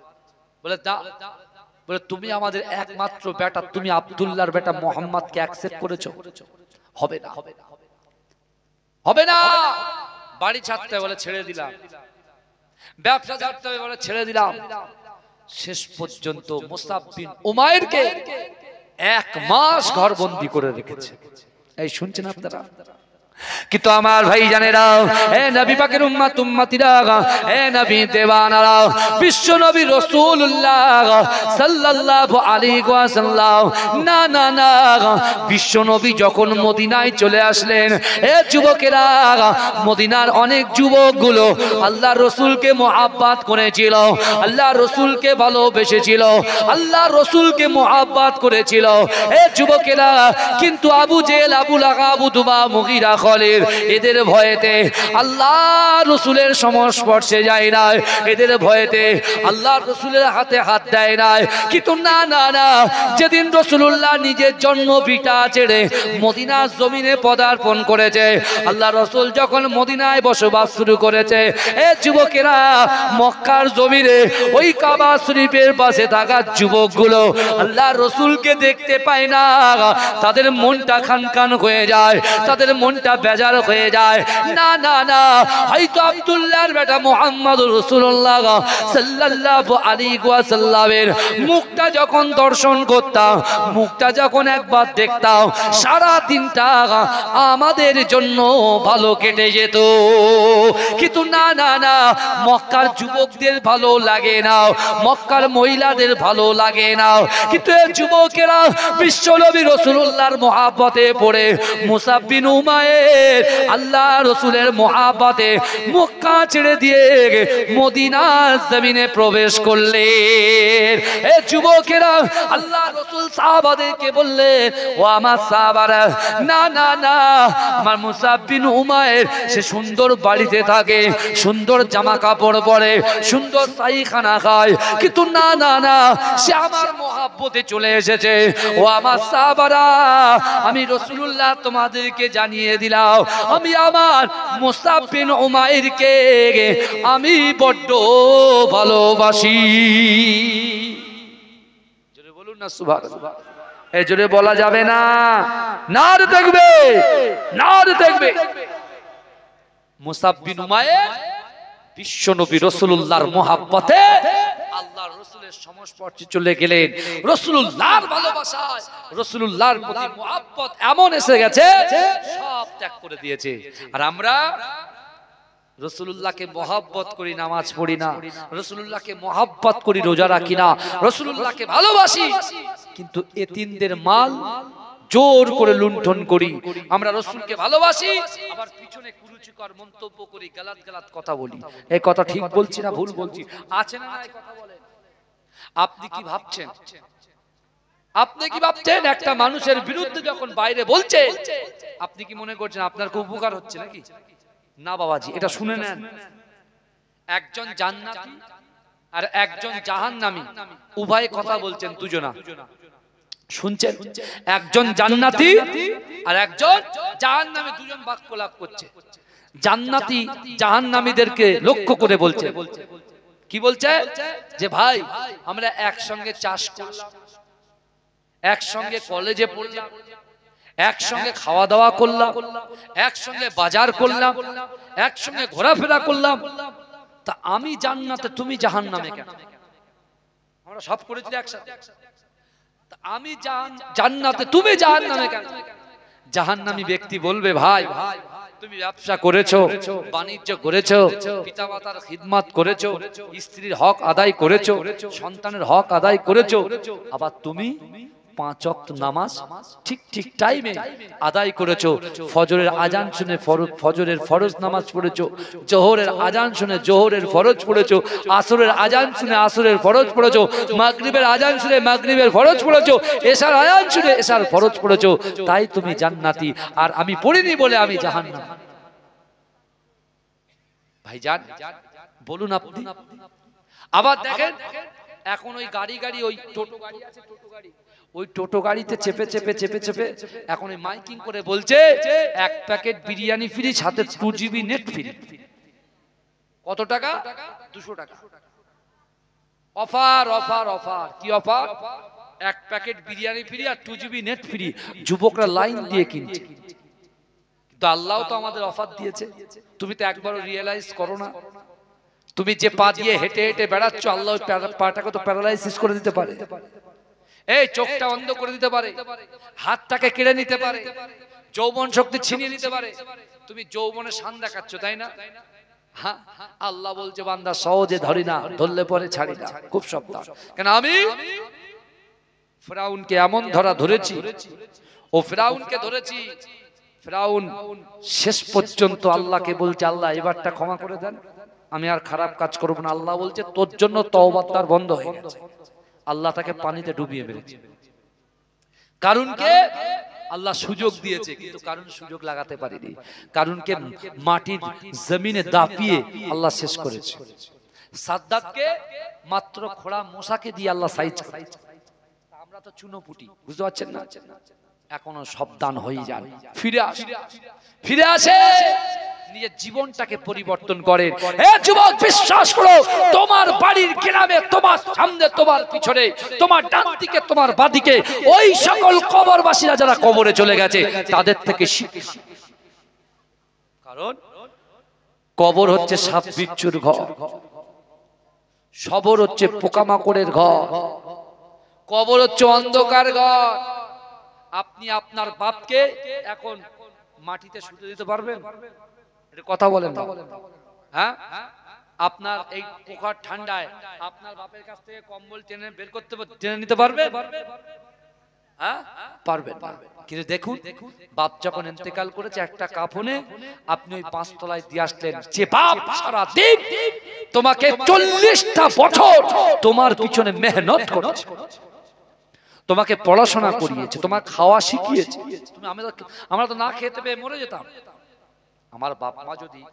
A: বলে তুমি আমাদের একমাত্র বেটা, তুমি আব্দুল্লাহর বেটা মুহাম্মদকে অ্যাকসেপ্ট করেছো? হবে না, হবে না। বাড়ি ছাড়তে বলে ছেড়ে দিলাম, ব্যবসা ছাড়তে হবে বলে ছেড়ে দিলাম। শেষ পর্যন্ত মুসাব বিন উমাইরকে 1 মাস ঘরবন্দি করে রেখেছে। এই শুনছেন আপনারা? কিন্তু আমার ভাই জানেরা, এ নবী পাকের উম্মত উম্মতিরা, এ নবী দেওয়ানারা, বিশ্ব নবী রাসূলুল্লাহ সাল্লাল্লাহু আলাইহি ওয়াসাল্লাম, না না না, বিশ্ব নবী যখন মদিনায় চলে আসলেন, এ যুবকেরা, মদিনার অনেক যুবকগুলো আল্লাহ রাসূলকে মুহাব্বত করেছিল, আল্লাহ রাসূলকে ভালোবেসেছিল, আল্লাহ রাসূলকে মুহাব্বত করেছিল। এ যুবকেরা, কিন্তু আবু জেহেল, আবু লাহাব, উতবা, মুগীরা, খালিদ, এদের ভয়েতে আল্লাহ রাসূলের সংস্পর্শে যায় না, এদের ভয়েতে আল্লাহ রাসূলের হাতে হাত দেয় না। কিন্তু না না না, যেদিন রাসূলুল্লাহ নিজের জন্ম ভিটা ছেড়ে মদিনার জমিনে পদার্পণ করেছে, আল্লাহ রাসূল যখন মদিনায় বসবাস শুরু করেছে, এ যুবকেরা, মক্কার জমিনে ওই কাবা শরীফের পাশে থাকা যুবকগুলো আল্লাহ রাসূলকে দেখতে পায় না, তাদের মনটা খানখান হয়ে যায়, তাদের মনটা বেজার হয়ে যায়। না না না, হয়তো আব্দুল্লাহর বেটা মুহাম্মদুর রাসূলুল্লাহ সাল্লাল্লাহু আলাইহি ওয়াসাল্লামের মুখটা যখন দর্শন করতাম, মুখটা যখন একবার দেখতাম, সারা দিনটা আমাদের জন্য ভালো কেটে যেত। কিন্তু না না না, মক্কার যুবকদের ভালো লাগে না, মক্কার মহিলাদের ভালো লাগে না, কিন্তু এই যুবকেরা বিশ্বনবী রাসূলুল্লাহর মহব্বতে পড়ে মুসাব বিন উমাইর আল্লাহ রাসূলের মহব্বতে মক্কা ছেড়ে দিয়ে মদিনার জমিনে প্রবেশ করলেন। এই যুবকেরা আল্লাহ রাসূল সাহাবাদেরকে বললেন, ও আমার সাহাবারা, না না না, আমার মুসাব বিন উমাইর সে সুন্দর বাড়িতে থাকে, সুন্দর জামা কাপড় পরে, সুন্দর সাইখানা খায়, কিন্তু না না না, সে আমার মহব্বতে চলে এসেছে। ও আমার সাহাবারা, আমি রাসূলুল্লাহ তোমাদেরকে জানিয়ে দিলাম, আমি আমার মুসাব বিন উমাইরকে আমি বড্ড ভালোবাসি। জোরে বলুন না সুবহানাল্লাহ। এই জোরে বলা যাবে না, নার দেখবে, নার দেখবে। মুসাব বিন উমাইর বিশ্বনবী রাসূলুল্লাহর মহব্বতে আল্লাহর রাসূলের সংস্পর্শে চলে গেলেন। রাসূলুল্লাহর ভালোবাসায়, রাসূলুল্লাহর প্রতি মহব্বত এমন এসে গেছে, সব ত্যাগ করে দিয়েছে। আর আমরা রাসূলুল্লাহকে মহব্বত করি, নামাজ পড়ি না, রাসূলুল্লাহকে মহব্বত করি, রোজা রাখি না, রাসূলুল্লাহকে ভালোবাসি, কিন্তু এতিমদের মাল জোর করে লুণ্ঠন করি। আমরা রাসূলকে ভালোবাসি, আবার পিছনে কুরুচিকর মন্তব্য করি, গালাত গালাত কথা বলি। এই কথা ঠিক বলছি না ভুল বলছি? আছে না এই কথা বলেন? আপনি কি ভাবছেন, আপনি কি ভাবছেন একটা মানুষের বিরুদ্ধে যখন বাইরে বলছে, আপনি কি মনে করছেন আপনার খুব উপকার হচ্ছে নাকি? না বাবাজি, এটা শুনে নেন। একজন জান্নাতি আর একজন জাহান্নামী উভয় কথা বলছেন দুজনা, শুনছেন? একজন জান্নাতি আর একজন জাহান্নামী, দুজন বাক্য লাভ করছে। জান্নাতি জাহান্নামীদেরকে লক্ষ্য করে বলছে, কি বলছে? যে ভাই, আমরা একসঙ্গে চাষ করলাম, একসঙ্গে কলেজে পড়লাম, একসঙ্গে খাওয়া দাওয়া করলাম, একসঙ্গে বাজার করলাম, একসঙ্গে ঘোরাফেরা করলাম, তা আমি জান্নাতে তুমি জাহান্নামে কেন? আমরা সব করেছি একসাথে, আমি জান্নাতে তুমি জাহান্নামে কেন? জাহান্নামী ব্যক্তি বলবে, ভাই তুমি ব্যবসা করেছো, বাণিজ্য করেছো, পিতামাতার খিদমত করেছো, স্ত্রীর হক আদায় করেছো, সন্তানের হক আদায় করেছো, আবার তুমি 5 ওয়াক্ত নামাজ ঠিক ঠিক টাইমে আদায় করেছো, ফজরের আজান শুনে ফজরের ফরজ নামাজ পড়েছো, জোহরের আজান শুনে জোহরের ফরজ পড়েছো, আসরের আজান শুনে আসরের ফরজ পড়েছো, মাগরিবের আজান শুনে মাগরিবের ফরজ পড়েছো, এশার আজান শুনে এশার ফরজ পড়েছো, তাই তুমি জান্নাতি, আর আমি পড়িনি বলে আমি জাহান্নামী। ভাইজান বলুন আপনি। আবার দেখেন, এখন ওই গাড়ি ওই টোটো গাড়ি আছে, টোটো গাড়ি, ওই টোটো গাড়িতে চেপে চেপে চেপে চেপে এখন ওই মাইকিং করে বলছে 1 প্যাকেট বিরিয়ানি ফ্রি, সাথে 2 GB নেট ফ্রি। কত টাকা? 200 টাকা। Offer offer offer. কি অফার? 1 প্যাকেট বিরিয়ানি ফ্রি আর 2 GB নেট ফ্রি। যুবকরা লাইন দিয়ে কিনছে, কিন্তু আল্লাহ তো আমাদের অফার দিয়েছে। তুমি তো একবারও রিয়েলাইজ করো না। তুমি যে পা দিয়ে হেঁটে হেঁটে বেড়াচ্ছ, আল্লাহ পাটাকে তো প্যারালাইসিস করে দিতে পারে, এই চোখটা অন্ধ করে দিতে পারে, হাতটাকে কেড়ে নিতে পারে, যৌবন শক্তি ছিনিয়ে নিতে পারে। তুমি যৌবনে শান দেখাচ্ছ, তাই না? হ্যাঁ, আল্লাহ বলছে বান্দা সহজে ধরি না, ধরলে পরে ছাড়ি না, খুব সাবধান। কেন আমি ফিরাউনকে এমন ধরেছি, ও ফিরাউনকে ধরেছি, ফিরাউন শেষ পর্যন্ত আল্লাহকে বলছে, আল্লাহ এবারটা ক্ষমা করে দেন, আমি আর খারাপ কাজ করব না। আল্লাহ বলছে তোর জন্য তওবা তার বন্ধ হয়ে গেছে। আল্লাহ তাকে পানিতে ডুবিয়ে মেরেছে। কারণকে আল্লাহ সুযোগ দিয়েছে, কিন্তু কারণ সুযোগ লাগাতে পারেনি। কারণকে মাটির জমিনে দাপিয়ে আল্লাহ শেষ করেছে। সাদ্দাতকে মাত্র খোড়া মশাকে দিয়ে আল্লাহ সাইজ করেছে। আমরা তো চুনোপুটি, বুঝতে পারছেন না? এখনো সাবধান হয়ে যান, ফিরে আসে, ফিরে আসে, নিজের জীবনটাকে পরিবর্তন করেন। হে যুবক, বিশ্বাস করো, তোমার বাড়ির গ্রামে, তোমার সামনে, তোমার পিছনে, তোমার ডান দিকে, তোমার বাঁদিকে ওই সকল কবরবাসীরা যারা কবরে চলে গেছে, তাদের থেকে শিক্ষা। কারণ কবর হচ্ছে সাপ বিচ্ছুর ঘর, সবর হচ্ছে পোকামাকড়ের ঘর, কবর হচ্ছে অন্ধকার ঘর। আপনি আপনার বাপকে এখন মাটিতে শুতে দিতে পারবেন? এটা কথা বলেন না। হ্যাঁ, আপনার এই পোকার ঠান্ডায় আপনার বাপের কাছ থেকে কম্বল টেনে বের করতে টেনে নিতে পারবে? হ্যাঁ, পারবেন না। কিন্তু দেখুন, বাপ যখন ইন্তেকাল করেছে একটা কাফনে আপনি ওই 5 তলায় দিয়ে আসলেন, যে বাপ সারা দিন তোমাকে 40টা বছর তোমার পিছনে মেহনত করেছে, তোমাকে পড়াশোনা করিয়েছে, তোমার খাওয়া শিখিয়েছে, আমরা তো না খেতে পেয়ে মরে যেতাম। আমার বাপ মা যদি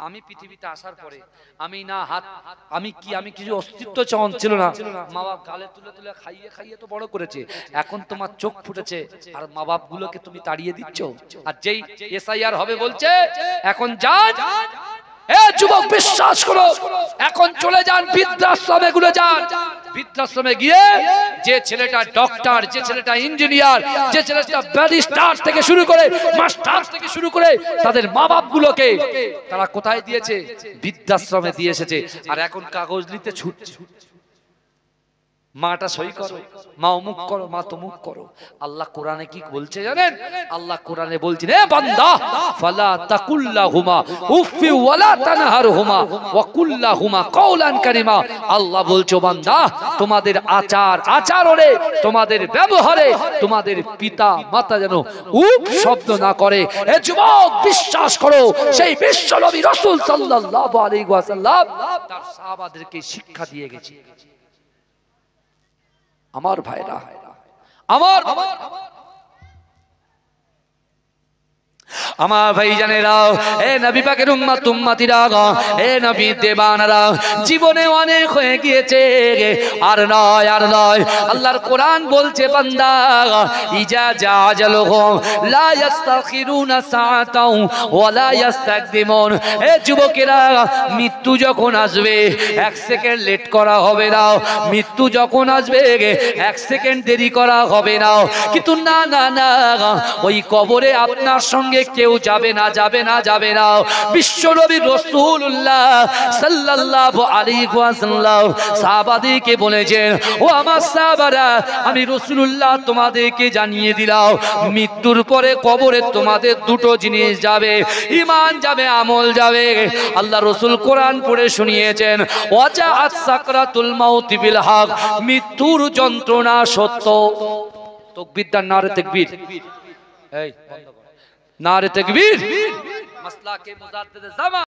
A: আমি পৃথিবীতে আসার পরে আমি না হাত আমি কিছু অস্তিত্ব ছিল না, মা বাপ গালে তুলে তুলে খাইয়ে খাইয়ে তো বড় করেছে, এখন তোমার চোখ ফুটেছে আর মা বাপ গুলোকে তুমি তাড়িয়ে দিচ্ছ। আর যেই এসআইআর হবে বলছে এখন যান, এ যুবক বিশ্বাস করো, এখন চলে যান বৃদ্ধাশ্রমে গুলো যান, বৃদ্ধাশ্রমে গিয়ে যে ছেলেটা ডক্টর, যে ছেলেটা ইঞ্জিনিয়ার, যে ছেলেটা ব্যারিস্টার থেকে শুরু করে মাস্টার থেকে শুরু করে তাদের মা বাপ গুলোকে তারা কোথায় দিয়েছে? বৃদ্ধাশ্রমে দিয়ে এসেছে। আর এখন কাগজ নিতে ছুটছে, মাটা সই করো, মা অমুক করো, মা তমুক করো। আল্লাহ কোরআনে কি বলছে জানেন? আল্লাহ কোরআনে বলছেন, এ বান্দা ফালা তাকুল্লাহুমা উফি ওয়ালা তানহারহুমা ওয়া কুল্লাহুমা কাওলান কারীমা। আল্লাহ বলছে, বান্দা তোমাদের আচরণে, তোমাদের ব্যবহারে তোমাদের পিতা মাতা যেন উফ শব্দ না করে। এ যুবক বিশ্বাস করো, সেই বিশ্ব নবী রাসূল সাল্লাল্লাহু আলাইহি ওয়াসাল্লাম তার সাহাবাদেরকে শিক্ষা দিয়ে গেছে। আমার ভাইরা, আমার ভাই জানেরা, এ নবী পাকের উম্মত উম্মতিরা, এ নবী দেবানারা, জীবনে অনেক হয়ে গিয়েছে, আর নয় আর নয়। আল্লাহর কোরআন বলছে, বান্দা ইজা জাআজালুহুম লা ইস্তাখিরুনা সাআতাও ওয়া লা ইস্তাকদিমুন। এ যুবকেরা, মৃত্যু যখন আসবে 1 সেকেন্ড লেট করা হবে না, মৃত্যু যখন আসবে 1 সেকেন্ড দেরি করা হবে না। কিন্তু না না না, ওই কবরে আপনার সঙ্গে কেউ যাবে না, যাবে না, যাবে না। বিশ্বনবী রাসূলুল্লাহ সাল্লাল্লাহু আলাইহি ওয়াসাল্লাম সাহাবাদেরকে বলেছেন, ও আমার সাহাবারা, আমি রাসূলুল্লাহ তোমাদেরকে জানিয়ে দিলাম, মৃত্যুর পরে কবরে তোমাদের দুটো জিনিস যাবে, ঈমান যাবে, আমল যাবে। আল্লাহ রাসূল কোরআন পড়ে শুনিয়েছেন, ওয়াজাআত সাকরাতুল মাউত বিল হক, মৃত্যুর যন্ত্রণা সত্য। তাকবীর দান, নারে তাকবীর, এই নারে তাকবীর। মাসলা কে মুজাদ্দিদ জামান।